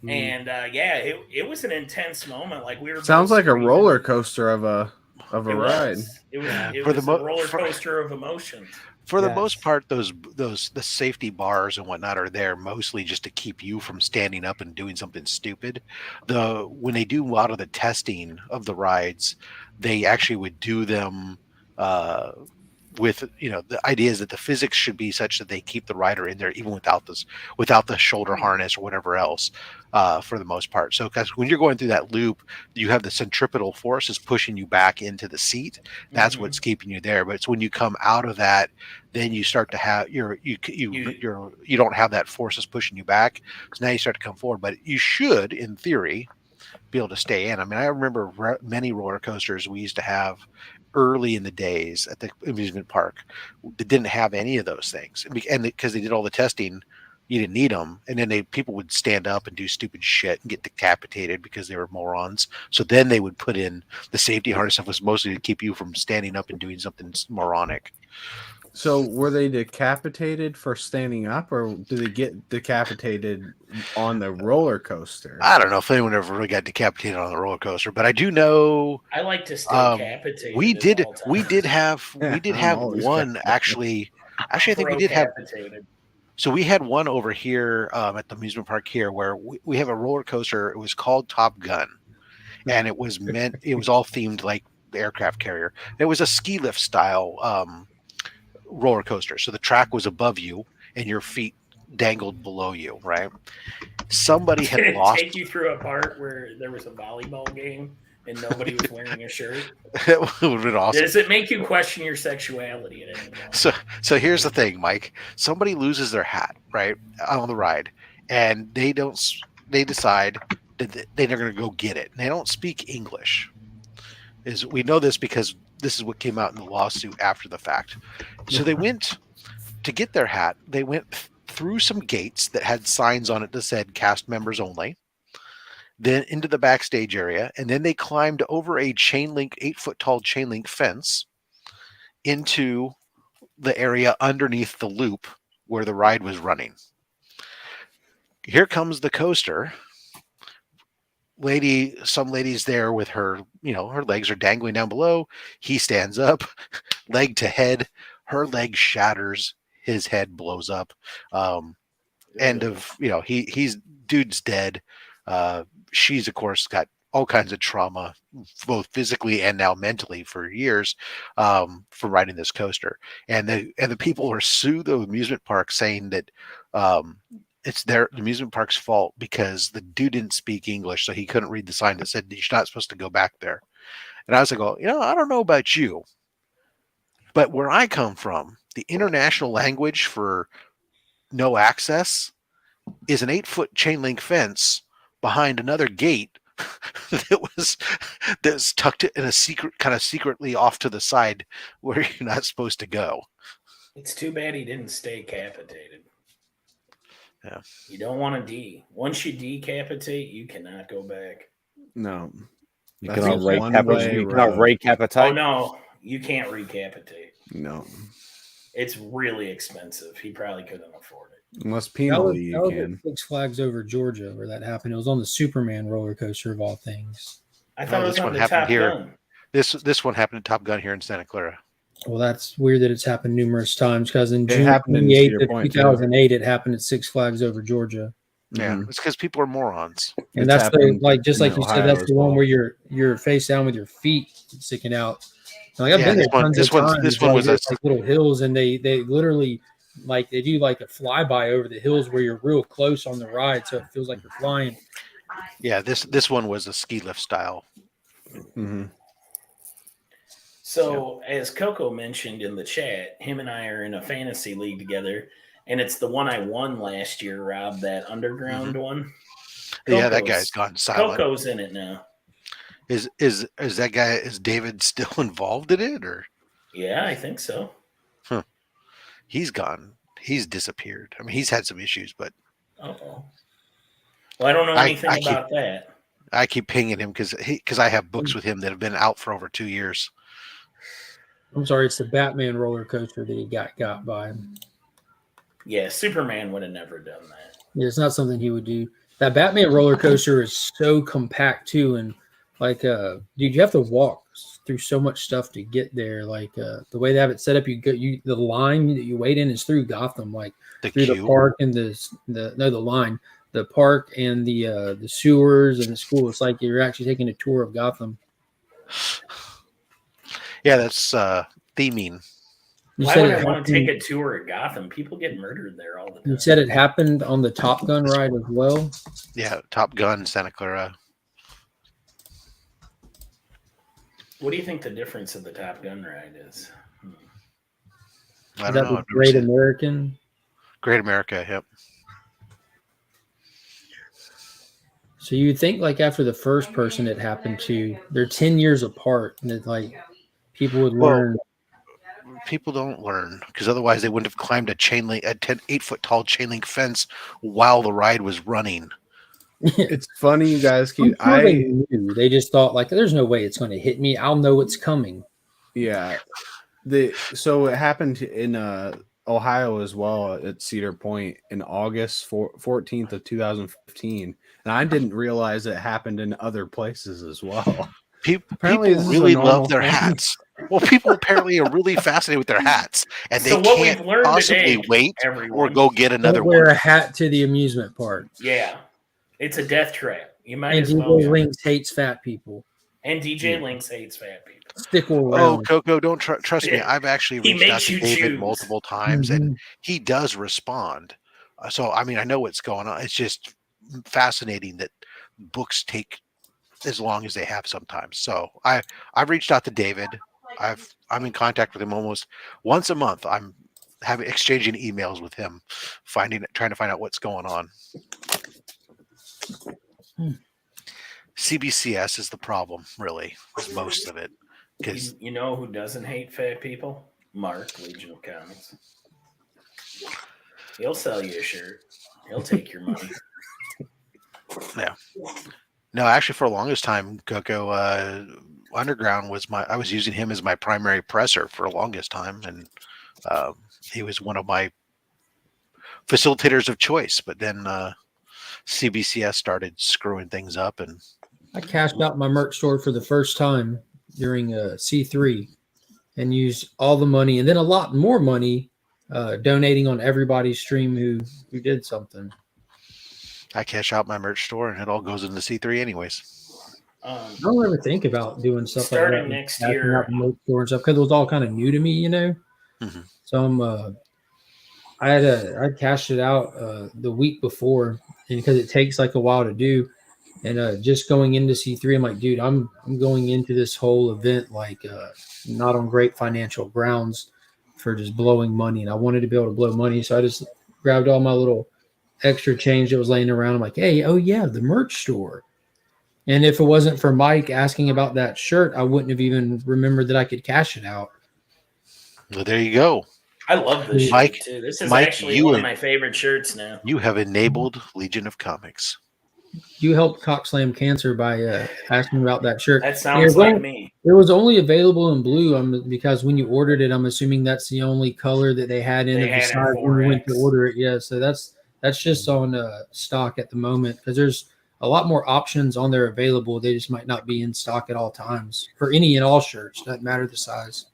And it was an intense moment. Like we were sounds like a roller coaster of a ride. It was a roller coaster of emotions. For the most part, the safety bars and whatnot are there mostly just to keep you from standing up and doing something stupid. When they do a lot of the testing of the rides, they actually would do them with the idea is that the physics should be such that they keep the rider in there even without the shoulder harness or whatever else for the most part. So because when you're going through that loop, you have the centripetal forces pushing you back into the seat. That's what's keeping you there. But it's when you come out of that, then you start to have you don't have that forces pushing you back. So now you start to come forward. But you should, in theory, be able to stay in. I mean, I remember many roller coasters we used to have early in the days at the amusement park that didn't have any of those things, and because they did all the testing, you didn't need them. And then people would stand up and do stupid shit and get decapitated because they were morons. So then they would put in the safety harness stuff was mostly to keep you from standing up and doing something moronic. So were they decapitated for standing up, or did they get decapitated on the roller coaster? I don't know if anyone ever really got decapitated on the roller coaster, but I do know I like to stay capitated. We did have one actually. Actually, I think we did have. So we had one over here at the amusement park here where we have a roller coaster. It was called Top Gun, and it was all themed like the aircraft carrier. It was a ski lift style roller coaster. So the track was above you and your feet dangled below you, right? Somebody had lost. Take you through a part where there was a volleyball game and nobody was wearing a shirt. It would have been awesome. Does it make you question your sexuality at any point? So here's the thing, Mike. Somebody loses their hat, right, on the ride, and they decide that they're going to go get it. And they don't speak English. We know this because this is what came out in the lawsuit after the fact. So they went to get their hat. They went through some gates that had signs on it that said cast members only, then into the backstage area. And then they climbed over a 8-foot tall chain link fence into the area underneath the loop where the ride was running. Here comes the coaster. Some lady's there with her, her legs are dangling down below. He stands up, leg to head. Her leg shatters. His head blows up. He's dude's dead. She's of course got all kinds of trauma, both physically and now mentally for years, from riding this coaster. And the people are sue the amusement park saying that it's the amusement park's fault because the dude didn't speak English, so he couldn't read the sign that said you're not supposed to go back there. And I was like, I don't know about you, but where I come from, the international language for no access is an 8-foot chain link fence behind another gate that's tucked in a secretly off to the side where you're not supposed to go. It's too bad he didn't stay capitated. Yeah. You don't want to once you decapitate, you cannot go back. No. You cannot recapitate. Oh no, you can't recapitate. No. It's really expensive. He probably couldn't afford it. Unless penally you can. Six Flags Over Georgia where that happened. It was on the Superman roller coaster of all things. I thought it was on the happened Top here. Gun. This one happened at Top Gun here in Santa Clara. Well, that's weird that it's happened numerous times because in June 28th of 2008, it happened at Six Flags Over Georgia. Yeah, it's because people are morons. And that's just like you said, that's the one where you're face down with your feet sticking out. Like I've been there tons of times. This one was like little hills, and they literally like they do like a flyby over the hills where you're real close on the ride, so it feels like you're flying. Yeah, this one was a ski lift style. Mm-hmm. So, as Coco mentioned in the chat, him and I are in a fantasy league together, and it's the one I won last year, Rob, that underground one. Yeah, that guy's gone silent. Coco's in it now. Is that guy? Is David still involved in it, or? Yeah, I think so. Huh. He's gone. He's disappeared. I mean, he's had some issues, but. Oh. Well, I don't know anything about that. I keep pinging him because I have books with him that have been out for over 2 years. I'm sorry, it's the Batman roller coaster that he got by him. Yeah, Superman would have never done that. Yeah, it's not something he would do. That Batman roller coaster is so compact too, and like, dude, you have to walk through so much stuff to get there. Like, the way they have it set up, the line that you wait in is through Gotham, like through the park and the park and the sewers and the school. It's like you're actually taking a tour of Gotham. Yeah, that's theming. Why would I want to take a tour of Gotham? People get murdered there all the time. You said it happened on the Top Gun ride as well? Yeah, Top Gun, Santa Clara. What do you think the difference of the Top Gun ride is? I don't know. Great American? Great America, yep. So you think like after the first person it happened to, they're 10 years apart, and it's like people would learn. People don't learn because otherwise they wouldn't have climbed a 8-foot tall chain link fence while the ride was running. It's funny, you guys keep. They just thought like, there's no way it's going to hit me. I'll know it's coming. Yeah. So it happened in Ohio as well at Cedar Point in August 14th of 2015, and I didn't realize it happened in other places as well. People really love their hats. Well, people apparently are really fascinated with their hats, and they can't possibly wait or go get another one. Wear a hat to the amusement park. Yeah, it's a death trap. You might as well. DJ Lynx hates fat people. And DJ Lynx hates fat people. Stick around. Oh, Coco, don't trust me. I've actually reached out to David multiple times, and he does respond. So, I mean, I know what's going on. It's just fascinating that books take as long as they have sometimes. So I've reached out to David. I'm in contact with him almost once a month. I'm exchanging emails with him, trying to find out what's going on. CBCS is the problem, really, is most of it. Because you know who doesn't hate fat people? Mark, Legion of Comics. He'll sell you a shirt. He'll take your money. Yeah. No, actually, for the longest time, Coco Underground I was using him as my primary presser for the longest time, and he was one of my facilitators of choice. But then CBCS started screwing things up, and I cashed out my merch store for the first time during C3 and used all the money, and then a lot more money donating on everybody's stream who did something. I cash out my merch store, and it all goes into C3 anyways. I don't ever think about doing stuff like that. Starting next year, merch store and stuff, because it was all kind of new to me, you know. Mm-hmm. So I cashed it out the week before, and because it takes like a while to do, and just going into C3, I'm like, dude, I'm going into this whole event like not on great financial grounds for just blowing money, and I wanted to be able to blow money, so I just grabbed all my little extra change that was laying around. I'm like, hey, oh yeah, the merch store. And if it wasn't for Mike asking about that shirt, I wouldn't have even remembered that I could cash it out. Well, there you go. I love this Mike, shirt too. This is actually one of my favorite shirts now. You have enabled Legion of Comics. You helped Cockslam Cancer by asking about that shirt. That sounds like me. It was only available in blue because when you ordered it, I'm assuming that's the only color that they had in the size when you went to order it. Yeah, so that's just on stock at the moment, because there's a lot more options on there available. They just might not be in stock at all times for any and all shirts. Doesn't matter the size.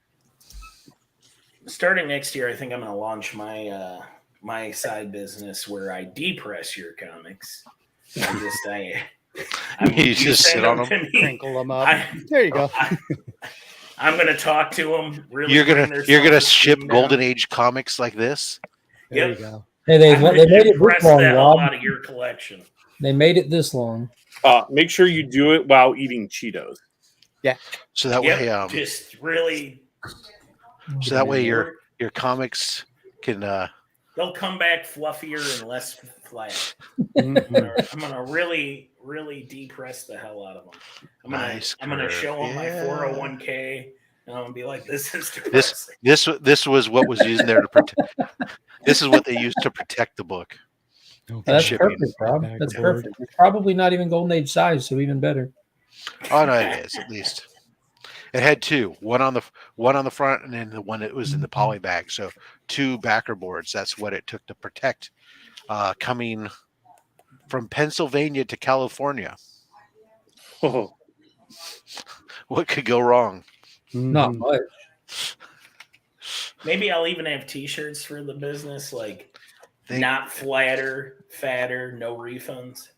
Starting next year, I think I'm going to launch my side business where I depress your comics. You just sit on them, crinkle them up. There you go. I'm gonna talk to them. Really, you're gonna ship Golden Age comics like this. There you go. Hey, they made it this long, the hell Rob. out of your collection. They made it this long. Make sure you do it while eating Cheetos. Yeah. So that way, just really. So that way, your comics can. They'll come back fluffier and less flat. I'm gonna really, really depress the hell out of them. I'm gonna show them my 401k, and I'm gonna be like, "This is depressing." This was what was used there to protect. This is what they used to protect the book. That's perfect, Rob. That's perfect. It's probably not even Golden Age size, so even better. Oh no, it is at least. It had two, one on the front, and then the one that was in the poly bag. So 2 backer boards. That's what it took to protect coming from Pennsylvania to California. Oh. What could go wrong? Not much. Maybe I'll even have T-shirts for the business, like not flatter, fatter, no refunds.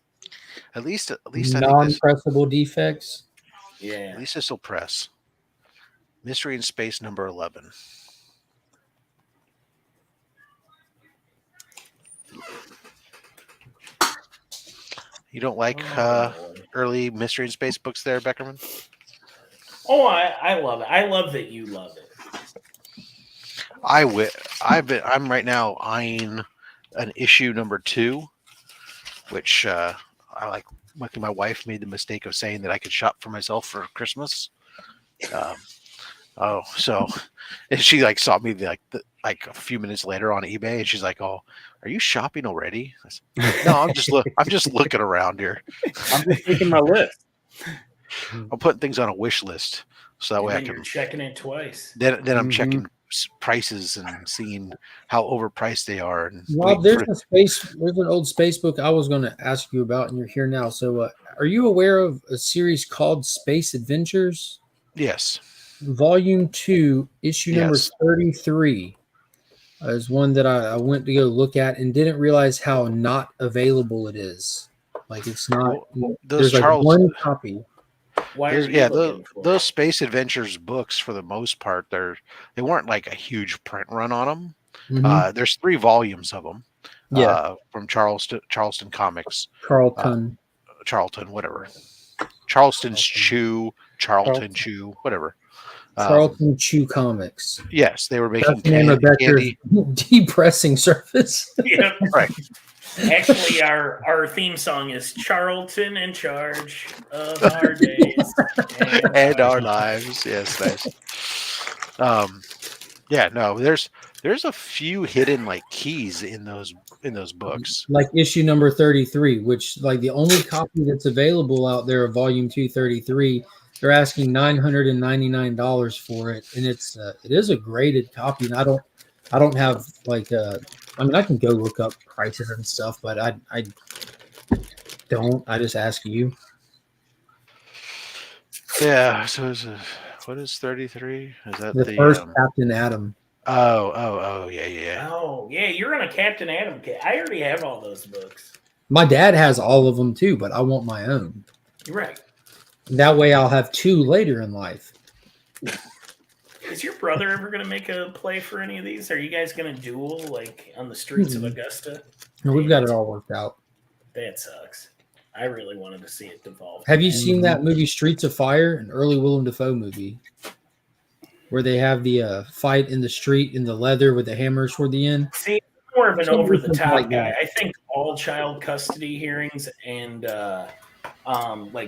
At least non-pressable defects. Yeah. At least this will press. Mystery in Space number 11. You don't like early Mystery in Space books there, Beckerman? Oh, I love it. I love that you love it. I'm right now eyeing an issue number 2, which I like. My wife made the mistake of saying that I could shop for myself for Christmas. So and she saw me like a few minutes later on eBay, and she's like, "Oh, are you shopping already?" I said, no, I'm just looking around here. I'm just making my list. I'm putting things on a wish list so that way I can checking it twice. Then I'm checking prices and seeing how overpriced they are. And Rob, there's an old space book I was going to ask you about, and you're here now. So, are you aware of a series called Space Adventures? Yes. Volume 2, issue number 33 is one that I went to go look at and didn't realize how not available it is. Like it's not. There's one copy. Those Space Adventures books, for the most part, they weren't like a huge print run on them. Mm-hmm. There's 3 volumes of them. From Charleston Comics. Charlton, whatever. Charlton Chew, whatever. Charlton Chew Comics. Yes, they were making candy. Depressing service. Yeah, right. Actually, our theme song is Charlton in charge of our days and our lives. Yes, nice. There's a few hidden keys in those books. Like issue number 33, which the only copy that's available out there of volume 233. They're asking $999 for it, and it is a graded copy. And I don't have I can go look up prices and stuff, but I don't. I just ask you. Yeah. So what is 33? Is that the first Captain Atom? Oh yeah. Oh yeah, you're on a Captain Atom kit. I already have all those books. My dad has all of them too, but I want my own. Right. That way I'll have 2 later in life. Is your brother ever going to make a play for any of these? Are you guys going to duel on the streets of Augusta? No, we've got it all worked out. That sucks. I really wanted to see it devolve. Have you seen that movie Streets of Fire, an early Willem Dafoe movie, where they have the fight in the street in the leather with the hammers toward the end? See, I'm more of an over-the-top guy. I think all child custody hearings and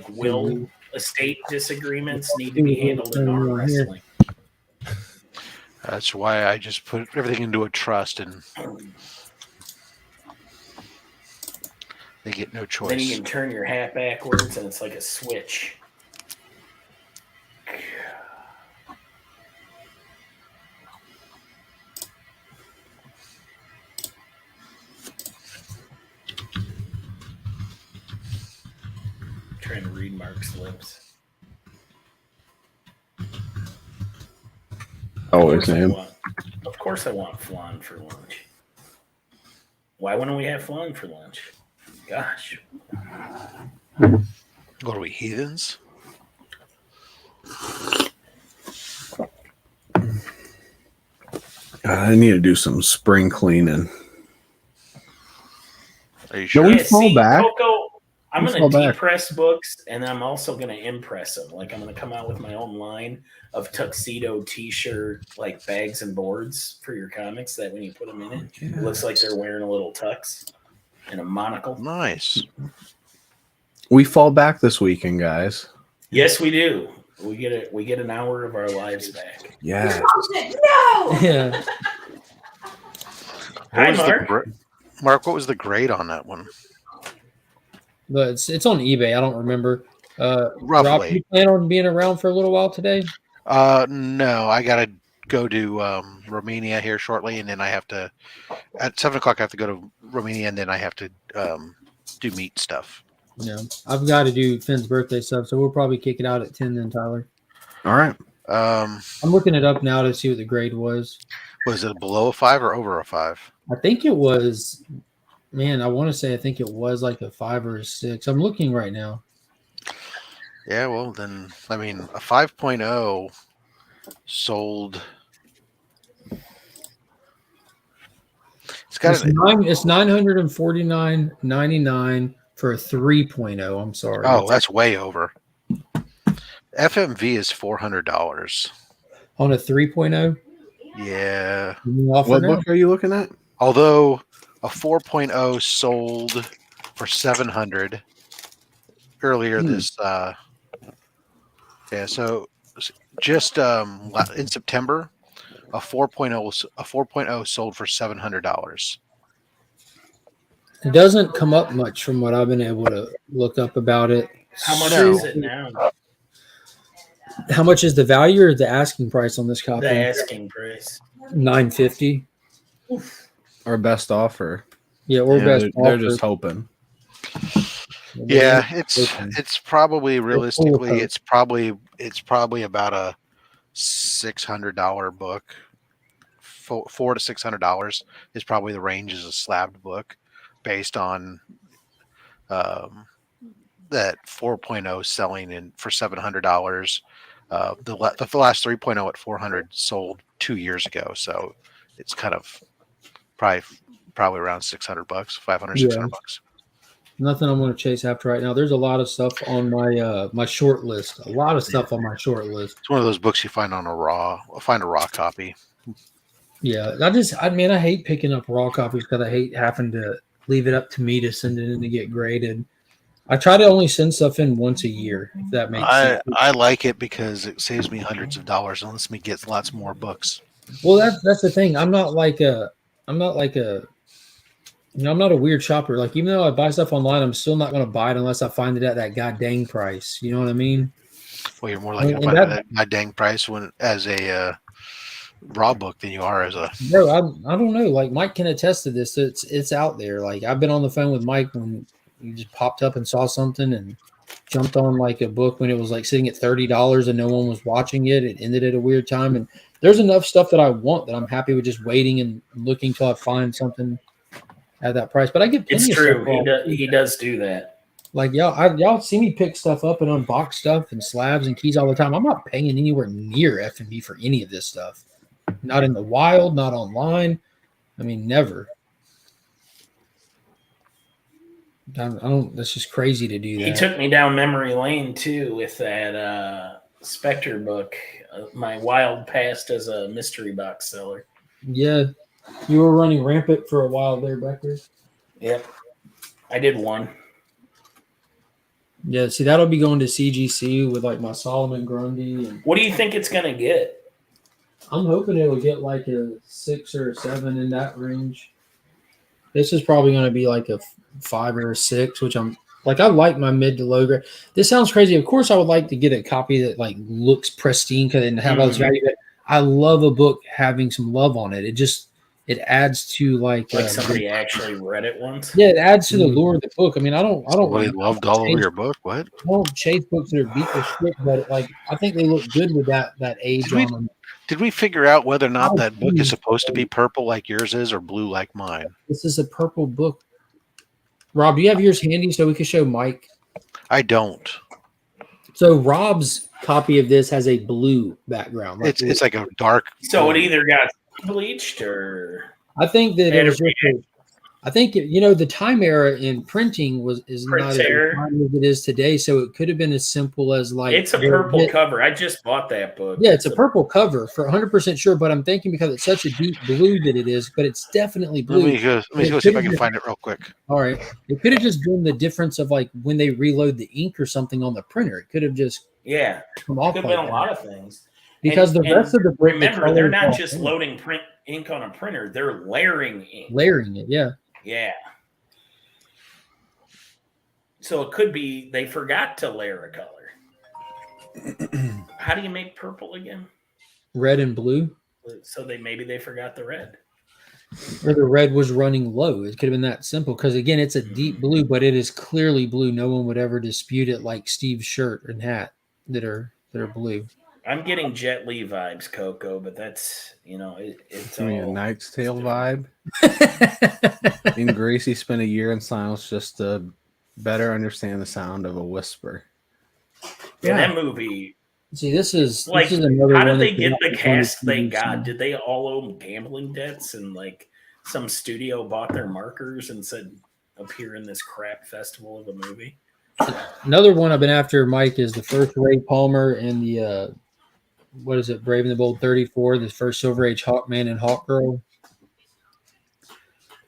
will estate disagreements need to be handled in arm wrestling. That's why I just put everything into a trust and they get no choice. Then you can turn your hat backwards and it's like a switch. Trying to read Mark's lips. Always am. Of course I want flan for lunch. Why wouldn't we have flan for lunch? Gosh. What are we, heathens? I need to do some spring cleaning. Are you sure? No, we fall back. Coco, I'm We going fall to back. depress books, and I'm also going to impress them. Like, I'm going to come out with my own line of tuxedo T-shirt, like bags and boards for your comics. That when you put them in it, it looks like they're wearing a little tux and a monocle. Nice. We fall back this weekend, guys. Yes, we do. We get an hour of our lives back. Yeah. No. Yeah. Hi, Mark. Mark, what was the grade on that one? But it's on eBay. I don't remember. Roughly. Rob, you plan on being around for a little while today? No, I gotta go to Romania here shortly, and then I have to at 7:00. I have to go to Romania, and then I have to do meat stuff. Yeah, I've got to do Finn's birthday stuff, so we'll probably kick it out at 10 then, Tyler. All right. I'm looking it up now to see what the grade was. Was it below a 5 or over a 5? I think it was, man, I want to say I think it was like a 5 or a 6. I'm looking right now. Yeah, well, then, I mean, a 5.0 sold. It's $949.99 for a 3.0. I'm sorry. Oh, that's way over. FMV is $400 on a 3.0. Yeah. What book are you looking at? Although a 4.0 sold for $700 earlier this. Yeah, so just in September, a 4.0 sold for $700. It doesn't come up much from what I've been able to look up about it. How much is it now? How much is the value or the asking price on this copy? The asking price. $950. Our best offer. Yeah, or best offer. They're just hoping. Yeah, it's probably realistically it's probably about a $600 book. $400 to $600 is probably the range as a slabbed book, based on that 4.0 selling in for $700. The last 3.0 at 400 sold 2 years ago, so it's kind of probably around $600, $500, $600. Nothing I'm going to chase after right now. There's a lot of stuff on my my short list. A lot of stuff on my short list. It's one of those books you find on a raw copy. Yeah, I hate picking up raw copies because I hate having to leave it up to me to send it in to get graded. I try to only send stuff in once a year, if that makes sense. I like it because it saves me hundreds of dollars and lets me get lots more books. Well, that's the thing. I'm not a weird shopper. Like, even though I buy stuff online, I'm still not going to buy it unless I find it at that god dang price. You know what I mean? Well, you're more likely to find it at my dang price as a raw book than you are as a. No, I don't know. Like, Mike can attest to this. It's out there. Like, I've been on the phone with Mike when he just popped up and saw something and jumped on like a book when it was like sitting at $30 and no one was watching it. It ended at a weird time, and there's enough stuff that I want that I'm happy with just waiting and looking till I find something at that price. But I get plenty it's of true. stuff He does do that. Like, y'all see me pick stuff up and unbox stuff and slabs and keys all the time. I'm not paying anywhere near F&B for any of this stuff. Not in the wild, not online. I mean, never. I don't. That's just crazy to do that. He took me down memory lane too with that Spectre book, my wild past as a mystery box seller. Yeah, you were running rampant for a while there, Becker. Yep, I did one. Yeah, see, that'll be going to CGC with like my Solomon Grundy. And what do you think it's gonna get? I'm hoping it will get like a 6 or a 7 in that range. This is probably going to be like a 5 or a 6, which I'm like, I like my mid to low grade. This sounds crazy. Of course, I would like to get a copy that like looks pristine because it didn't have all this value. But I love a book having some love on it. It adds to like somebody actually read it once. Yeah, it adds to the lure of the book. I mean, I don't really loved all over your book. What? I don't chase books that are beat to shit, but like I think they look good with that age on them. Did we figure out whether or not that book is supposed to be purple like yours is or blue like mine? This is a purple book. Rob, do you have yours handy so we can show Mike? I don't. So Rob's copy of this has a blue background. It's like a dark. So it either got bleached, or I think that it was just. I think the time era in printing is not as refined as it is today, so it could have been as simple as like it's a purple cover. I just bought that book. Yeah, it's a purple cover for 100% sure, but I'm thinking because it's such a deep blue that it is, but it's definitely blue. Let me go see if I can find it real quick. All right, it could have just been the difference of like when they reload the ink or something on the printer. It could have just come off. Could have been a lot of things because the rest of the book, remember they're not just loading print ink on a printer; they're layering ink. Layering it, yeah. Yeah. So it could be they forgot to layer a color. How do you make purple again? Red and blue. So maybe they forgot the red. Or the red was running low. It could have been that simple because again, it's a deep blue, but it is clearly blue. No one would ever dispute it, like Steve's shirt and hat that are blue. I'm getting Jet Li vibes, Coco, but that's it's a Knight's Tale vibe. And Gracie spent a year in silence just to better understand the sound of a whisper. Yeah, that movie. See, this is another. How did they get the cast they got? Did they all owe gambling debts and like some studio bought their markers and said appear in this crap festival of a movie? Another one I've been after, Mike, is the first Ray Palmer and the what is it, Brave and the Bold 34, the first Silver Age Hawkman and Hawkgirl.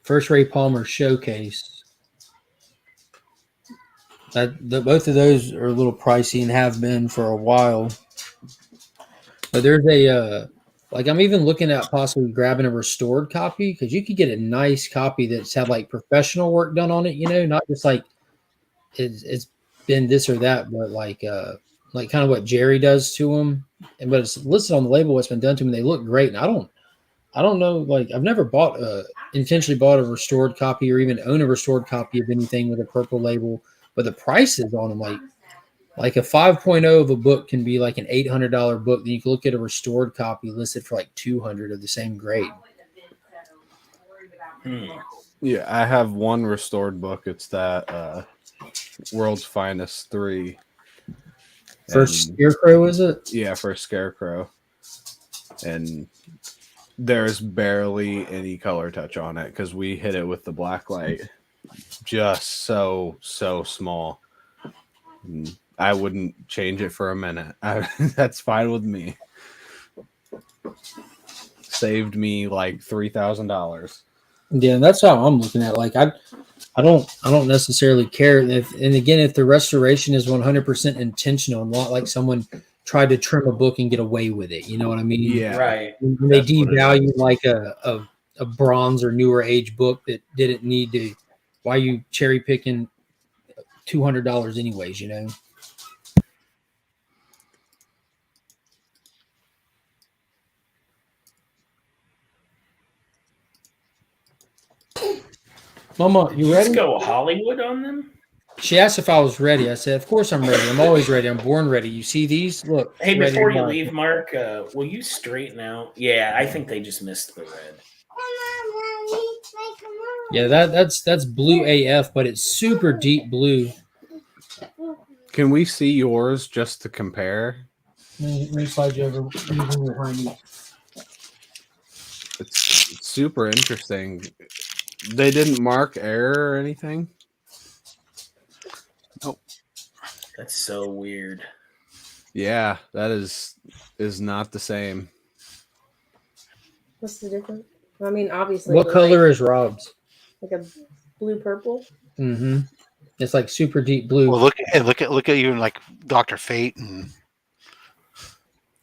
First Ray Palmer showcase. Both of those are a little pricey and have been for a while. But there's I'm even looking at possibly grabbing a restored copy because you could get a nice copy that's had like professional work done on it, not just like it's been this or that, but like kind of what Jerry does to them. But it's listed on the label what's been done to them. They look great, and I don't know. Like I've never intentionally bought a restored copy or even own a restored copy of anything with a purple label. But the prices on them, like a 5.0 of a book can be like an $800 book. Then you can look at a restored copy listed for like $200 of the same grade. Yeah, I have one restored book. It's that World's Finest 3. First Scarecrow, is it? Yeah, First Scarecrow. And there's barely any color touch on it because we hit it with the black light. Just so small. I wouldn't change it for a minute. That's fine with me. Saved me like $3,000. Yeah, that's how I'm looking at it. Like I don't necessarily care if the restoration is 100% intentional, not like someone tried to trim a book and get away with it. You know what I mean? Yeah, right. When they devalue like a bronze or newer age book that didn't need to. Why are you cherry picking $200 anyways? Mama, you ready? Let's go Hollywood on them. She asked if I was ready. I said, "Of course I'm ready. I'm always ready. I'm born ready." You see these? Look. Hey, before you leave, Mark, will you straighten out? Yeah, I think they just missed the red. Yeah, that's blue AF, but it's super deep blue. Can we see yours just to compare? Let me slide you over. It's super interesting. They didn't mark error or anything? Nope. That's so weird. Yeah, that is not the same. What's the difference? I mean, obviously. What color is Rob's? Like a blue purple. Mm-hmm. It's like super deep blue. Well, look at even like Dr. Fate and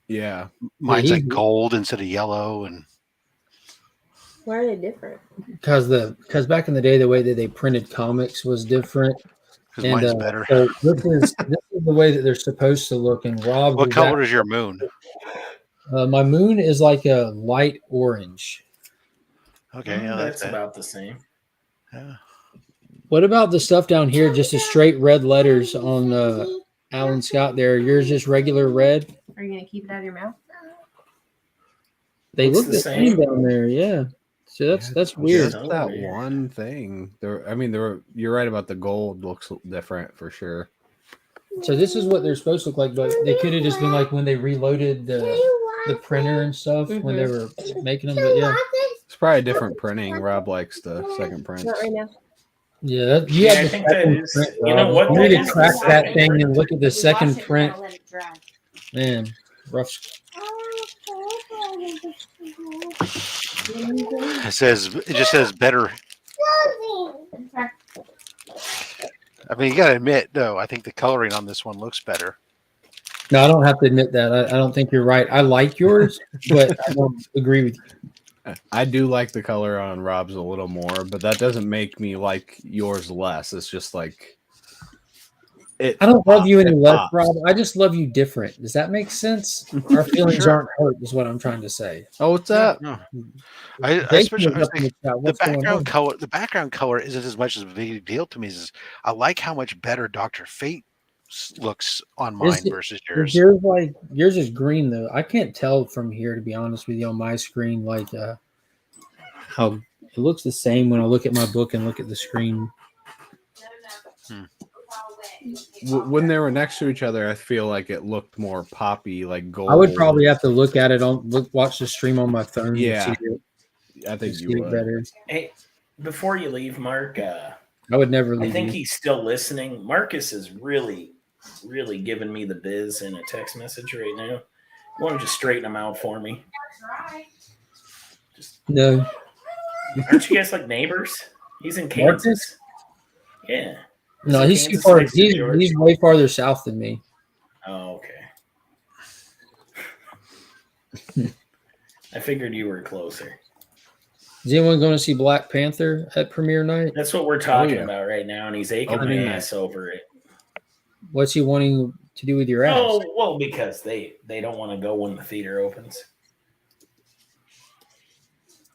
yeah, mine's like gold instead of yellow. And why are they different? Because back in the day, the way that they printed comics was different. Because mine's better. So this is the way that they're supposed to look. And Rob, what color is your moon? My moon is like a light orange. Okay, yeah, that's about the same. Yeah. What about the stuff down here? Just a straight red letters on Alan Scott there. Yours just regular red? Are you going to keep it out of your mouth? They look the same down there, yeah. So that's weird. Just that one thing. You're right about the gold looks different for sure. So this is what they're supposed to look like, but they could have just been like when they reloaded the the printer and stuff when they were making them. But yeah, it's probably a different printing. Rob likes the second print. Not right now. Yeah, you have I the think that second is. print, You know Rob. what? You That need to is the track that second thing print. and look at the second Wash it and print. I'll let it dry. Man, rough. It just says better. I mean, you got to admit, though, I think the coloring on this one looks better. No, I don't have to admit that. I don't think you're right. I like yours, but I don't agree with you. I do like the color on Rob's a little more, but that doesn't make me like yours less. It's just like it. I don't love you any less, pops. Rob. I just love you different. Does that make sense? Our feelings Sure. aren't hurt, is what I'm trying to say. Oh, what's that? No. Jason Especially was up in the chat. What's going on? the background color isn't as much of a big deal to me. As I like how much better Dr. Fate looks on mine versus yours. Yours is green though. I can't tell from here, to be honest with you, on my screen, like how it looks the same when I look at my book and look at the screen. When they were next to each other, I feel like it looked more poppy, like gold. I would probably have to look at it watch the stream on my phone. Yeah, to see it, I think to you see it would. better. Hey, before you leave, Mark, I would never leave. I think you. he's still listening. Marcus is really giving me the biz in a text message right now. You want to just straighten him out for me? No. Aren't you guys like neighbors? He's in Kansas. Marcus? Yeah. No, in he's too Kansas far. next to George? He's way farther south than me. Oh, okay. I figured you were closer. Is anyone going to see Black Panther at premiere night? That's what we're talking about right now, and he's aching my ass over it. What's he wanting to do with your ass? Oh, well, because they don't want to go when the theater opens.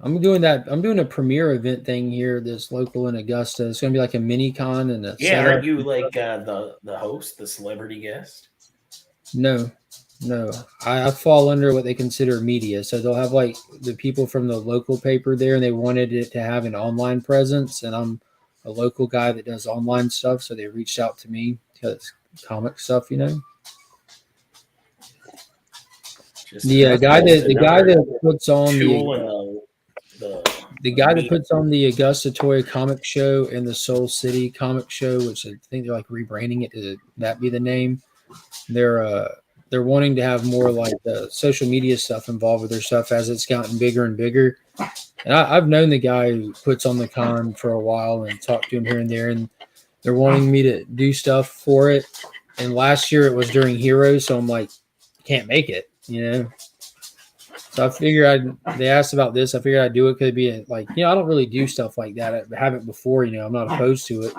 I'm doing a premiere event thing here that's local in Augusta. It's going to be like a mini con and a setup. Aren't you like the host, the celebrity guest? No. I fall under what they consider media. So they'll have like the people from the local paper there, and they wanted it to have an online presence. And I'm a local guy that does online stuff, so they reached out to me because comic stuff, you know. The guy that puts on the guy that puts on the Augusta Toy Comic Show and the Soul City Comic Show, which I think they're like rebranding it to that be the name. They're wanting to have more like social media stuff involved with their stuff as it's gotten bigger and bigger. And I've known the guy who puts on the con for a while and talked to him here and there, and they're wanting me to do stuff for it. And last year it was during Heroes, so I'm like, can't make it, you know. So I figured they asked about this. I figured I'd do it. Could be I don't really do stuff like that. I haven't before, you know. I'm not opposed to it.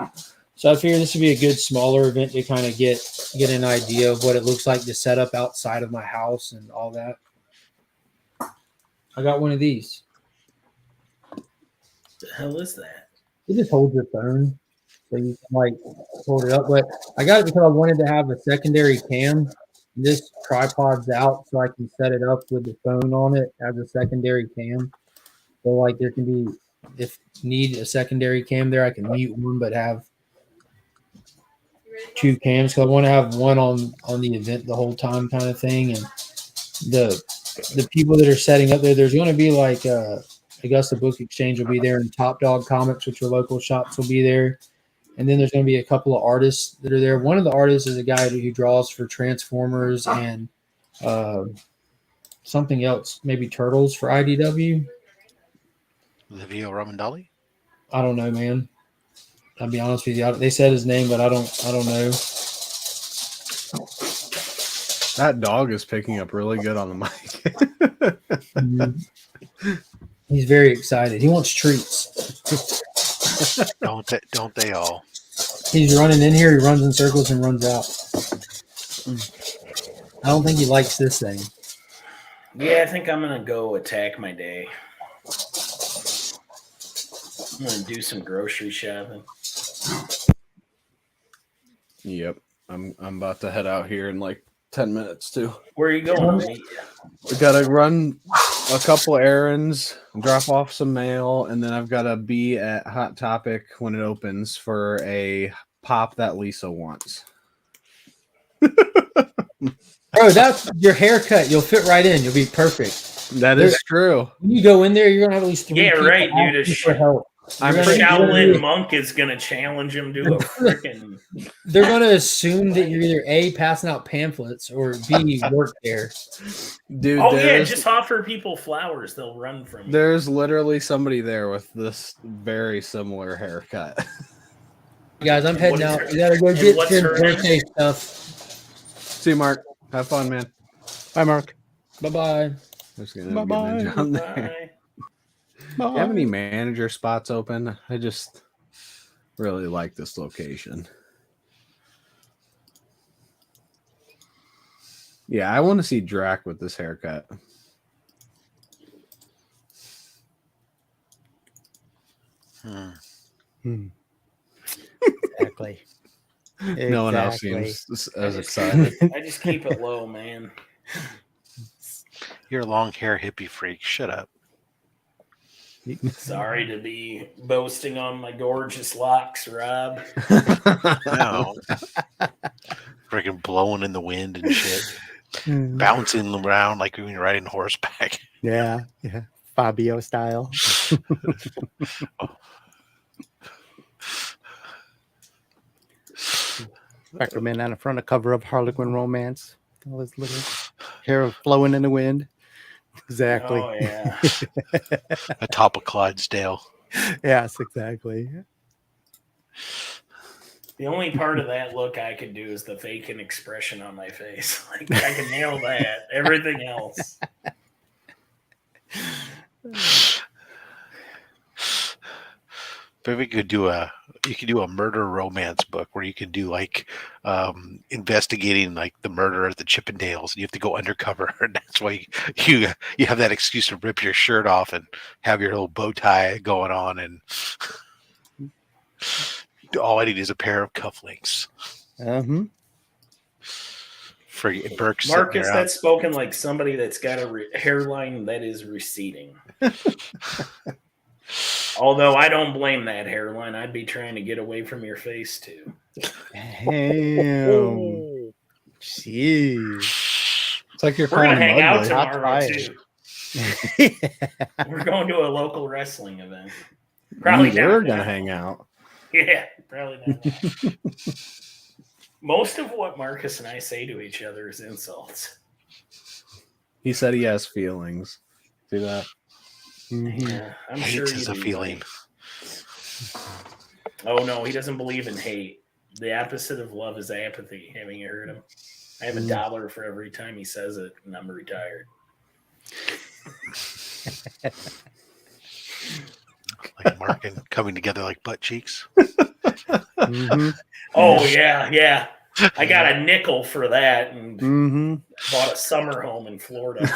So I figured this would be a good smaller event to kind of get an idea of what it looks like to set up outside of my house and all that. I got one of these. What the hell is that? It just holds your phone, so you can hold it up. But I got it because I wanted to have a secondary cam. This tripod's out, so I can set it up with the phone on it as a secondary cam. So there can be, if need a secondary cam there, I can mute one, but have two cams. So I want to have one on the event the whole time, kind of thing. And the people that are setting up there's going to be Augusta Book Exchange will be there, and Top Dog Comics, which are local shops, will be there. And then there's going to be a couple of artists that are there. One of the artists is a guy who draws for Transformers and something else, maybe Turtles for IDW. Livio Ramandali? I don't know, man. I'll be honest with you. They said his name, but I don't know. That dog is picking up really good on the mic. He's very excited. He wants treats. Don't they all? He's running in here. He runs in circles and runs out. I don't think he likes this thing. Yeah, I think I'm gonna go attack my day. I'm gonna do some grocery shopping. Yep, I'm about to head out here in 10 minutes too. Where are you going? We gotta run a couple errands, drop off some mail, and then I've got to be at Hot Topic when it opens for a pop that Lisa wants. Bro, that's your haircut. You'll fit right in. You'll be perfect. That is true. When you go in there, you're gonna have at least 3 people right, dude. ask you for help. I'm The pretty Shaolin monk is gonna challenge him to a freaking. They're gonna assume that you're either A, passing out pamphlets, or B, work there. Dude, Oh yeah, just offer people flowers; they'll run from you. There's literally somebody there with this very similar haircut. Guys, I'm heading out. We gotta go get your birthday stuff. See you, Mark. Have fun, man. Bye, Mark. Bye-bye. There's gonna be an image on there. Do you have any manager spots open? I just really like this location. Yeah, I want to see Drac with this haircut. Exactly. No one else seems as excited. I just keep it low, man. You're a long hair hippie freak. Shut up. Sorry to be boasting on my gorgeous locks, Rob. No. Freaking blowing in the wind and shit. Bouncing around like when you're riding horseback. Yeah. Fabio style. Beckerman on the front cover of Harlequin Romance. All his little hair flowing in the wind. Exactly. Oh, yeah. Atop of Clydesdale. Yes, exactly. The only part of that look I could do is the vacant expression on my face. Like, I can nail that. Everything else. Maybe you could do a murder romance book where you could do like investigating like the murder at the Chippendales, and you have to go undercover, and that's why you have that excuse to rip your shirt off and have your little bow tie going on, and all I need is a pair of cufflinks. For Burke, Marcus, that's spoken like somebody that's got a hairline that is receding. Although I don't blame that hairline. I'd be trying to get away from your face too. Damn. Jeez. It's like you're We're gonna hang out ugly. tomorrow too. We're going to a local wrestling event. Probably We're gonna hang out. Yeah, probably not. Most of what Marcus and I say to each other is insults. He said he has feelings. See that? Yeah, I'm sure hate is a feeling. Oh no, he doesn't believe in hate. The opposite of love is apathy. Haven't you heard him? I have $1 for every time he says it, and I'm retired. Like Mark and coming together like butt cheeks. Oh yeah. I got a nickel for that and bought a summer home in Florida.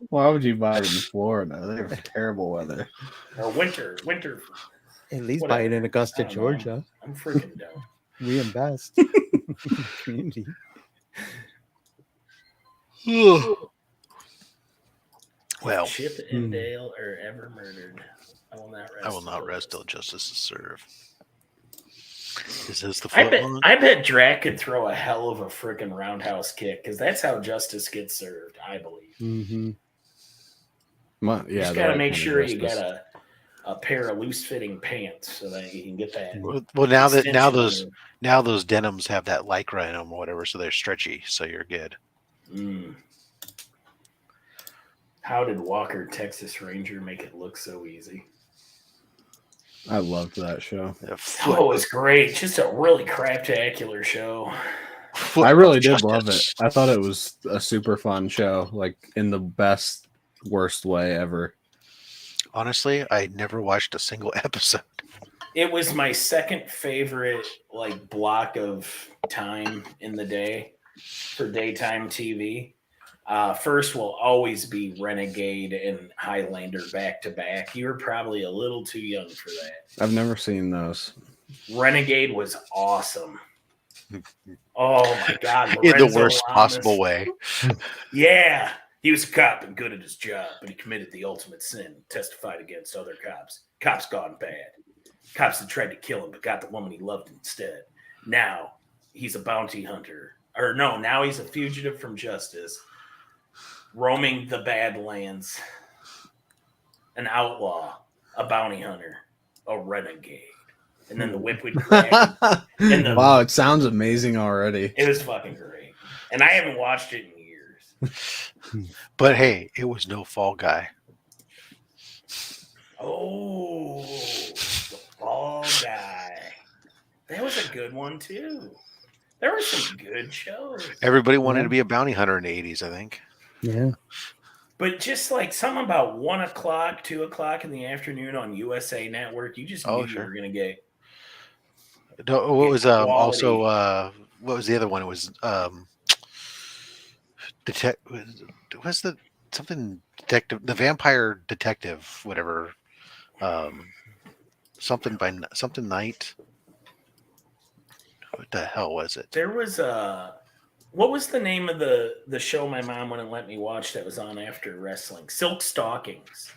Why would you buy it in Florida? They have terrible weather. Or winter. At least buy it in Augusta, Georgia. I'm freaking dumb. We invest in the community. Well, Chip and Dale are ever murdered. I will not rest till justice is served. Is this the I bet Drac could throw a hell of a freaking roundhouse kick because that's how justice gets served, I believe. Well, yeah, you just got to make sure you got a pair of loose fitting pants so that you can get that. Well, now those denims have that lycra in them or whatever, so they're stretchy, so you're good. How did Walker Texas Ranger make it look so easy? I loved that show. Oh, it was great. Just a really craptacular show. I really did love it. I thought it was a super fun show, like in the best, worst way ever. Honestly, I never watched a single episode. It was my second favorite block of time in the day for daytime TV. First will always be Renegade and Highlander back to back. You were probably a little too young for that. I've never seen those. Renegade was awesome. Oh my God. In the worst possible way. Yeah. He was a cop and good at his job, but he committed the ultimate sin, testified against other cops. Cops gone bad. Cops that tried to kill him, but got the woman he loved instead. Now he's a bounty hunter. Or no, now he's a fugitive from justice, roaming the Badlands, an outlaw, a bounty hunter, a renegade. And then the whip would crack. Wow, it sounds amazing already. It was fucking great. And I haven't watched it in years. But hey, it was no Fall Guy. Oh, the Fall Guy. That was a good one, too. There were some good shows. Everybody wanted to be a bounty hunter in the 80s, I think. Yeah. But just like something about 1 o'clock, 2 o'clock in the afternoon on USA Network, you just knew you were going to get. No, what was also what was the other one? It was what's the something detective, the vampire detective, whatever. Something night. What the hell was it? There was what was the name of the show my mom wouldn't let me watch that was on after wrestling? Silk Stockings.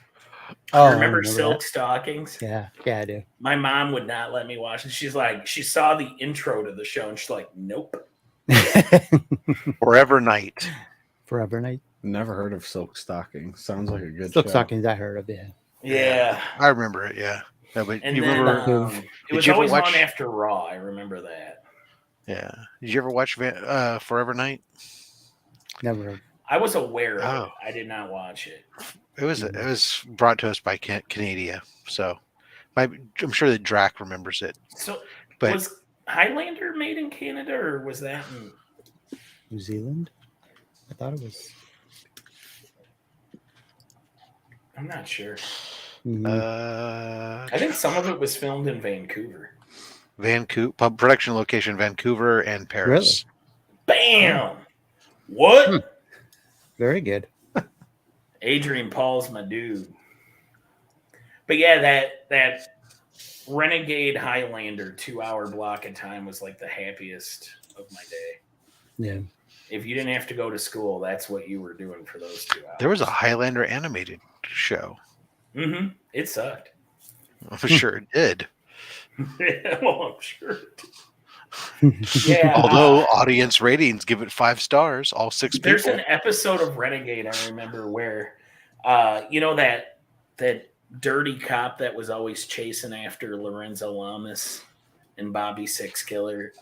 Oh, remember Silk Stockings? Yeah, I do. My mom would not let me watch it. She's like, she saw the intro to the show and she's like, nope. Forever Night. Forever Night. Never heard of Silk Stockings. Sounds like a good Silk show. Stockings I heard of, yeah. Yeah. I remember it, yeah. Yeah, but and you then, remember it was always on after Raw. I remember that. Yeah. Did you ever watch Forever Night? Never. I was aware of it. I did not watch it. It was brought to us by Canada, so I'm sure that Drac remembers it. So, but was Highlander made in Canada, or was that in New Zealand? I thought it was. I'm not sure. Mm-hmm. I think some of it was filmed in Vancouver. Production location Vancouver and Paris. Really? Bam! What? Very good. Adrian Paul's my dude. But yeah, that Renegade Highlander 2-hour block of time was like the happiest of my day. Yeah. If you didn't have to go to school, that's what you were doing for those 2 hours. There was a Highlander animated show. Mm-hmm. It sucked. I'm sure it did. Well, I'm sure it did. Yeah. Although audience ratings give it 5 stars, all 6 people. There's an episode of Renegade I remember where, you know that dirty cop that was always chasing after Lorenzo Lamas and Bobby Six Killer.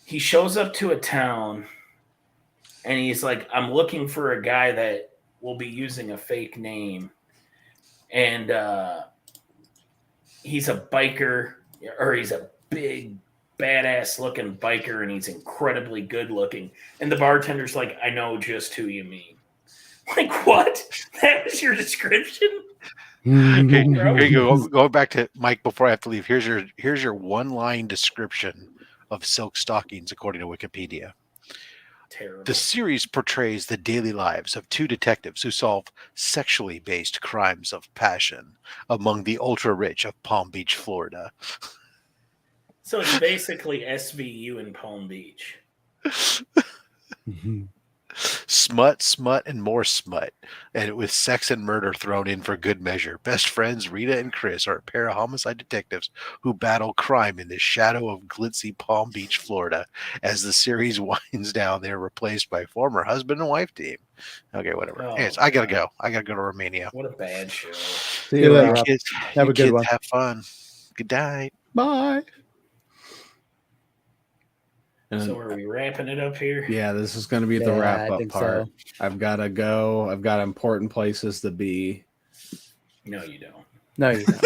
He shows up to a town and he's like, I'm looking for a guy that will be using a fake name. And he's a biker, or he's a big, badass looking biker, and he's incredibly good looking. And the bartender's like, I know just who you mean. Like, what? That was your description? Okay, here you go. Go back to Mike before I have to leave. Here's your 1-line description of Silk Stockings according to Wikipedia. Terrible. The series portrays the daily lives of 2 detectives who solve sexually based crimes of passion among the ultra rich of Palm Beach, Florida. So it's basically SVU in Palm Beach. Smut, and more smut, and with sex and murder thrown in for good measure. Best friends Rita and Chris are a pair of homicide detectives who battle crime in the shadow of glitzy Palm Beach, Florida. As the series winds down, they are replaced by former husband and wife team. Okay, whatever. Oh, Anyways, I gotta go. I gotta go to Romania. What a bad show. See you later. Kids, Have a good kids one. Have fun. Good night. Bye. So are we wrapping it up here? Yeah, this is going to be the wrap up part. So. I've got to go. I've got important places to be. No, you don't. No, you don't.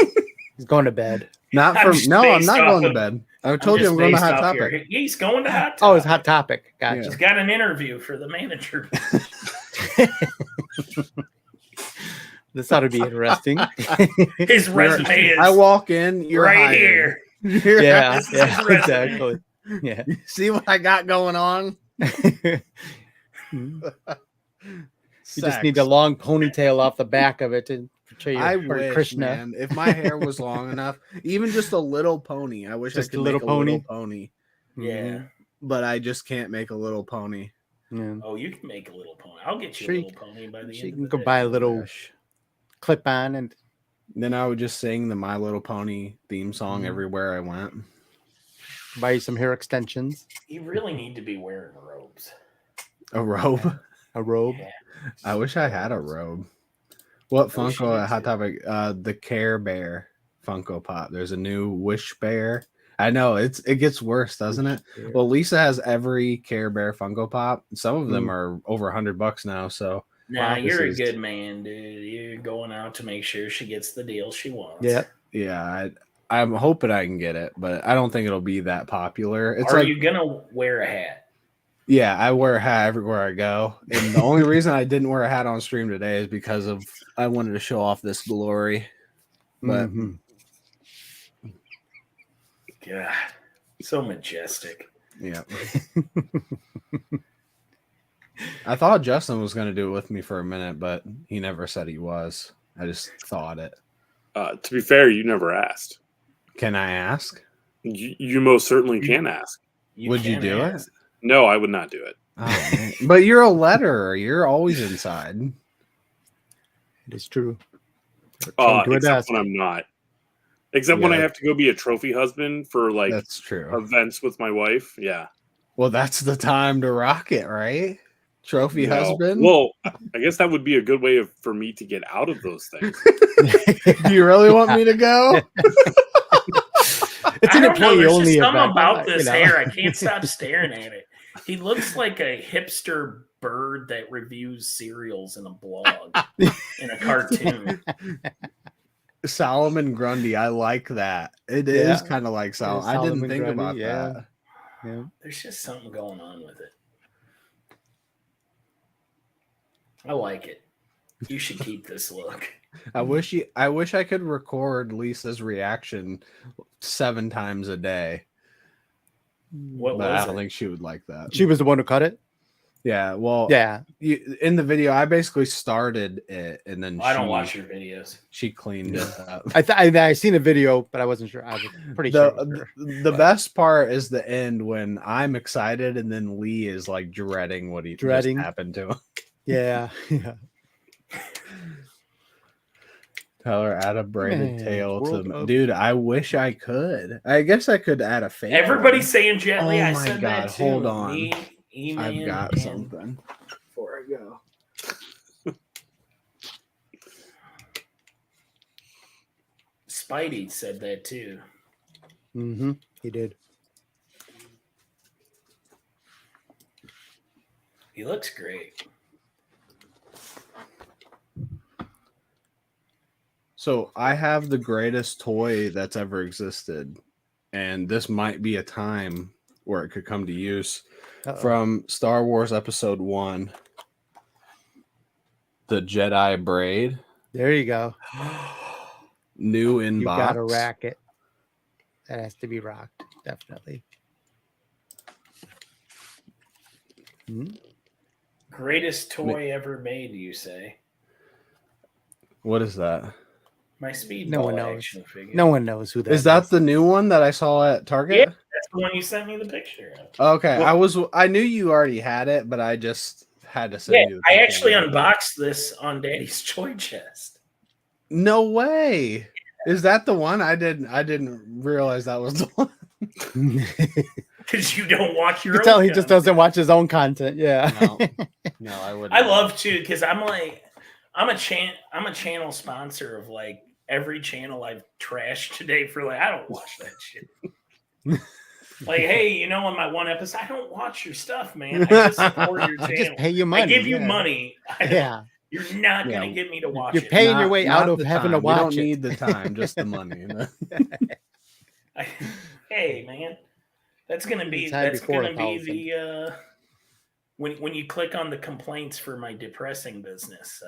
He's going to bed. Not for no. I'm not going to bed. I told you I'm going to Hot Topic. Here. He's going to Hot Topic. Oh, it's Hot Topic. Gotcha. He's got an interview for the manager. This ought to be interesting. His resume is. I walk in. You're right hired. here. Yeah, exactly. Yeah. See what I got going on? You just need a long ponytail off the back of it to portray I your wish, Krishna. man, if my hair was long enough, even just a little pony. I wish Just I could a little make pony? a little pony. Yeah. But I just can't make a little pony. Yeah. Oh, you can make a little pony. I'll get you Sure a you little pony by the So you end can of the go day. buy a little Gosh. clip on and Then I would just sing the My Little Pony theme song everywhere I went. Buy you some hair extensions. You really need to be wearing robes. A robe? A robe? Yeah. I wish I had a robe. What I wish you Funko did at Hot too. Topic? The Care Bear Funko Pop. There's a new Wish Bear. I know it gets worse, doesn't it? Well, Lisa has every Care Bear Funko Pop. Some of them are over $100 now. So Nah, you're a good man, dude. You're going out to make sure she gets the deal she wants. Yeah. I'm hoping I can get it, but I don't think it'll be that popular. It's Are like, you gonna wear a hat? Yeah, I wear a hat everywhere I go. And the only reason I didn't wear a hat on stream today is because of I wanted to show off this glory. But God, so majestic. Yeah. I thought Justin was going to do it with me for a minute, but he never said he was. I just thought it. To be fair, you never asked. Can I ask? You most certainly can ask. Would you do it? No, I would not do it. Oh, man. But you're a letterer. You're always inside. It is true. Except when I'm not. Except when I have to go be a trophy husband for like that's true events with my wife. Yeah. Well, that's the time to rock it, right? Trophy husband. Well, I guess that would be a good way for me to get out of those things. Do you really want me to go? It's an employee only event. Something about you this know. hair. I can't stop staring at it. He looks like a hipster bird that reviews cereals in a blog in a cartoon. Solomon Grundy. I like that. It is kind of like Solomon. I didn't think Grundy, about that. Yeah. There's just something going on with it. I like it. You should keep this look. I wish I could record Lisa's reaction 7 times a day. What But was I don't it? think she would like that. She was the one who cut it? Yeah, well, Yeah. In the video, I basically started it, and then I don't watch your videos. She cleaned it up. I seen a video, but I wasn't sure. I was pretty sure. The best part is the end when I'm excited, and then Lee is like dreading what just happened to him. Yeah. Tyler, add a braided tail to dude. I wish I could. I guess I could add a fake. Everybody's saying gently. Oh I my said god! that too. Hold on. I've got something before I go. Spidey said that too. Mm-hmm. He did. He looks great. So I have the greatest toy that's ever existed, and this might be a time where it could come to use. From Star Wars Episode 1, the Jedi braid. There you go. New in You box. gotta rack it. That has to be rocked, definitely. Greatest toy ever made, you say? What is that? My speedball No one knows. action figure. No one knows who that is. Is that the new one that I saw at Target? Yeah, that's the one you sent me the picture of. Okay, well, I knew you already had it, but I just had to send you the I picture. actually unboxed this on Daddy's Toy Chest. No way. Is that the one? I didn't realize that was the one. Because you don't watch your You own can tell he content. just doesn't watch his own content. Yeah. No, I wouldn't. I love to because I'm a channel sponsor of like every channel I've trashed today for like I don't watch that shit. Like, hey, you know, on my one episode, I don't watch your stuff, man. I just support your channel. I just pay you money. I give you yeah. money. Yeah. You're not gonna get me to watch You're it. paying your way out of the having time. to watch You don't it. need the time, just the money. Hey, man, that's gonna be Time that's before gonna be 1,000. the when you click on the complaints for my depressing business.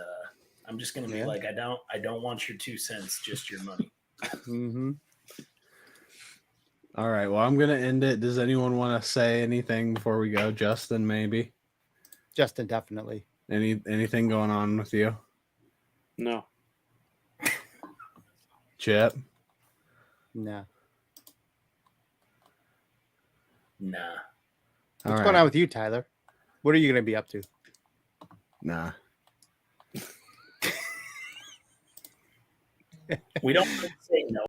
I'm just gonna be like, I don't want your 2 cents, just your money. Mm-hmm. All right. Well, I'm gonna end it. Does anyone want to say anything before we go? Justin, maybe. Justin, definitely. Anything going on with you? No. Chip? Nah. Nah. What's going on with you, Tyler? What are you going to be up to? Nah. We don't say no.